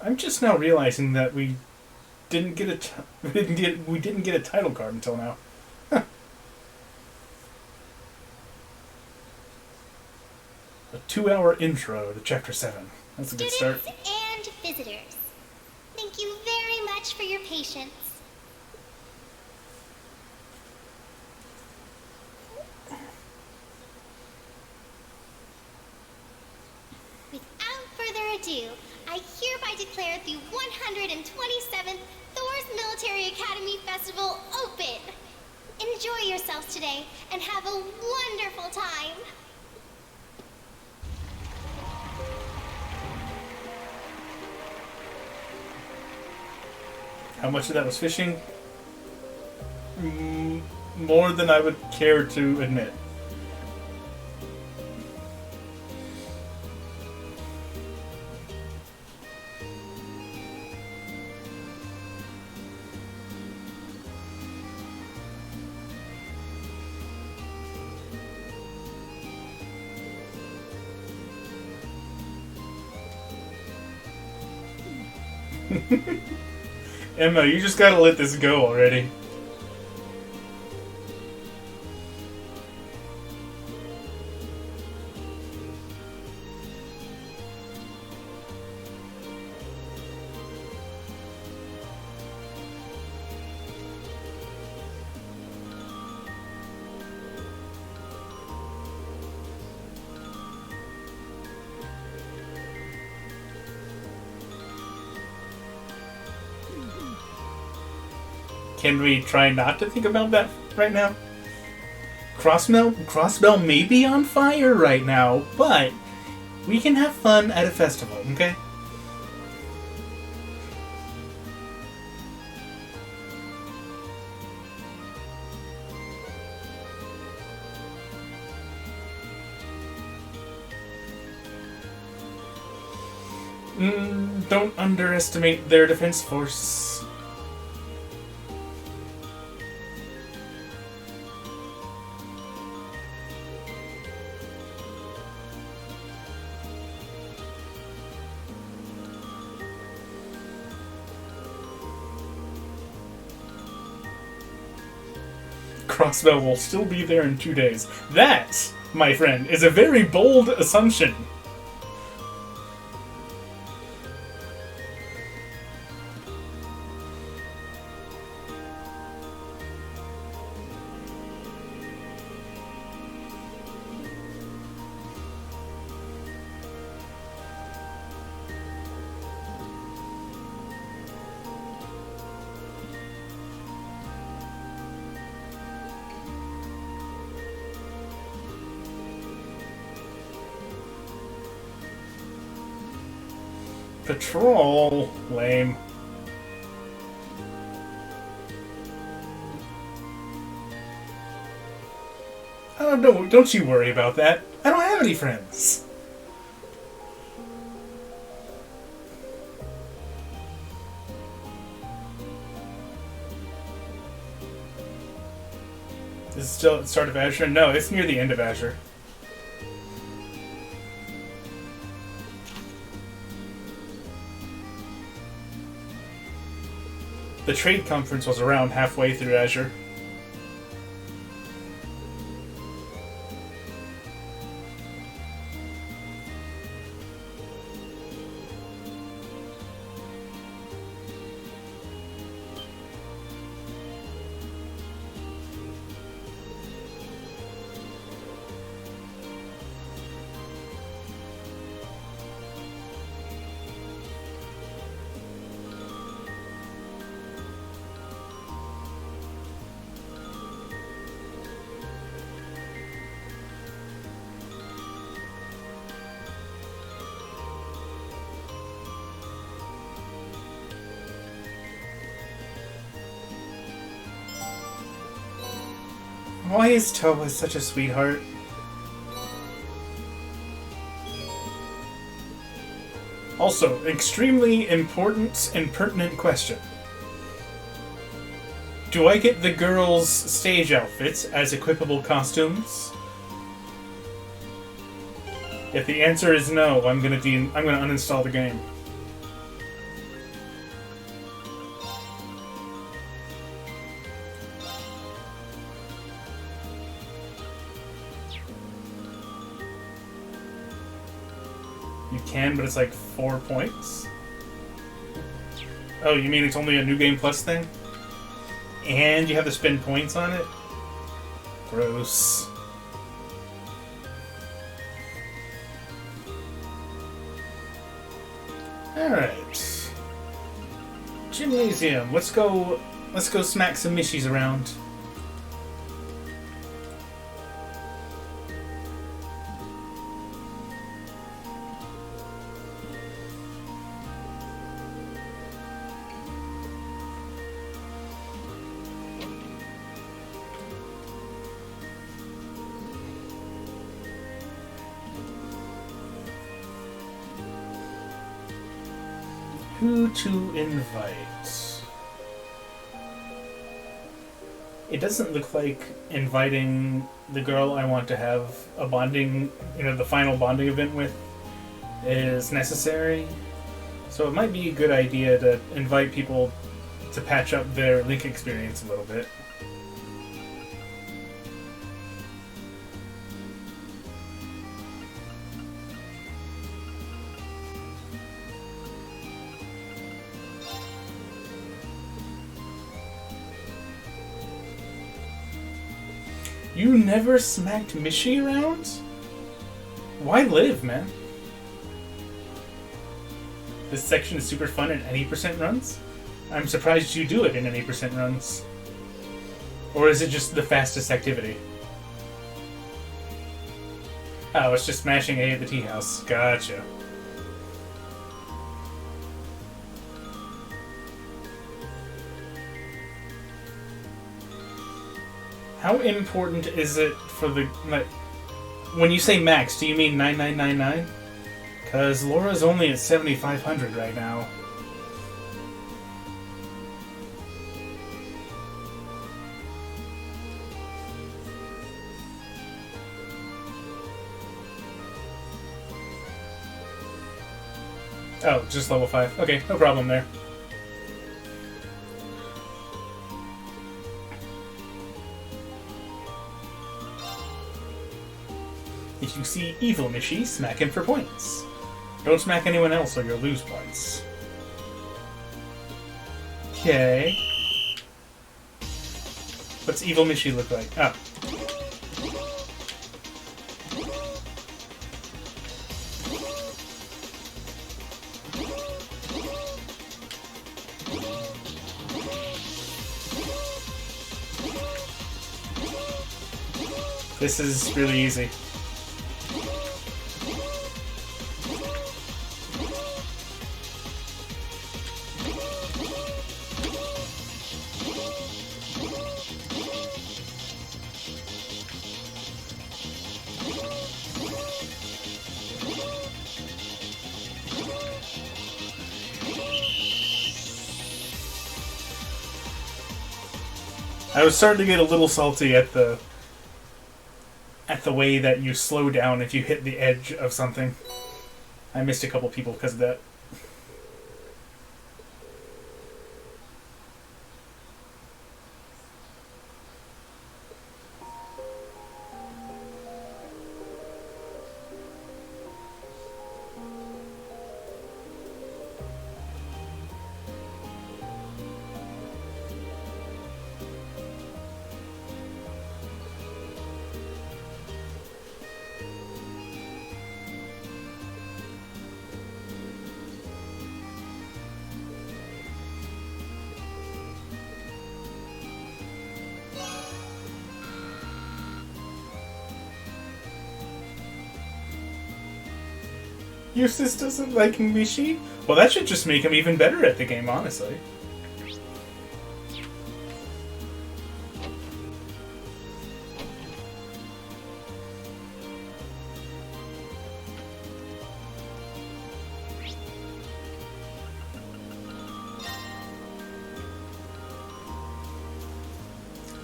I'm just now realizing that we didn't get we didn't get a title card until now. A 2-hour intro to Chapter 7. That's a good start.
Students and visitors, thank you very much for your patience. Without further ado, I hereby declare the 127th Thor's Military Academy Festival open. Enjoy yourselves today and have a wonderful time.
How much of that was fishing? More than I would care to admit. Emma, you just gotta let this go already. Can we try not to think about that right now? Crossbell may be on fire right now, but we can have fun at a festival, okay? Don't underestimate their defense force. Crossbell will still be there in 2 days. That, my friend, is a very bold assumption. Patrol? Lame. Oh, no, don't you worry about that. I don't have any friends. This is still at the start of Azure? No, it's near the end of Azure. The trade conference was around halfway through Azure. Why is Toa such a sweetheart? Also, extremely important and pertinent question. Do I get the girls' stage outfits as equipable costumes? If the answer is no, I'm gonna uninstall the game. You can, but it's like 4 points. Oh, you mean it's only a New Game Plus thing? And you have to spend points on it? Gross. Alright. Gymnasium. Let's go smack some Mishies around. Who to invite? It doesn't look like inviting the girl I want to have a bonding, the final bonding event with is necessary. So it might be a good idea to invite people to patch up their Link experience a little bit. You never smacked Mishi around? Why live, man? This section is super fun in any percent runs? I'm surprised you do it in any percent runs. Or is it just the fastest activity? Oh, it's just smashing A at the tea house. Gotcha. How important is it for the... when you say max, do you mean 9999? Because Laura's only at 7,500 right now. Oh, just level 5. Okay, no problem there. If you see evil Mishi, smack him for points. Don't smack anyone else or you'll lose points. Okay. What's evil Mishi look like? Oh. This is really easy. I was starting to get a little salty at the way that you slow down if you hit the edge of something. I missed a couple people because of that. Eustace doesn't like Mishi? Well, that should just make him even better at the game, honestly.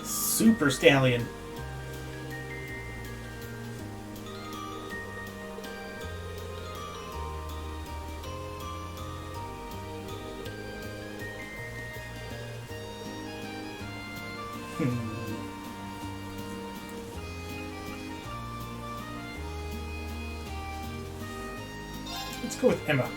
Super Stallion. Let's go with Emma.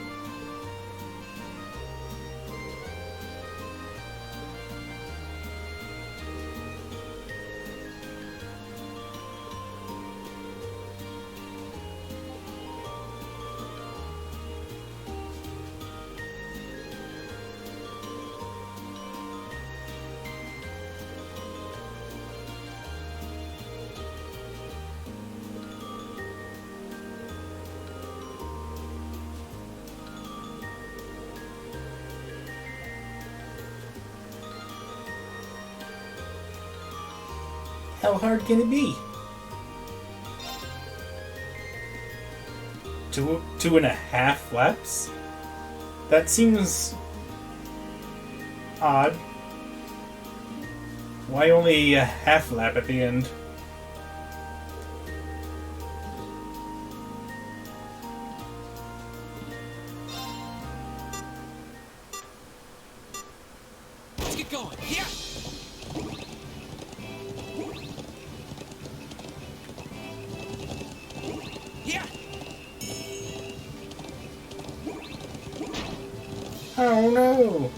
How hard can it be? 2.5 laps? That seems odd. Why only a half lap at the end?
Let's get going. Here!
Oh no!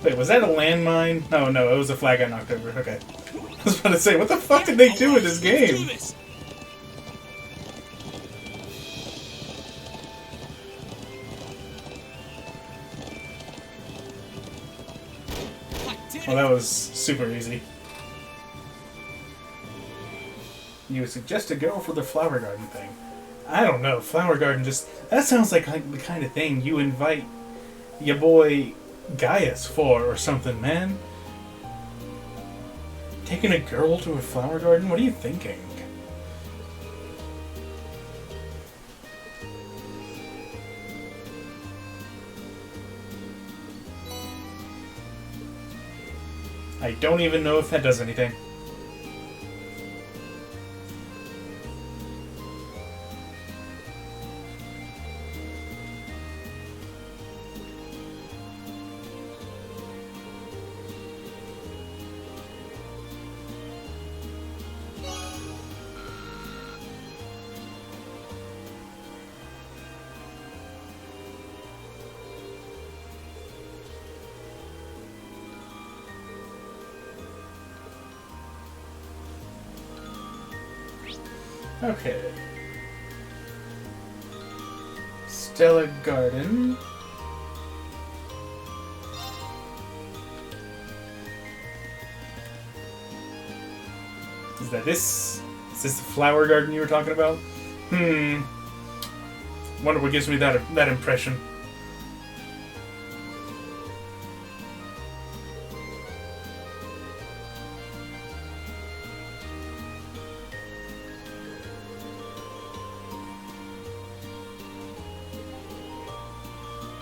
Wait, was that a landmine? Oh no, it was a flag I knocked over. Okay. I was about to say, what the fuck did they do with this game? Well, that was super easy. You would suggest to go for the flower garden thing. I don't know, flower garden that sounds like the kind of thing you invite your boy Gaius for or something, man. Taking a girl to a flower garden? What are you thinking? I don't even know if that does anything. Okay. Stella Garden. Is that this? Is this the flower garden you were talking about? Wonder what gives me that impression.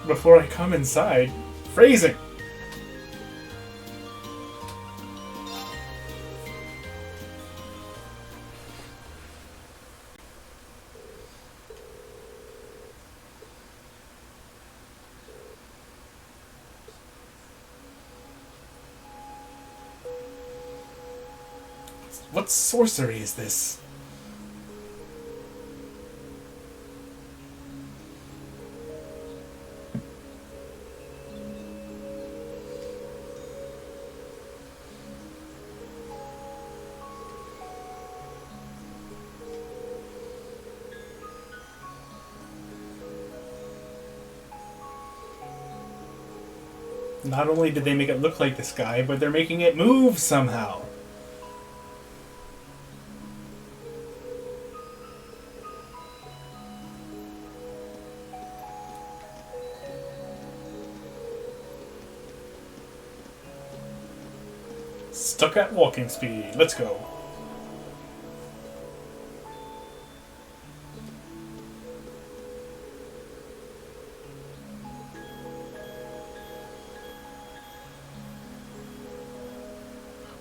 Before I come inside, phrasing. What sorcery is this? Not only did they make it look like the sky, but they're making it move somehow. Stuck at walking speed. Let's go.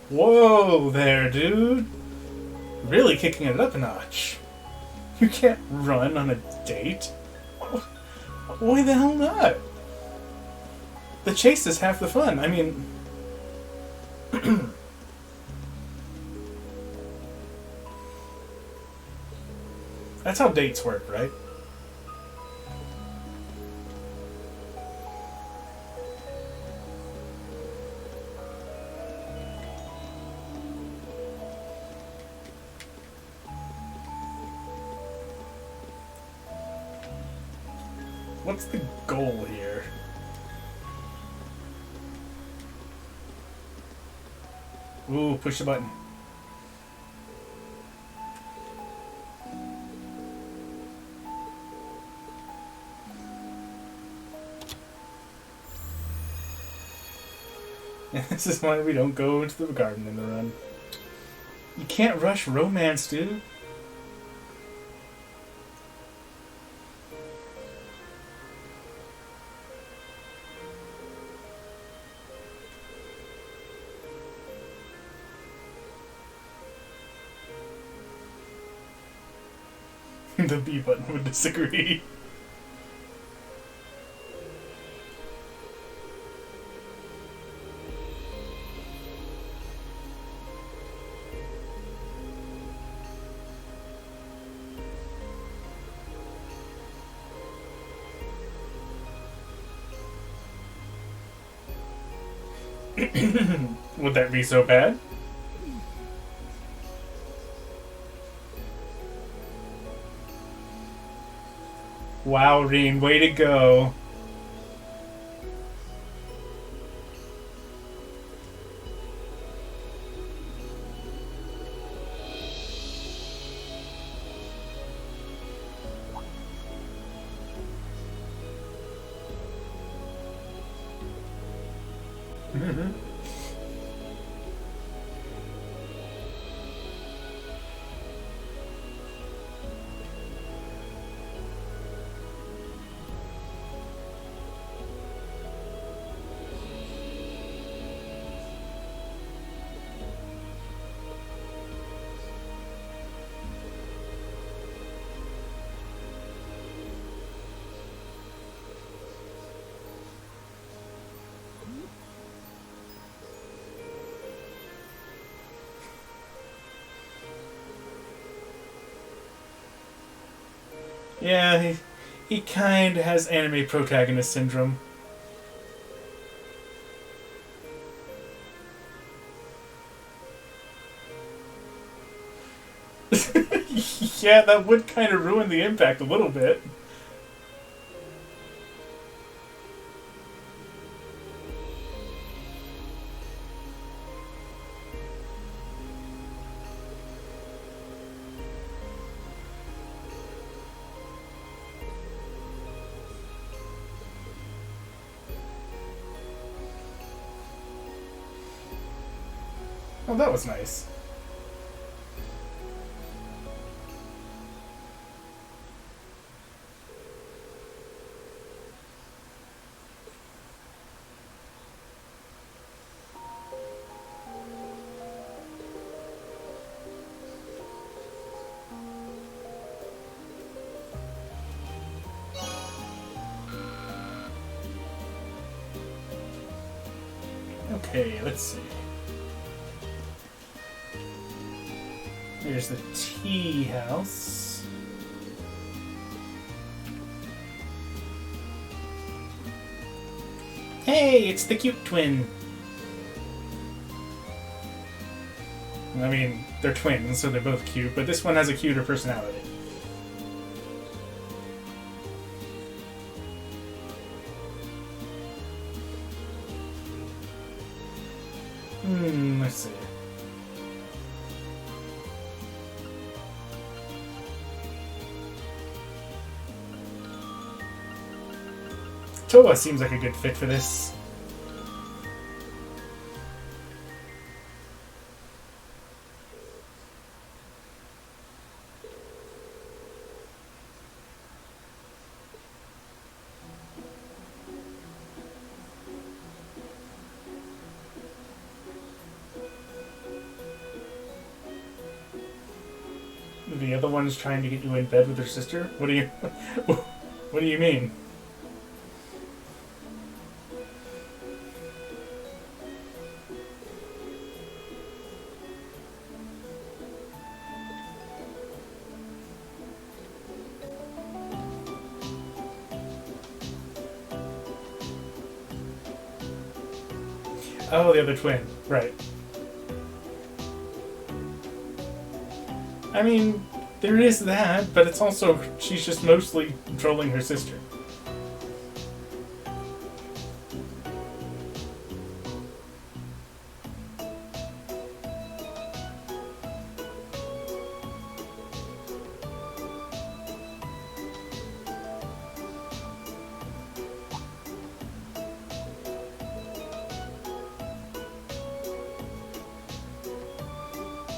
Whoa there, dude. Really kicking it up a notch. You can't run on a date. Why the hell not? The chase is half the fun. I mean... That's how dates work, right? What's the goal here? Ooh, push the button. This is why we don't go into the garden in the run. You can't rush romance, dude. The B button would disagree. Would that be so bad? Wow, Reen, way to go. Yeah, he kind of has anime protagonist syndrome. Yeah, that would kind of ruin the impact a little bit. Oh, that was nice. Okay, let's see. There's the tea house. Hey, it's the cute twin. I mean, they're twins, so they're both cute, but this one has a cuter personality. Let's see. Toa seems like a good fit for this. The other one's trying to get you in bed with her sister? What do you... what do you mean? Oh, the other twin. Right. I mean, there is that, but it's also, she's just mostly trolling her sister.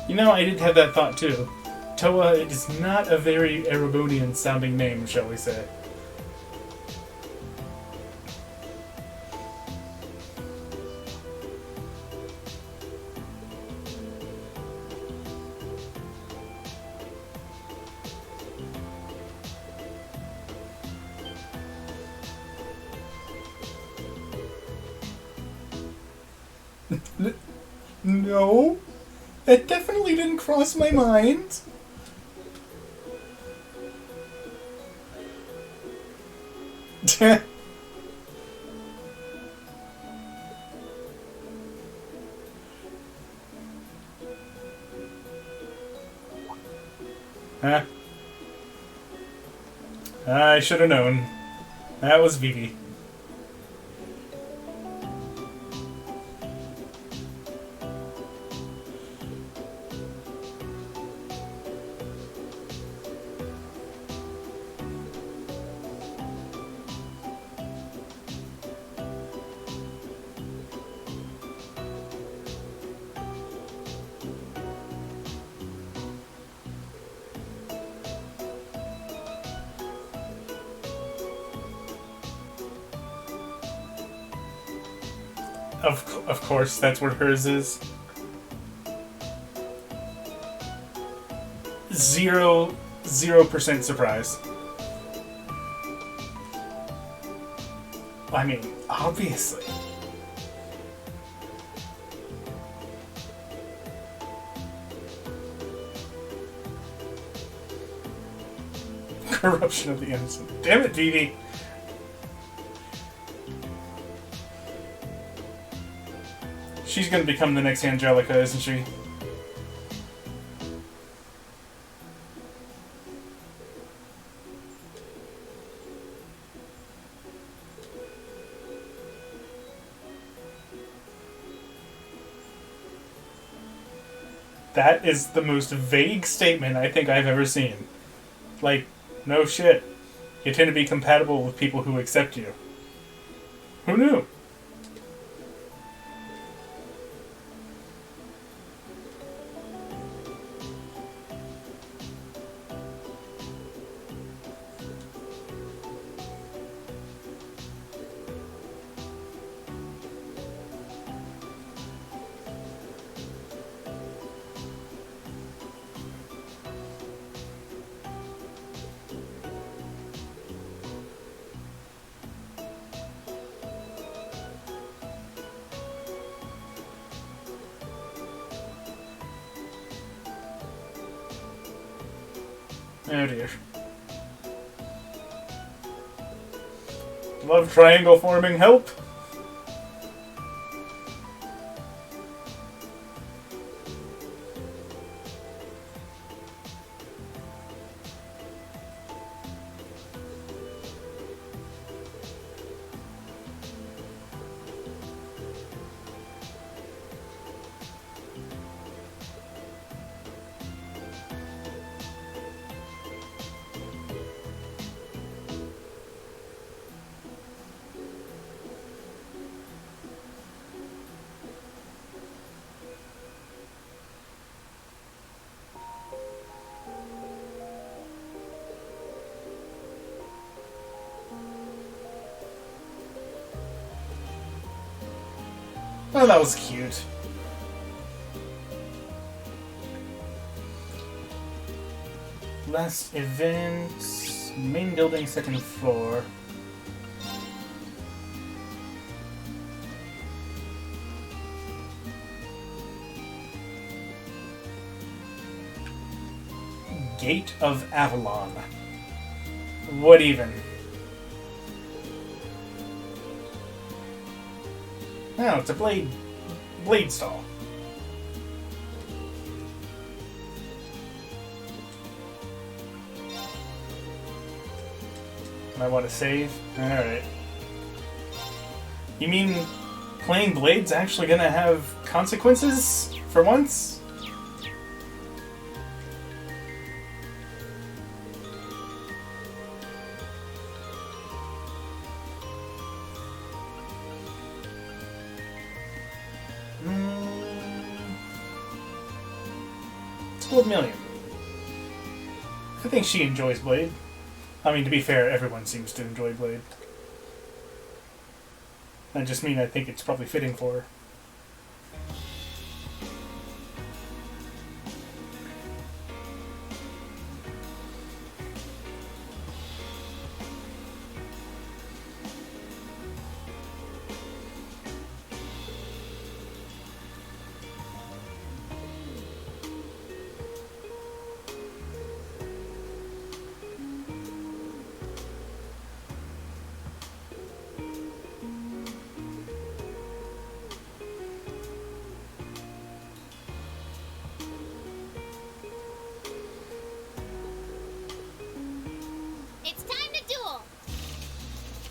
You know, I did have that thought too. Toa is not a very Aragonian sounding name, shall we say. No, that definitely didn't cross my mind. Huh? I should have known. That was Vivi. Of course, that's what hers is. 0% surprise. I mean, obviously. Corruption of the innocent. Damn it, Vivi. She's gonna become the next Angelica, isn't she? That is the most vague statement I think I've ever seen. Like, no shit. You tend to be compatible with people who accept you. Who knew? Oh dear. Love triangle forming, help! Oh, that was cute. Last event... Main building, second floor. Gate of Avalon. What even? Oh, it's a blade stall. I want to save? Alright. You mean playing Blade's actually gonna have consequences for once? Million. I think she enjoys Blade. I mean, to be fair, everyone seems to enjoy Blade. I just mean I think it's probably fitting for her.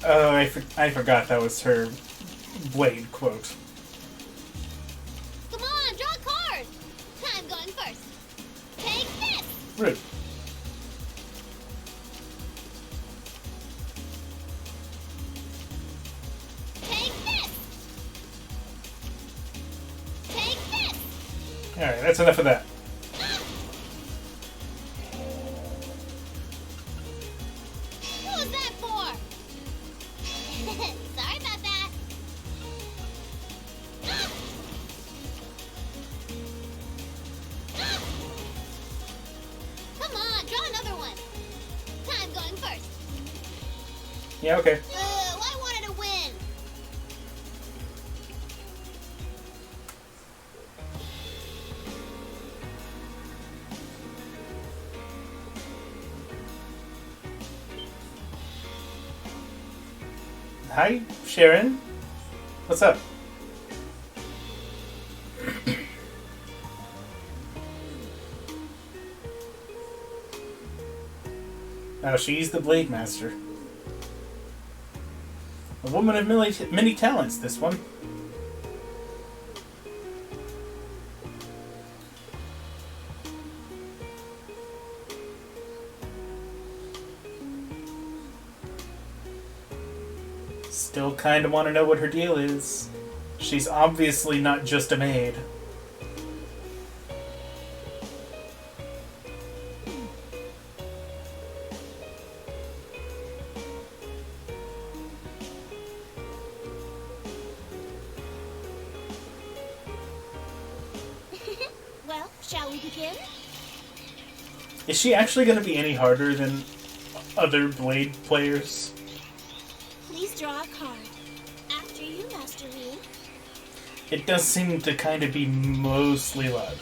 Oh, I forgot that was her Blade quote.
Come on, draw a card! I'm going first. Take this!
Rude.
Take this! Take this!
Alright, that's enough of that.
What was that for? Sorry about that. Come on, draw another one. I'm going first.
Yeah, okay.
I wanted to win.
Hi, Sharon. What's up? Oh, she's the Blade Master. A woman of many talents, this one. Still kinda wanna know what her deal is. She's obviously not just a maid.
Well, shall we begin?
Is she actually gonna be any harder than other Blade players?
Please draw a card. After you, Master Lee.
It does seem to kind of be mostly luck.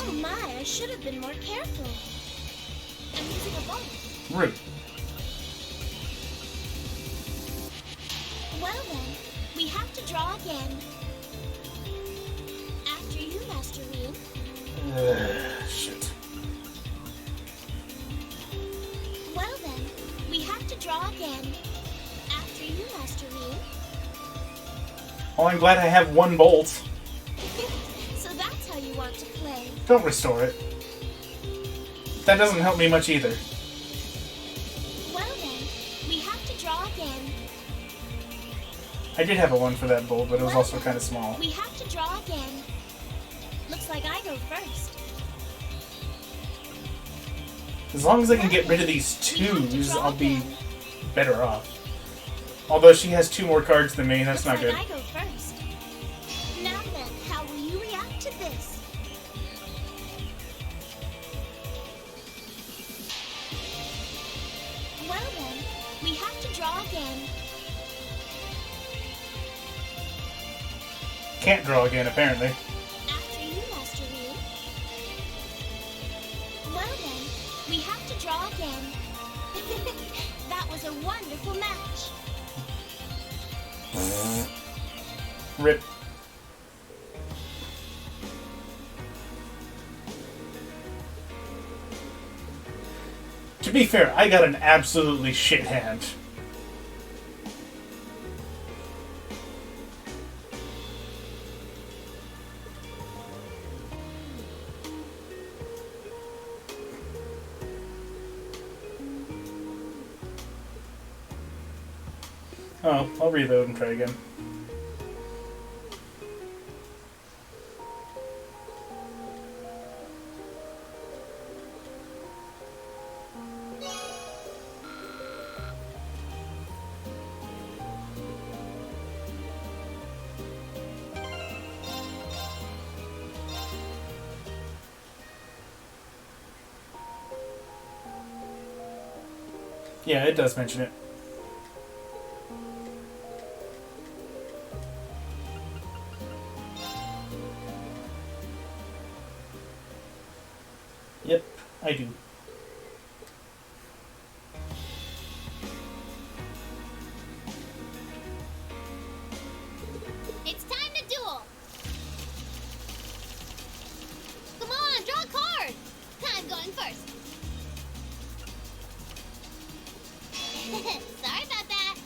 Oh my, I should have been more careful. I'm using a ball.
Rude.
Well then, we have to draw again. After you, Master Rean.
Shit.
Well then, we have to draw again. After you, Master Rean.
Oh, I'm glad I have one bolt.
So that's how you want to play.
Don't restore it. That doesn't help me much either.
Well then, we have to draw again.
I did have a one for that bolt, but it was also kind of small.
We have to draw again. Looks like I go first.
As long as I can get rid of these twos, I'll be better off. Although she has 2 more cards than me, that's not good.
I go first. Now then, how will you react to this? Well then, we have to draw again.
Can't draw again, apparently.
After you, Master Rean. Well then, we have to draw again. That was a wonderful match.
Rip. To be fair, I got an absolutely shit hand. Oh, I'll reload and try again. Yeah, it does mention it. Yep, I do.
It's time to duel. Come on, draw a card. I'm going first. Sorry about that.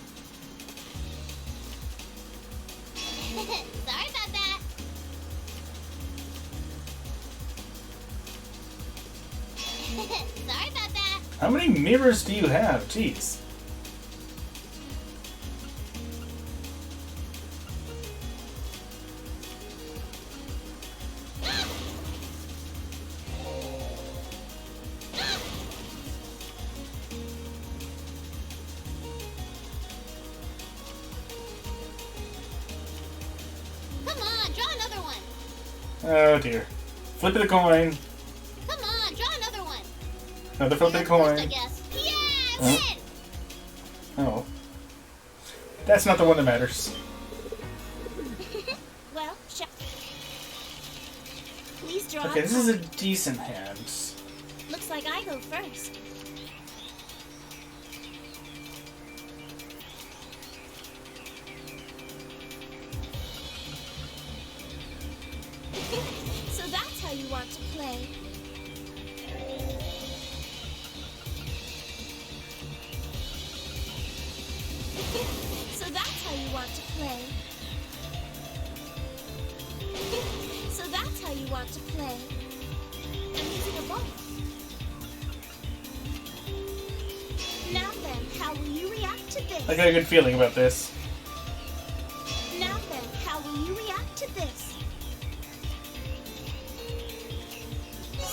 Sorry about that. Sorry about that.
How many mirrors do you have? Jeez.
Come on, draw another one.
Oh dear. Flip of the coin.
Come on, draw another one.
Another flip of the
That's first, I
coin.
guess. Yes!
Huh? Oh. That's not the one that matters.
Well, please draw.
Okay, this is a decent hand.
Looks like I go first. So that's how you want to play. So that's how you want to play. So that's how you want to play. I'm using a ball. Now then, how will you react to this?
I got a good feeling about this.
Now then, how will you react to this?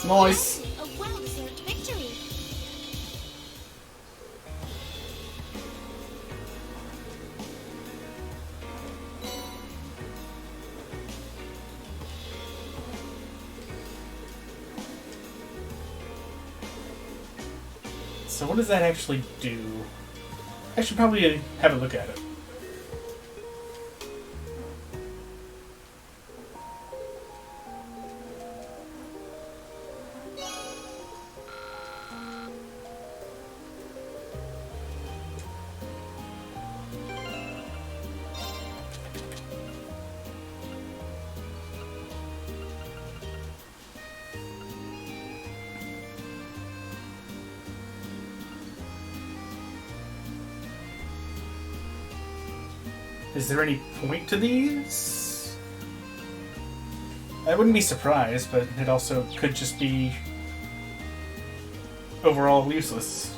Nice.
A well-deserved victory.
So what does that actually do? I should probably have a look at it. Is there any point to these? I wouldn't be surprised, but it also could just be overall useless.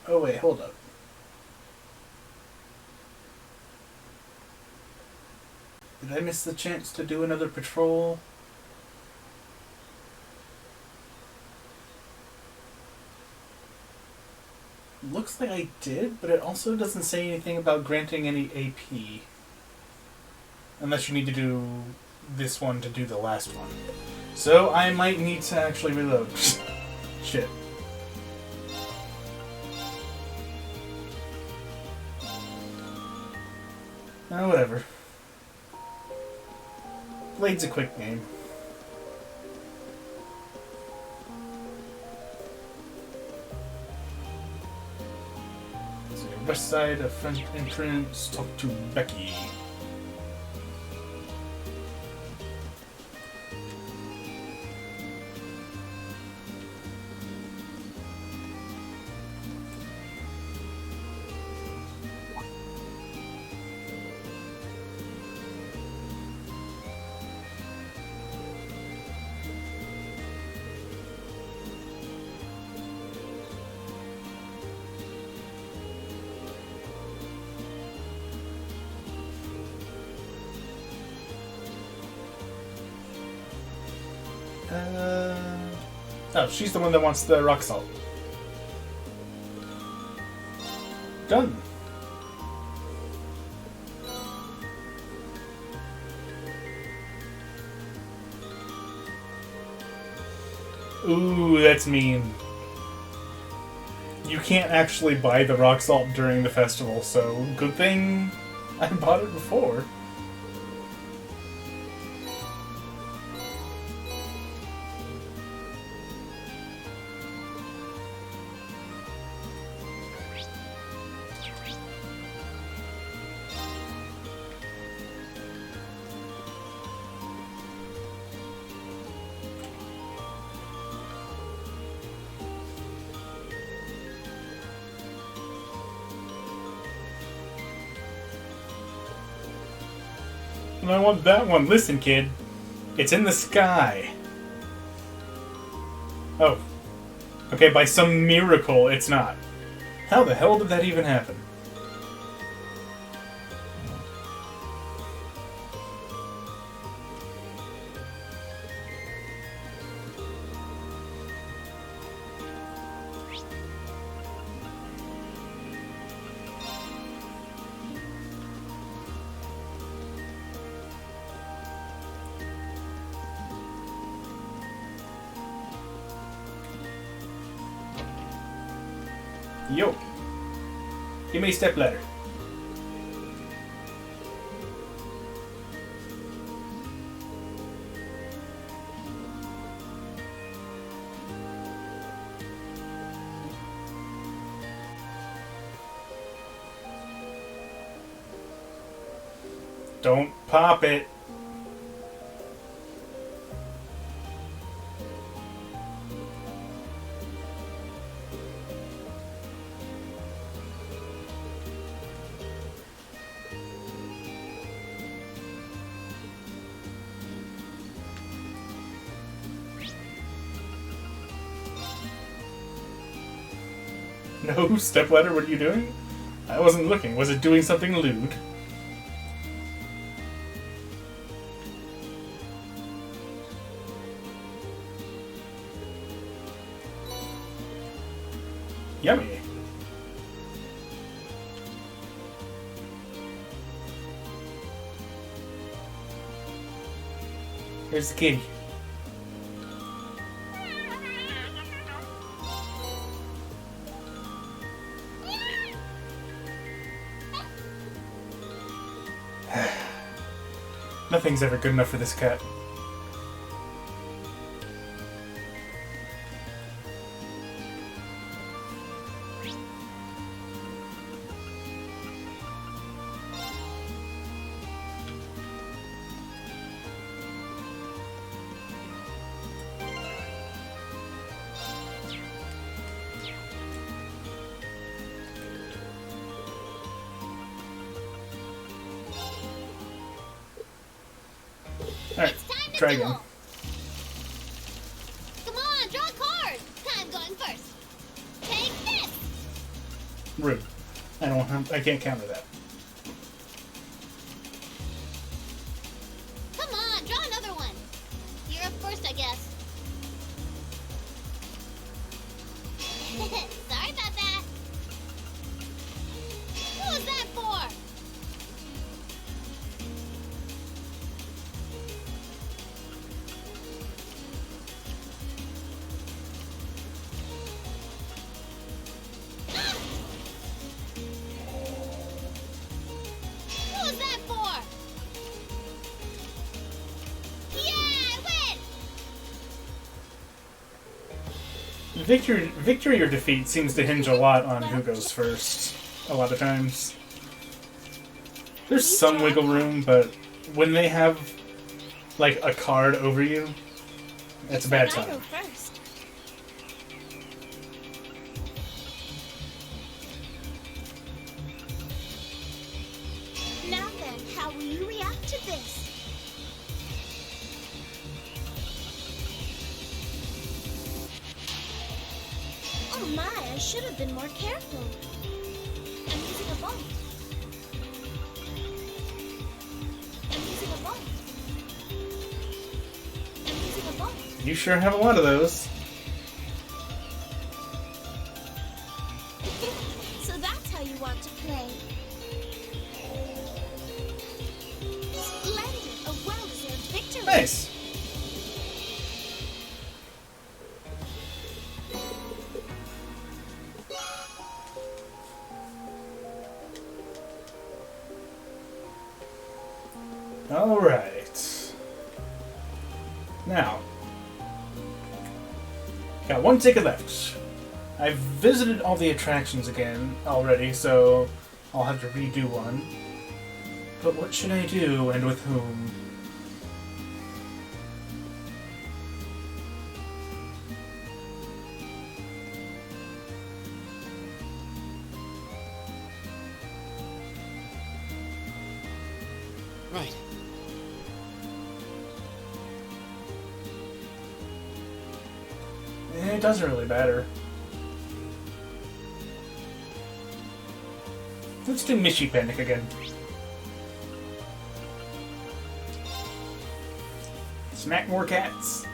Oh wait, hold up. Did I miss the chance to do another patrol? Looks like I did, but it also doesn't say anything about granting any AP. Unless you need to do this one to do the last one. So I might need to actually reload. Shit. Oh, whatever. Blade's a quick game. So, west side of front entrance, talk to Becky. Oh, she's the one that wants the rock salt. Done. Ooh, that's mean. You can't actually buy the rock salt during the festival, so good thing I bought it before. And I want that one. Listen, kid. It's in the sky. Oh. Okay, by some miracle, it's not. How the hell did that even happen? Yo. Give me a step ladder. Don't pop it. No, stepladder, what are you doing? I wasn't looking. Was it doing something lewd? Yummy. Here's the kitty. Nothing's ever good enough for this cat. Try again.
duel. Come on, draw a card. I'm going first. Take this.
Rude. I can't counter that.
Come on, draw another one. You're up first, I guess. Sorry about that. What was that for? Ah! What was that for? Yeah, I win!
Victory or defeat seems to hinge a lot on who goes first. A lot of times. There's some wiggle room, but when they have, like, a card over you, it's a bad
I go
time.
first. Now then, how will you react to this? Oh my, I should have been more careful. I'm using a bomb. I'm using a bomb. I'm using a bomb.
You sure have a lot of those.
So that's how you want to play. Splendid, a well-deserved victory.
Nice. Alright. Now, got one ticket left. I've visited all the attractions again already, so I'll have to redo one. But what should I do, and with whom?
Right.
It doesn't really matter. Let's do Mishy Panic again. Smack more cats.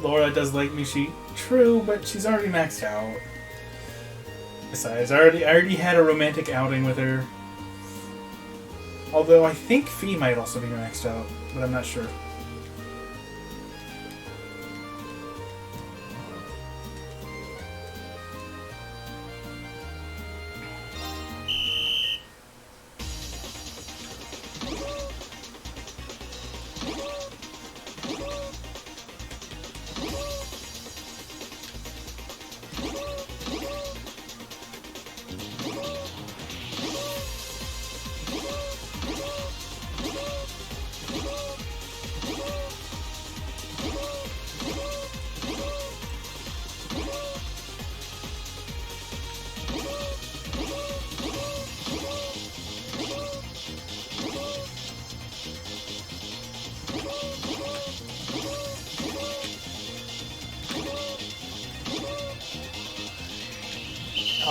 Laura does like Mishy. True, but she's already maxed out. Besides, I already had a romantic outing with her. Although I think Fee might also be maxed out, but I'm not sure.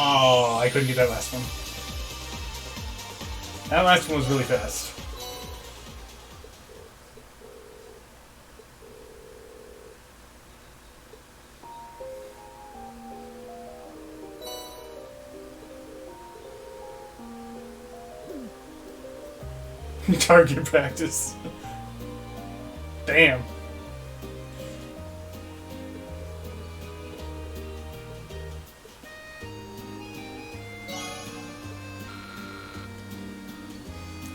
Oh, I couldn't get that last one. That last one was really fast. Target practice. Damn.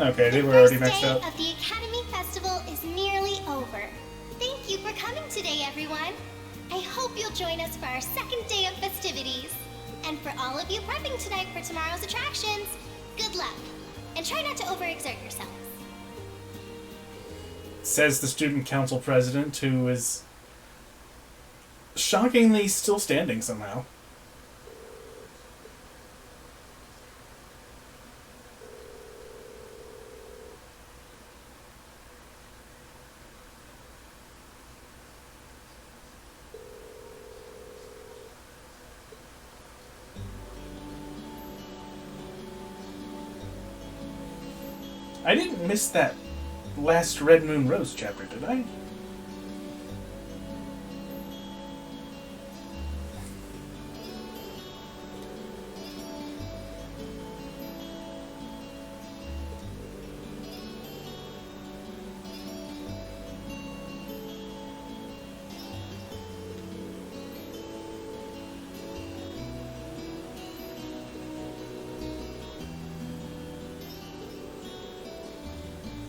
Okay, they were already maxed out.
The first day of the Academy Festival is nearly over. Thank you for coming today, everyone. I hope you'll join us for our second day of festivities. And for all of you prepping tonight for tomorrow's attractions, good luck. And try not to overexert yourselves.
Says the student council president, who is shockingly still standing somehow. I didn't miss that last Red Moon Rose chapter, did I?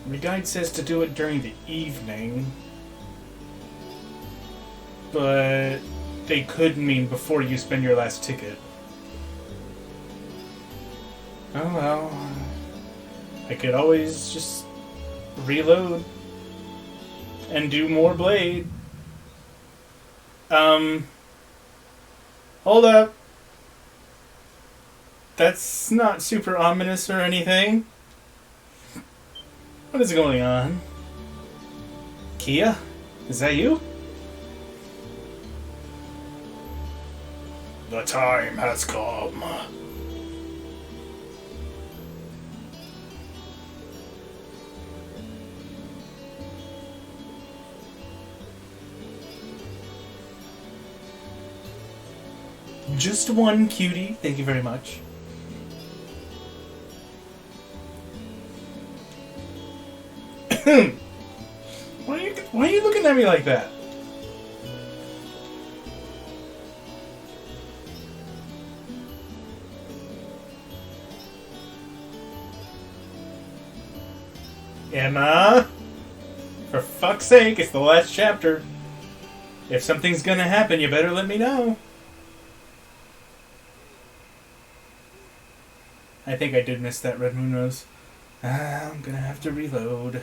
The guide says to do it during the evening, but they could mean before you spend your last ticket. Oh well. I could always just reload and do more Blade. Hold up. That's not super ominous or anything. What is going on? Kia? Is that you? The time has come. Just one, cutie. Thank you very much. Why are you looking at me like that? Emma! For fuck's sake, it's the last chapter. If something's gonna happen, you better let me know. I think I did miss that Red Moon Rose. I'm gonna have to reload.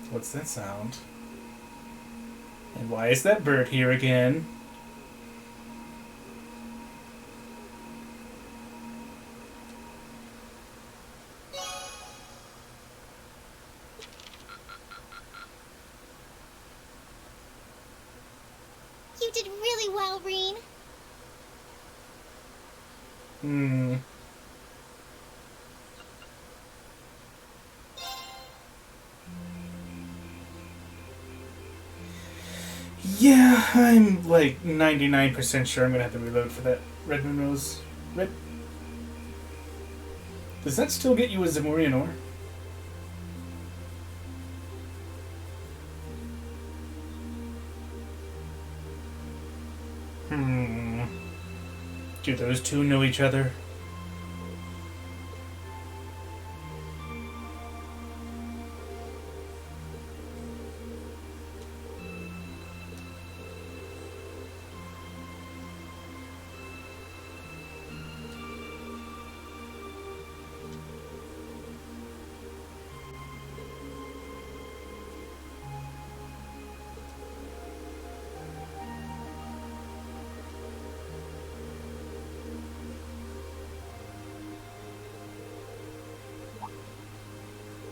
What's that sound? And why is that bird here again?
You did really well, Reen.
Yeah, I'm like 99% sure I'm gonna have to reload for that Red Moon Rose. Rip. Does that still get you a Zamorian ore? Do those two know each other?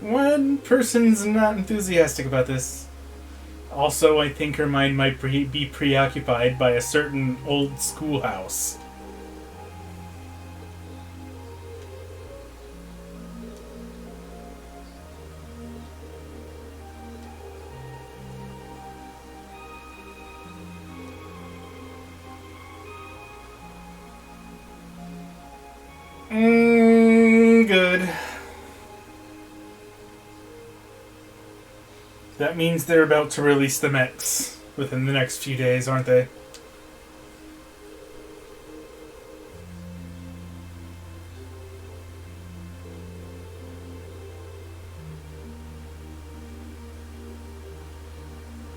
One person's not enthusiastic about this. Also, I think her mind might be preoccupied by a certain old schoolhouse. Good. That means they're about to release the mechs within the next few days, aren't they?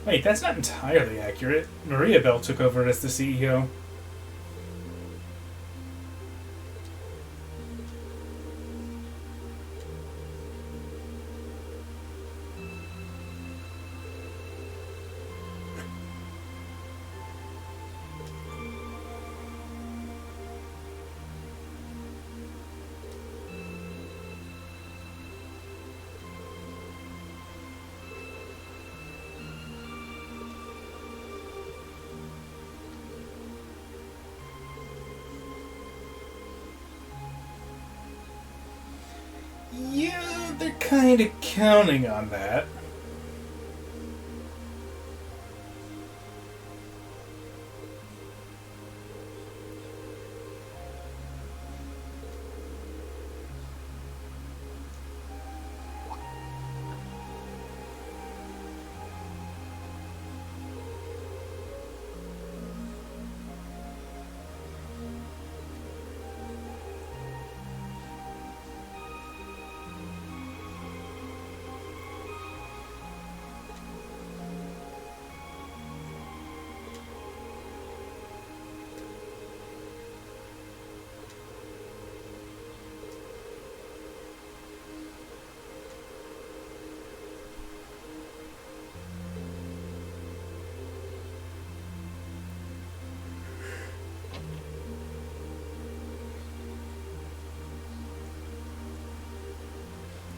Wait, that's not entirely accurate. Maria Bell took over as the CEO. Yeah, they're kind of counting on that.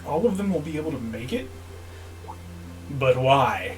All of them will be able to make it? But why?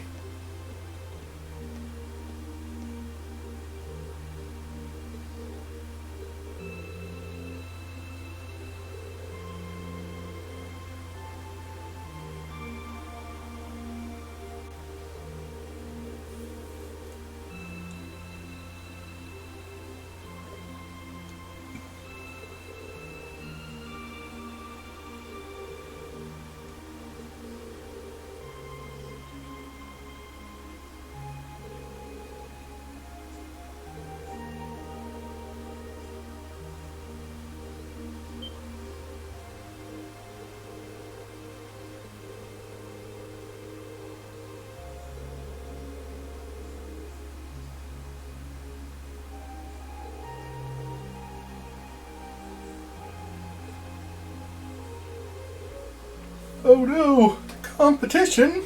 Oh no! Competition?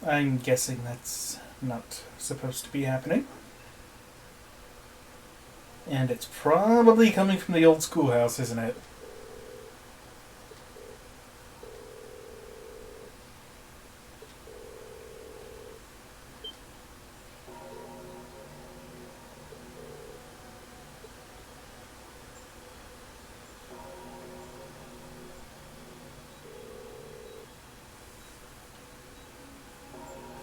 I'm guessing that's not supposed to be happening. And it's probably coming from the old schoolhouse, isn't it?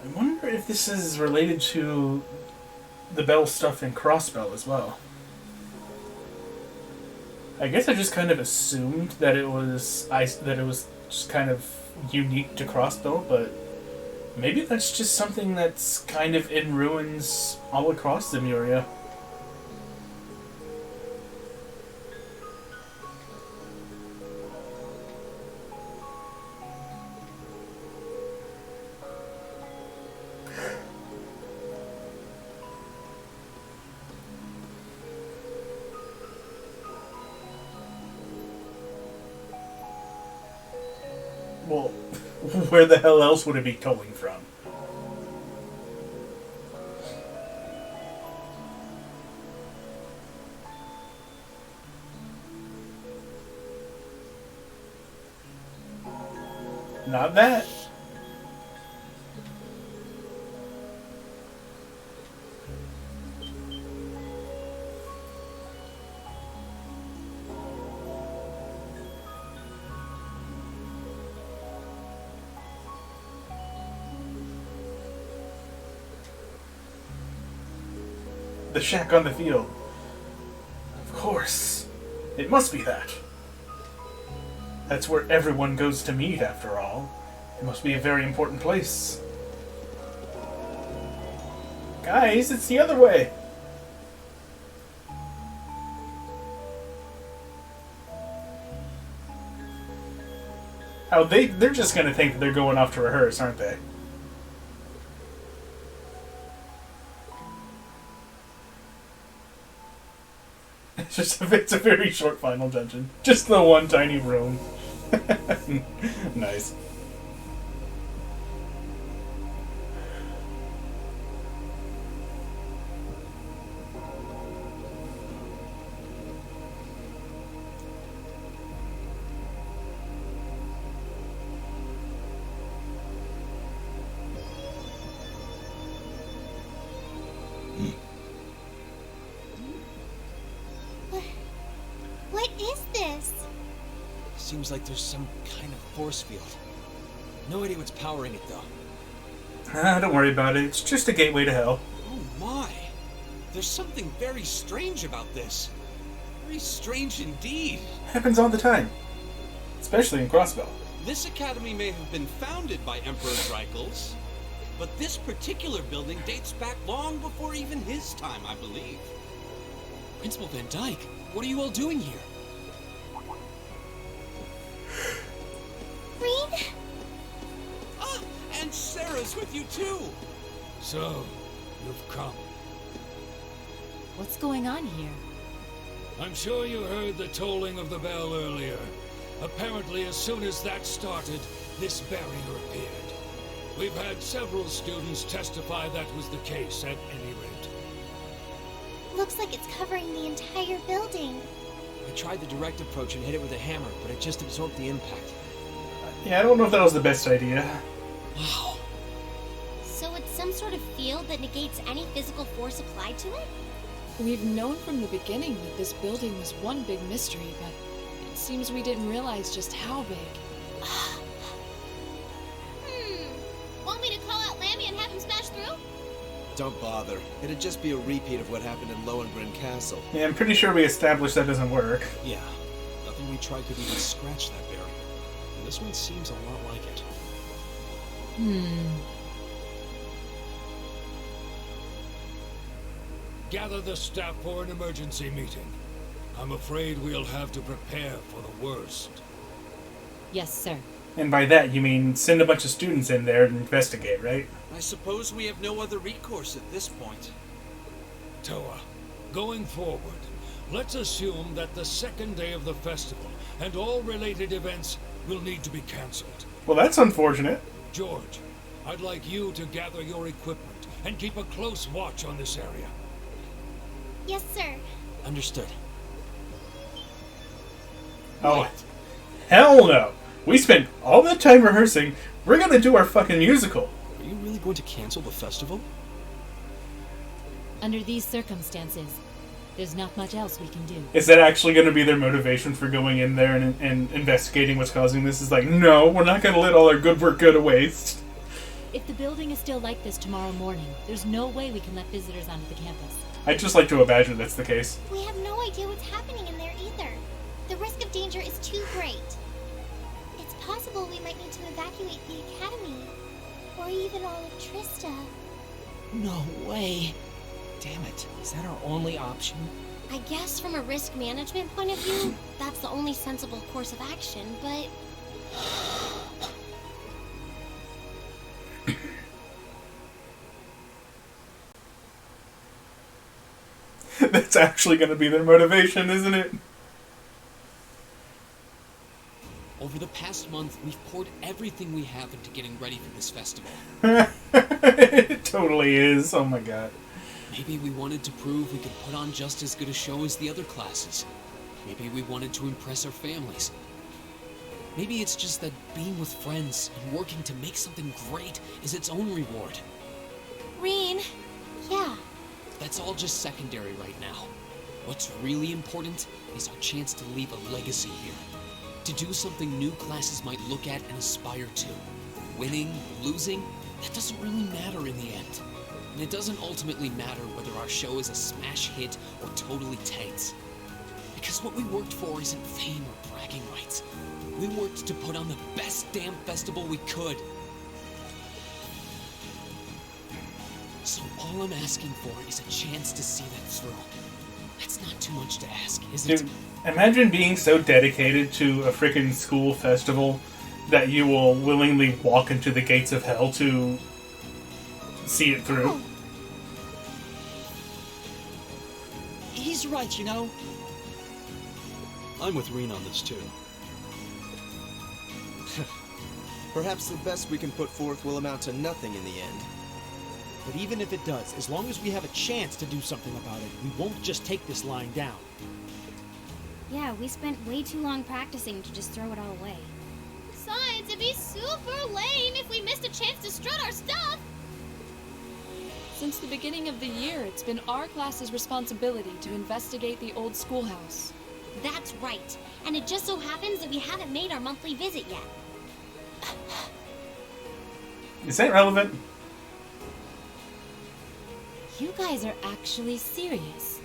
I wonder if this is related to the Bell stuff in Crossbell as well. I guess I just kind of assumed that it was just kind of unique to Crossbell, but maybe that's just something that's kind of in ruins all across Zemuria. Well, where the hell else would it be coming from? Not that. The shack on the field. Of course. It must be that. That's where everyone goes to meet, after all. It must be a very important place. Guys, it's the other way! Oh, they're just gonna think that they're going off to rehearse, aren't they? It's a very short final dungeon. Just the one tiny room. Nice.
What is this?
Seems like there's some kind of force field. No idea what's powering it, though.
Don't worry about it. It's just a gateway to hell.
Oh my! There's something very strange about this. Very strange indeed.
Happens all the time. Especially in Crossbell.
This academy may have been founded by Emperor Dreichels, but this particular building dates back long before even his time, I believe.
Principal Van Dyke, what are you all doing here?
Green?
Ah, and Sarah's with you too!
So, you've come.
What's going on here?
I'm sure you heard the tolling of the bell earlier. Apparently, as soon as that started, this barrier appeared. We've had several students testify that was the case, at any rate.
Looks like it's covering the entire building.
I tried the direct approach and hit it with a hammer, but it just absorbed the impact.
Yeah, I don't know if that was the best idea.
Wow.
So it's some sort of field that negates any physical force applied to it?
We've known from the beginning that this building was one big mystery, but it seems we didn't realize just how big.
Want me to call out Lammy and have him smash through?
Don't bother. It'd just be a repeat of what happened in Lohengrin Castle.
Yeah, I'm pretty sure we established that doesn't work.
Yeah, nothing we tried could even scratch that barrier. And this one seems a lot like it.
Gather the staff for an emergency meeting. I'm afraid we'll have to prepare for the worst.
Yes, sir.
And by that, you mean send a bunch of students in there and investigate, right?
I suppose we have no other recourse at this point.
Toa, going forward, let's assume that the second day of the festival and all related events will need to be cancelled.
Well, that's unfortunate.
George, I'd like you to gather your equipment and keep a close watch on this area.
Yes, sir.
Understood.
Oh, hell no! We spent all that time rehearsing. We're gonna do our fucking musical.
Are you really going to cancel the festival?
Under these circumstances, there's not much else we can do.
Is that actually gonna be their motivation for going in there and investigating what's causing this? Is like, no, we're not gonna let all our good work go to waste.
If the building is still like this tomorrow morning, there's no way we can let visitors onto the campus.
I'd just like to imagine that's the case.
We have no idea what's happening in there either. The risk of danger is too great. It's possible we might need to evacuate the academy. Or even all of Trista.
No way. Damn it. Is that our only option?
I guess from a risk management point of view, that's the only sensible course of action, but...
That's actually gonna be their motivation, isn't it?
Over the past month, we've poured everything we have into getting ready for this festival.
It totally is. Oh my god.
Maybe we wanted to prove we could put on just as good a show as the other classes. Maybe we wanted to impress our families. Maybe it's just that being with friends and working to make something great is its own reward.
Reen, yeah.
That's all just secondary right now. What's really important is our chance to leave a legacy here. To do something new classes might look at and aspire to. Winning, losing, that doesn't really matter in the end. And it doesn't ultimately matter whether our show is a smash hit or totally tanks. Because what we worked for isn't fame or bragging rights. We worked to put on the best damn festival we could. So all I'm asking for is a chance to see that through. That's not too much to ask, is it?
Dude, imagine being so dedicated to a freaking school festival that you will willingly walk into the gates of hell to see it through.
He's right, you know.
I'm with Reen on this too.
Perhaps the best we can put forth will amount to nothing in the end.
But even if it does, as long as we have a chance to do something about it, we won't just take this lying down.
Yeah, we spent way too long practicing to just throw it all away.
Besides, it'd be super lame if we missed a chance to strut our stuff.
Since the beginning of the year, it's been our class's responsibility to investigate the old schoolhouse.
That's right. And it just so happens that we haven't made our monthly visit yet.
Is that relevant?
You guys are actually serious.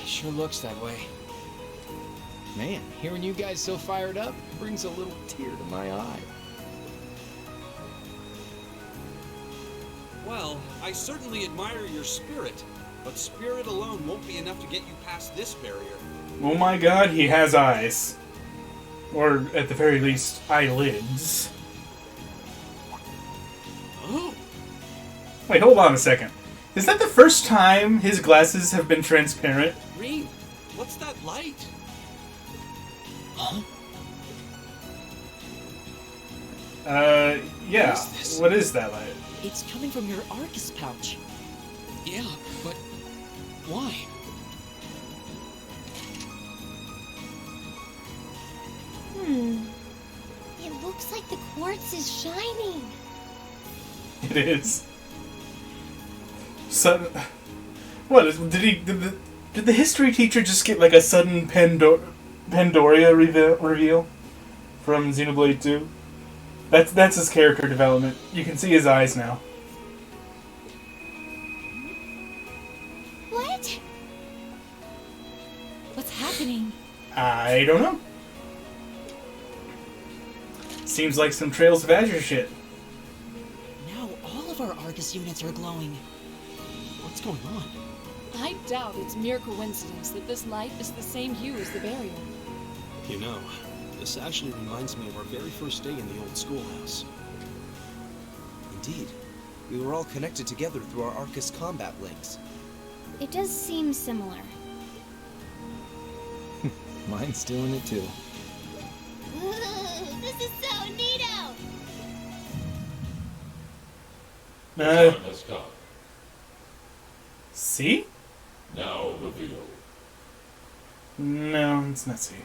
Sure looks that way. Man, hearing you guys so fired up brings a little tear to my eye.
Well, I certainly admire your spirit, but spirit alone won't be enough to get you past this barrier.
Oh my god, he has eyes. Or, at the very least, eyelids.
Oh!
Wait, hold on a second. Is that the first time his glasses have been transparent?
Reen, what's that light?
Huh?
Yeah.
What is this?
What is that light?
It's coming from your Arcus pouch.
Yeah, but why?
It looks like the quartz is shining.
It is. Sudden. What is? Did the history teacher just get like a sudden Pandoria reveal from Xenoblade 2? That's his character development. You can see his eyes now.
What?
What's happening?
I don't know. Seems like some Trails of Azure shit.
Now all of our Arcus units are glowing. What's going on?
I doubt it's mere coincidence that this light is the same hue as the barrier.
You know, this actually reminds me of our very first day in the old schoolhouse.
Indeed. We were all connected together through our Arcus combat links.
It does seem similar.
Mine's doing it too.
Ooh, this is so neato!
The time has come.
See?
Now reveal.
No, it's not see.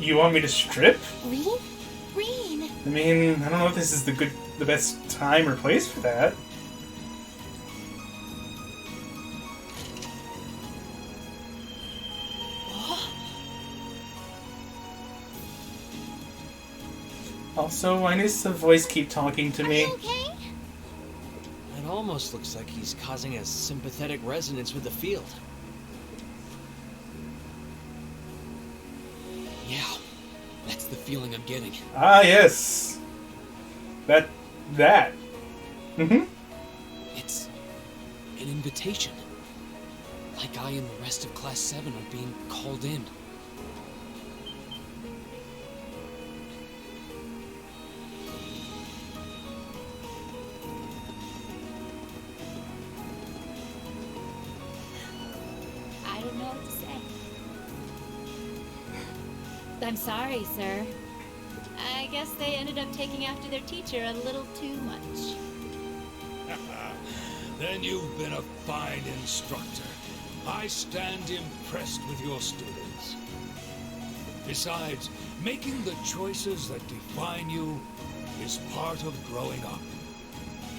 You want me to strip?
Reen? Reen!
I mean, I don't know if this is the best time or place for that. Also, why does the voice keep talking to me?
Okay?
It almost looks like he's causing a sympathetic resonance with the field.
Yeah, that's the feeling I'm getting.
Ah, yes. That. Mm-hmm.
It's an invitation. Like I and the rest of Class 7 are being called in.
I don't know what to say.
I'm sorry, sir. I guess they ended up taking after their teacher a little too much.
Then you've been a fine instructor. I stand impressed with your students. Besides, making the choices that define you is part of growing up.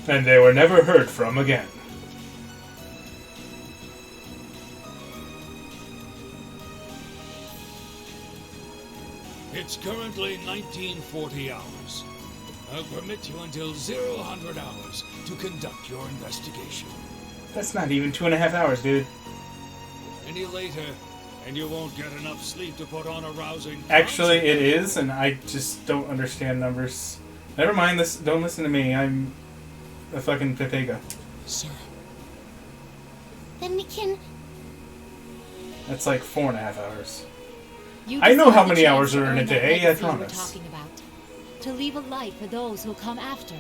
And they were never heard from again.
It's currently 1940 hours. I'll permit you until 0-100 hours to conduct your investigation.
That's not even 2.5 hours, dude.
Any later, and you won't get enough sleep to put on a rousing
Actually, it is, and I just don't understand numbers. Never mind this. Don't listen to me. I'm a fucking Pepega.
Sir.
Then we can...
That's like 4.5 hours.
You
I know
deserve
how
the
many
chance
hours
to
are in
earn
a
that
day, I
legacy you were
promise.
talking about. To leave a light for those who come after.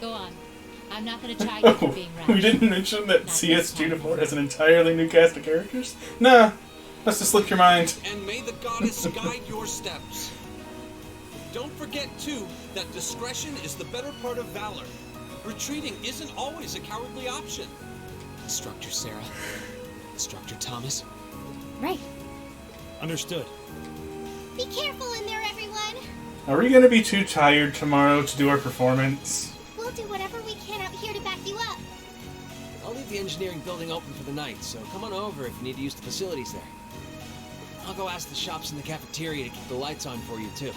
Go on. I'm not going to try you for being rash.
We didn't mention that CS Juniper has an entirely new cast of characters? Nah, must have slipped your mind.
And may the goddess guide your steps. Don't forget, too, that discretion is the better part of valor. Retreating isn't always a cowardly option.
Instructor Sarah. Instructor Thomas.
Right.
Understood.
Be careful in there, everyone.
Are we gonna be too tired tomorrow to do our performance?
We'll do whatever we can out here to back you up.
I'll leave the engineering building open for the night, so come on over if you need to use the facilities there. I'll go ask the shops in the cafeteria to keep the lights on for you, too.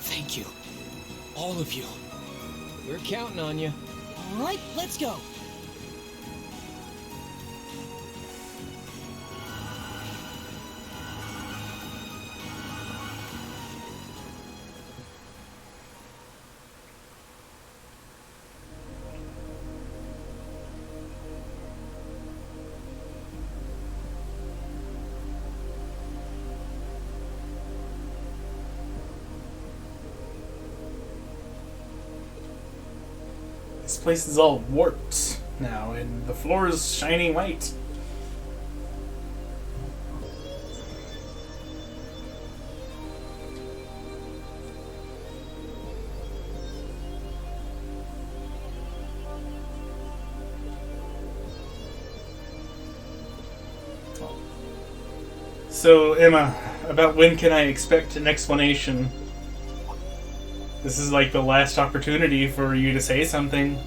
Thank you. All of you.
We're counting on you.
All right, let's go.
This place is all warped now, and the floor is shining white. So, Emma, about when can I expect an explanation? This is like the last opportunity for you to say something.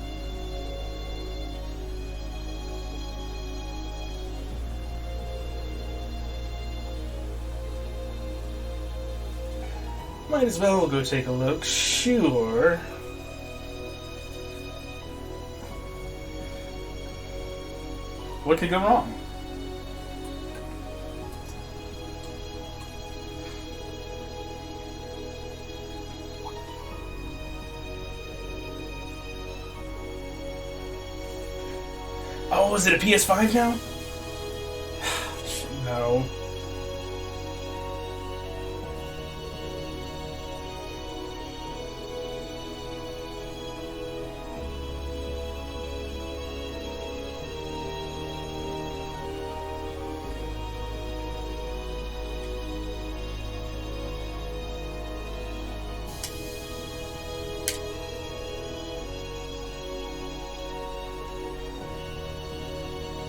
Might as well go take a look. Sure. What could go wrong? Oh, is it a PS5 now? No.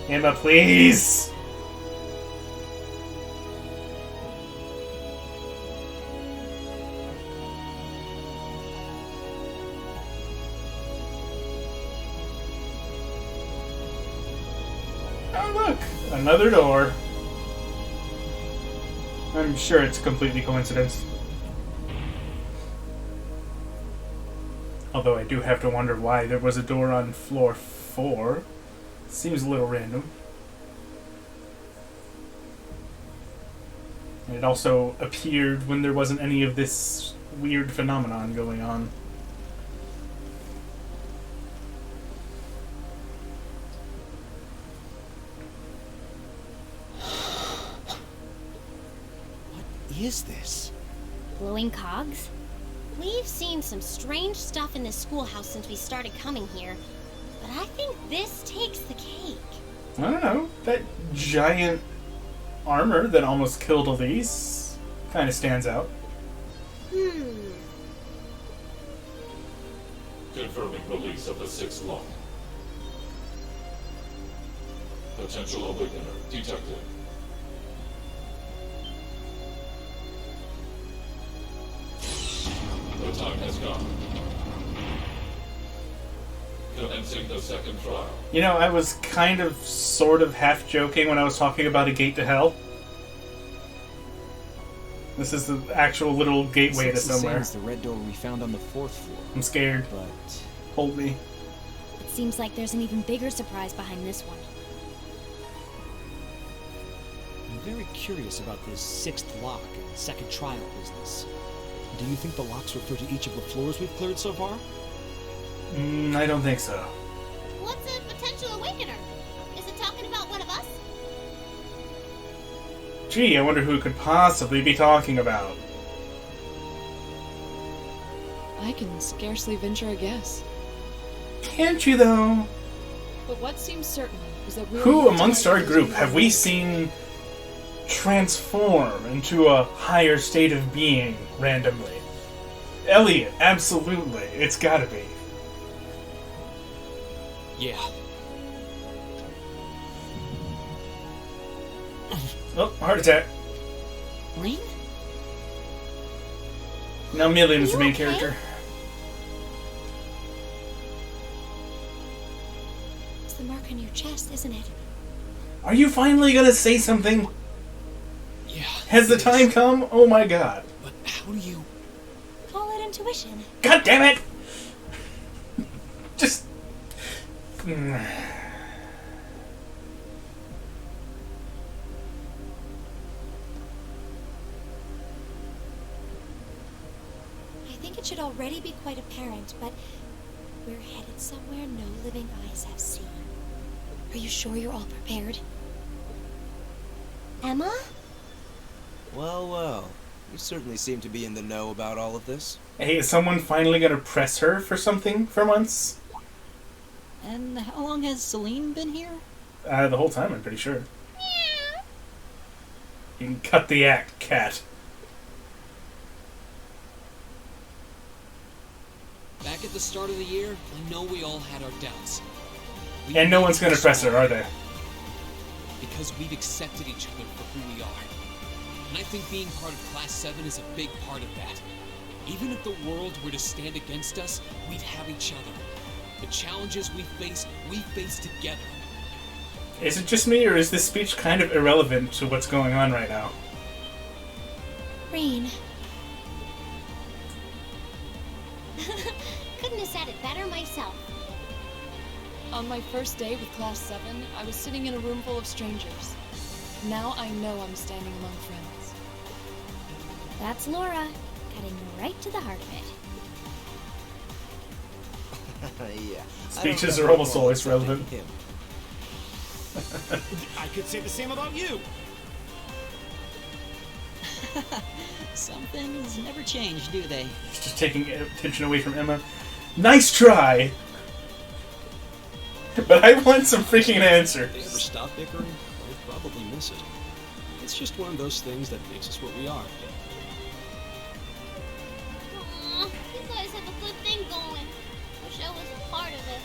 Emma, please! Oh, look! Another door. I'm sure it's completely coincidence. Although I do have to wonder why there was a door on floor 4. Seems a little random. And it also appeared when there wasn't any of this weird phenomenon going on.
What is this?
Glowing cogs? We've seen some strange stuff in this schoolhouse since we started coming here, but I think this takes the cake.
I don't know. That giant armor that almost killed Elise kind of stands out.
Confirming release of the 6th lock. Potential awakener detected. The time has come. Commencing the 2nd trial.
You know, I was kind of, sort of, half joking when I was talking about a gate to hell. This is the actual little gateway to
It's the same
somewhere.
as the red door we found on the 4th floor.
I'm scared.
But
Hold me.
It seems like there's an even bigger surprise behind this one.
I'm very curious about this 6th lock and second trial business. Do you think the locks refer to each of the floors we've cleared so far?
I don't think so.
What's a potential awakener? Is it talking about one of us?
Gee, I wonder who it could possibly be talking about.
I can scarcely venture a guess.
Can't you, though?
But what seems certain is that we're
Who
here
amongst
tonight
our
because
group
we
have
are
we
one.
seen transform into a higher state of being randomly? Elliot, absolutely. It's gotta be.
Yeah.
Oh, heart attack.
Lane?
Now Million is the
Are
main
you okay?
character.
It's the mark on your chest, isn't it?
Are you finally gonna say something?
Yeah.
Has the
it
time
is.
come? Oh my god.
But how do you...
Call it intuition.
God damn it! Just...
I think it should already be quite apparent, but we're headed somewhere no living eyes have seen. Are you sure you're all prepared? Emma?
Well, well. You certainly seem to be in the know about all of this.
Hey, is someone finally gonna press her for something for once?
And how long has Celine been here?
The whole time, I'm pretty sure. You can cut the act, cat.
Back at the start of the year, I know we all had our doubts. We
And no
made
one's
it
gonna
this
press her,
far
are they?
Because we've accepted each other for who we are. And I think being part of Class 7 is a big part of that. Even if the world were to stand against us, we'd have each other. The challenges we face together.
Is it just me, or is this speech kind of irrelevant to what's going on right now?
Rain. Couldn't have said it better myself.
On my first day with Class 7, I was sitting in a room full of strangers. Now I know I'm standing among friends.
That's Laura, cutting right to the heart of it.
Yeah.
Speeches are almost always relevant.
Him.
I could say the same about you.
Some things never change, do they?
He's just taking attention away from Emma. Nice try! But I want some freaking
If they ever
answers.
stop bickering, they'll probably miss it. It's just one of those things that makes us what we are.
Aw, you guys have a good thing going. Wish I was a part of it.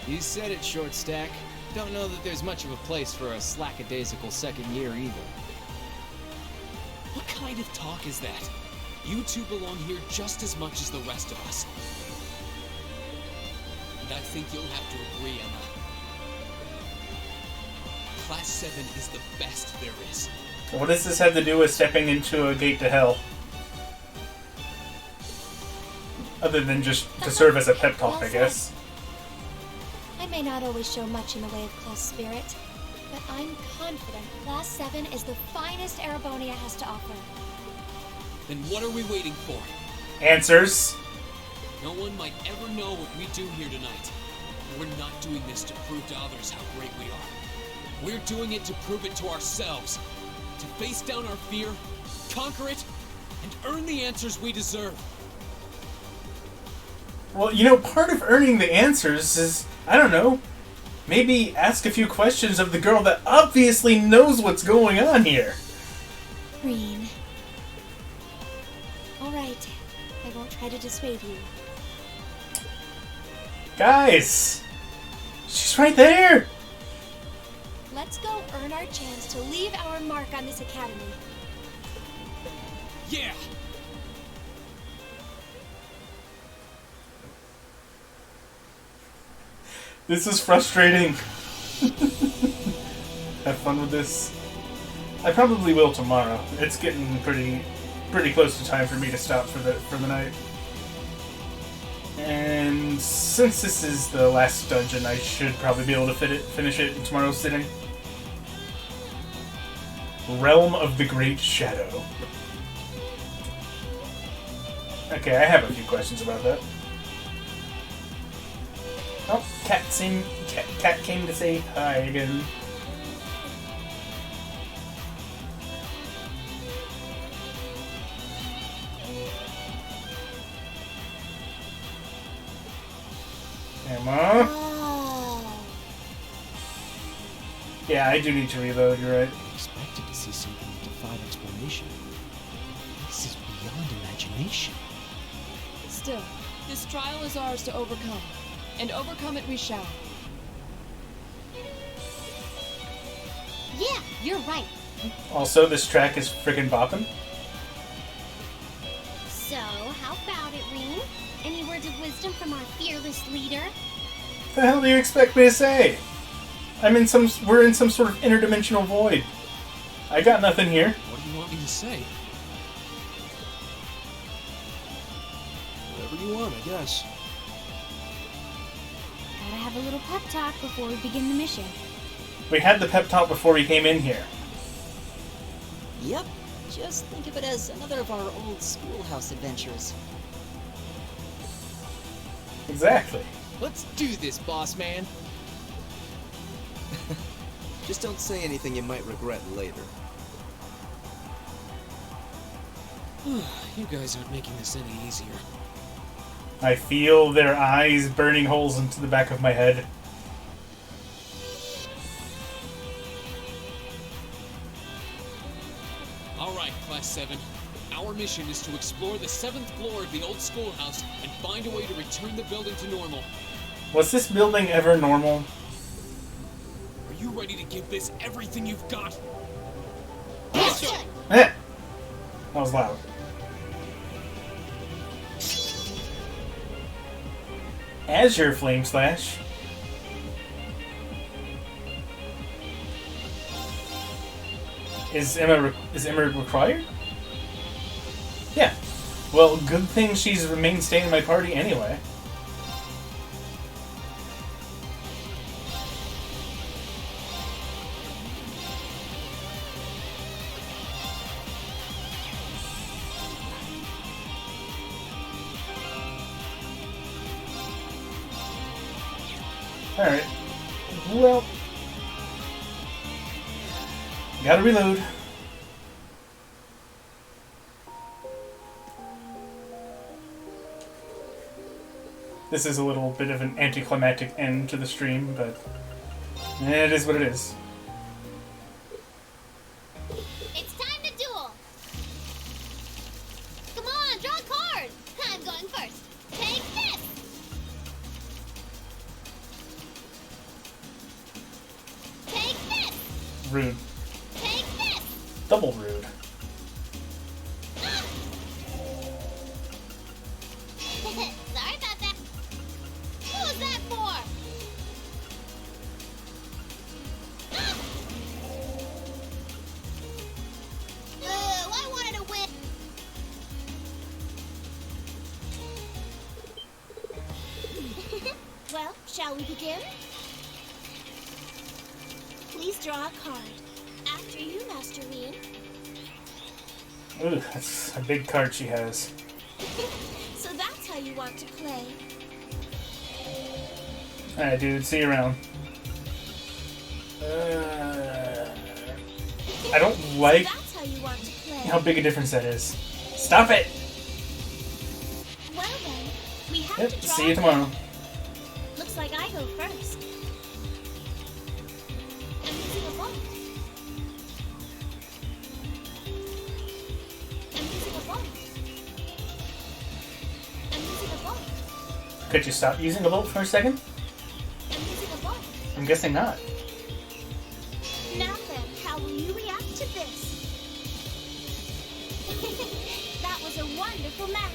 You said it, Short Stack. Don't know that there's much of a place for a slackadaisical second year either.
What kind of talk is that? You two belong here just as much as the rest of us. And I think you'll have to agree, Emma. Class 7 is the best there is.
What does this have to do with stepping into a gate to hell? Other than just to serve as a pep talk, I guess.
I may not always show much in the way of class spirit, but I'm confident Class 7 is the finest Erebonia has to offer.
Then what are we waiting for?
Answers.
No one might ever know what we do here tonight. We're not doing this to prove to others how great we are. We're doing it to prove it to ourselves. To face down our fear, conquer it, and earn the answers we deserve.
Well, you know, part of earning the answers is, I don't know, maybe ask a few questions of the girl that obviously knows what's going on here.
Green. All right, I won't try to dissuade you.
Guys! She's right there!
Let's go earn our chance to leave our mark on this academy.
Yeah!
This is frustrating. Have fun with this. I probably will tomorrow. It's getting pretty close to time for me to stop for the night. And since this is the last dungeon, I should probably be able to finish it in tomorrow's sitting. Realm of the Great Shadow. Okay, I have a few questions about that. Oh, cat came to say hi again. Emma?
Oh.
Yeah, I do need to reload, you're right.
I expected to see something that defied explanation. This is beyond imagination.
Still, this trial is ours to overcome. And overcome it we shall.
Yeah, you're right.
Also, this track is friggin' bopping.
So, how about it, Rean? Any words of wisdom from our fearless leader?
What the hell do you expect me to say? We're in some sort of interdimensional void. I got nothing here.
What do you want me to say?
Whatever you want, I guess.
Gotta have a little pep talk before we begin the mission.
We had the pep talk before we came in here.
Yep. Just think of it as another of our old schoolhouse adventures.
Exactly.
Let's do this, boss man.
Just don't say anything you might regret later.
You guys aren't making this any easier.
I feel their eyes burning holes into the back of my head.
Alright, Class 7. Our mission is to explore the 7th floor of the old schoolhouse and find a way to return the building to normal.
Was this building ever normal?
Are you ready to give this everything you've got?
Yes,
Eh! That was loud. Azure Flame Slash. Is Emma required? Yeah. Well, good thing she's remained staying in my party anyway. Alright. Well. Gotta reload. This is a little bit of an anticlimactic end to the stream, but it is what it is.
It's time to duel! Come on, draw a card! I'm going first. Take this! Take this!
Rude.
Take this!
Double rude.
Sorry about that. What was that for? I wanted to win. Well, shall we begin? Please draw a card. After you, Master Rean.
Ooh, that's a big card she has.
So that's how you want to play.
Alright, dude, see you around. I don't like
That's how you want to play.
how big a difference that is. Stop it!
Well then, we have
Yep,
to draw.
see you tomorrow.
Looks like I go first. I'm using a ball. I'm using a ball. I'm using a ball.
Could you stop using a bolt for a second?
I'm using a ball.
I'm guessing not.
Now then, how will you react to this? That was a wonderful match.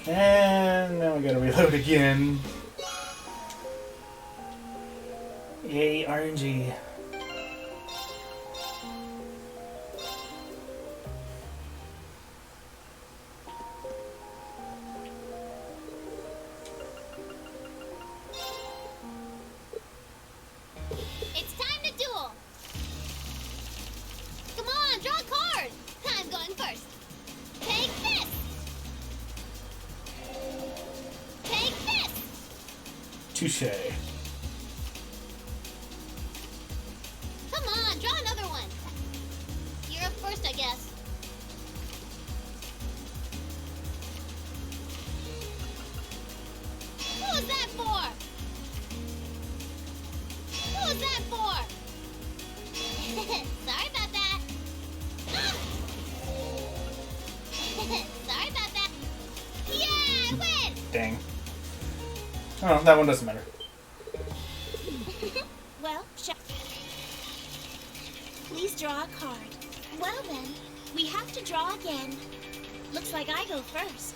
And now we gotta reload again. Yay, RNG. Touche.
Come on, draw another one. You're up first, I guess. Who was that for? Who was that for? Sorry about that. Sorry about that. Yeah, I win!
Dang. Oh, that one doesn't matter.
Well, please draw a card. Well then, we have to draw again. Looks like I go first.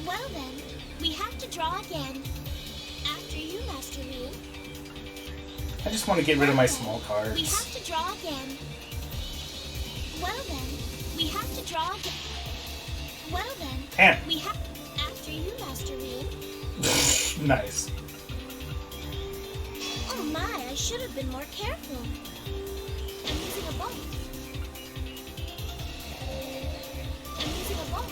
Well then, we have to draw again. After you, Master Ryu.
I just want to get rid of my small
We
cards.
have to draw again. Well then, we have to draw again. Well then,
Damn.
we have after you, Master Ryu.
Nice.
Oh my, I should have been more careful. I'm using a ball. I'm using a ball.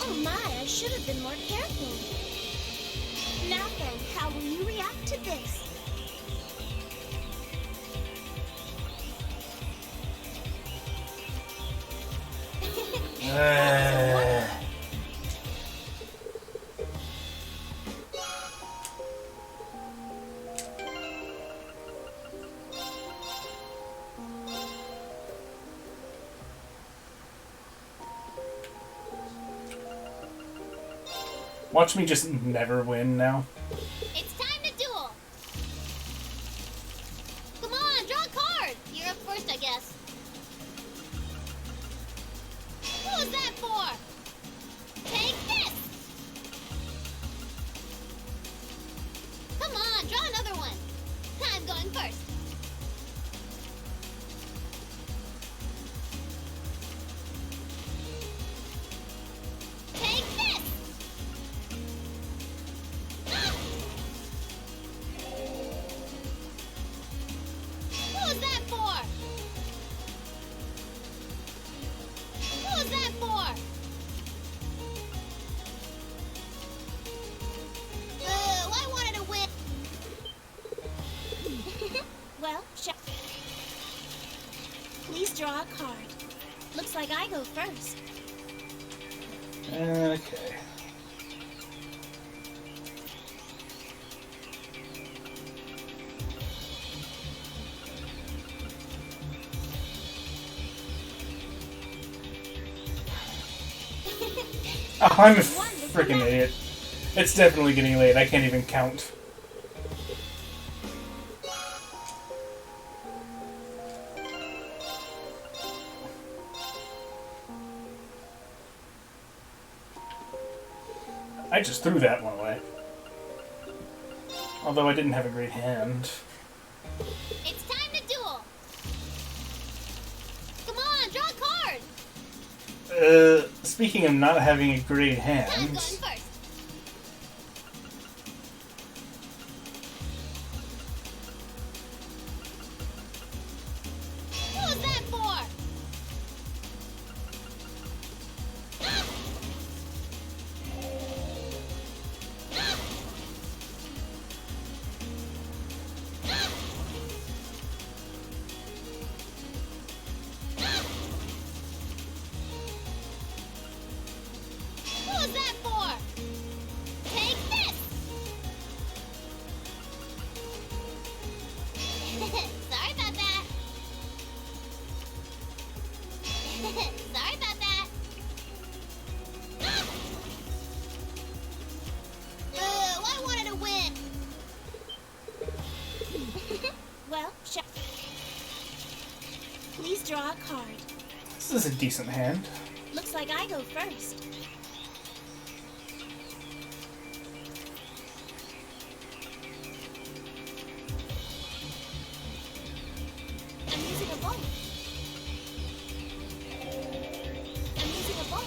Oh my, I should have been more careful. Now then, how will you react to this?
Watch me just never win now.
It's time to duel. Come on, draw a card. You're up first, I guess. Who was that for? Take this. Come on, draw another one. I'm going first. Take this. Who was that for? Who was that for? I wanted to win.
Well, please draw a card. Looks like I go first.
Okay. Oh, I'm a freaking idiot. It's definitely getting late. I can't even count. I just threw that one away. Although I didn't have a great hand.
It's time to duel. Come on, draw a card.
Speaking of not having a great
I'm
hand,
going first. Who was that for? Who was that for? Take this. Sorry about that. Sorry about that. I wanted to win.
Well, please draw a card.
this is a decent hand.
Looks like I go first. I'm using a ball. I'm using a ball.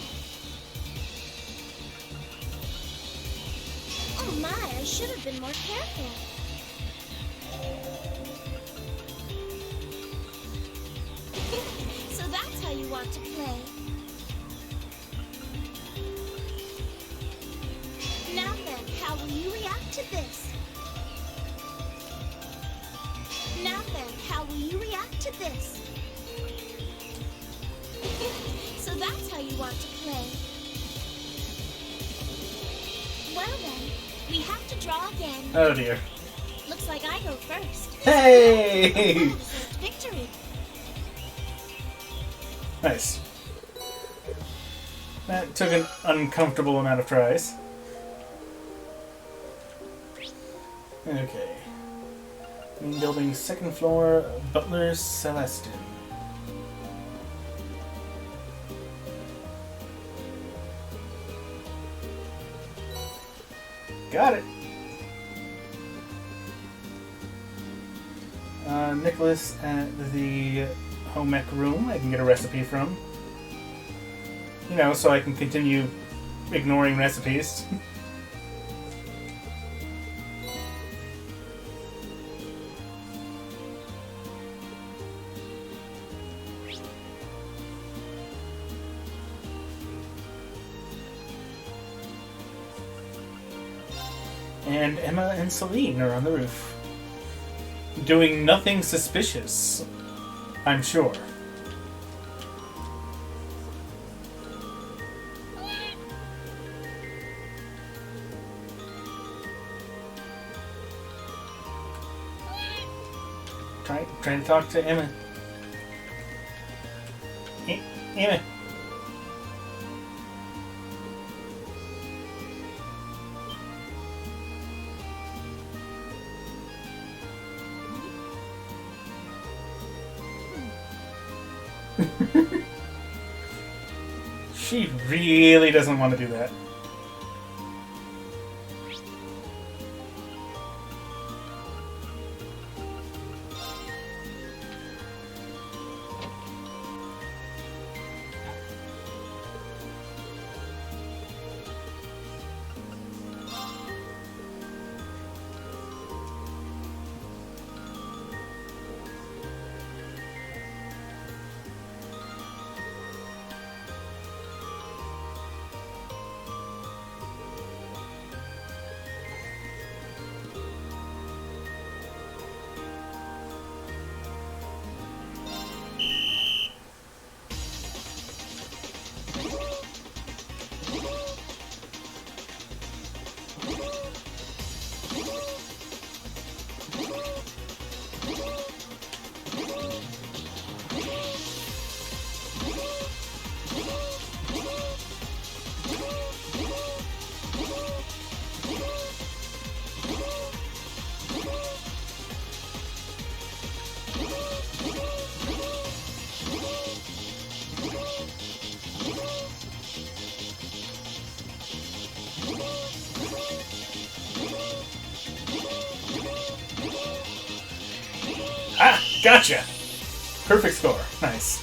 Oh my, I should have been more careful.
want to play. Now then, how will you react to this? Now then, how will you react to this? So that's how you want to play. Well then, we have to draw again.
Oh dear.
Looks like I go first.
Hey!
Victory.
Nice. That took an uncomfortable amount of tries. Okay. Main building, second floor, Butler's Celestin. Got it. Nicholas at the home ec room. I can get a recipe from. You know, so I can continue ignoring recipes. And Emma and Celine are on the roof. Doing nothing suspicious, I'm sure. Trying to talk to Emma. Emma. She really doesn't want to do that. Gotcha! Perfect score. Nice.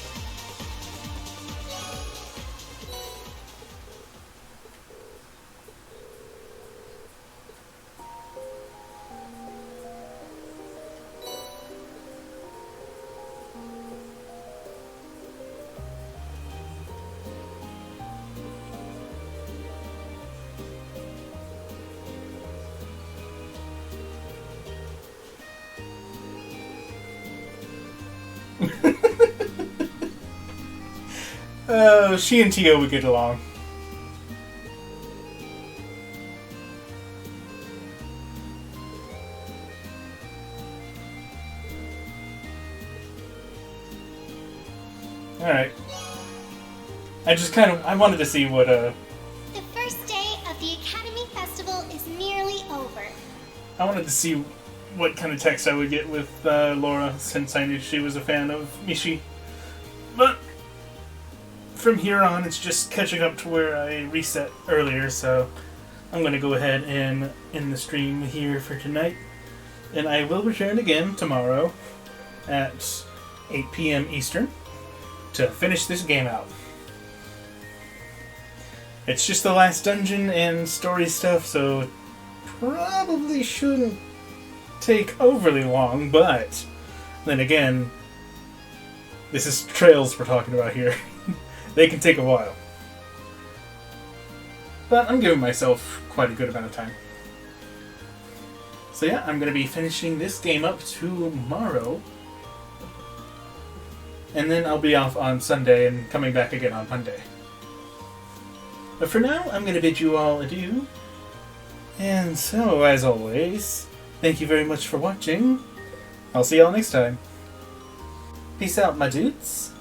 She and Tio would get along. Alright. I wanted to see what,
The first day of the Academy Festival is nearly over.
I wanted to see what kind of text I would get with Laura, since I knew she was a fan of Mishi. But from here on, it's just catching up to where I reset earlier, so I'm going to go ahead and end the stream here for tonight. And I will return again tomorrow at 8 p.m. Eastern to finish this game out. It's just the last dungeon and story stuff, so it probably shouldn't take overly long, but then again, this is Trails we're talking about here. They can take a while. But I'm giving myself quite a good amount of time. So yeah, I'm going to be finishing this game up tomorrow. And then I'll be off on Sunday and coming back again on Monday. But for now, I'm going to bid you all adieu. And so, as always, thank you very much for watching. I'll see y'all next time. Peace out, my dudes.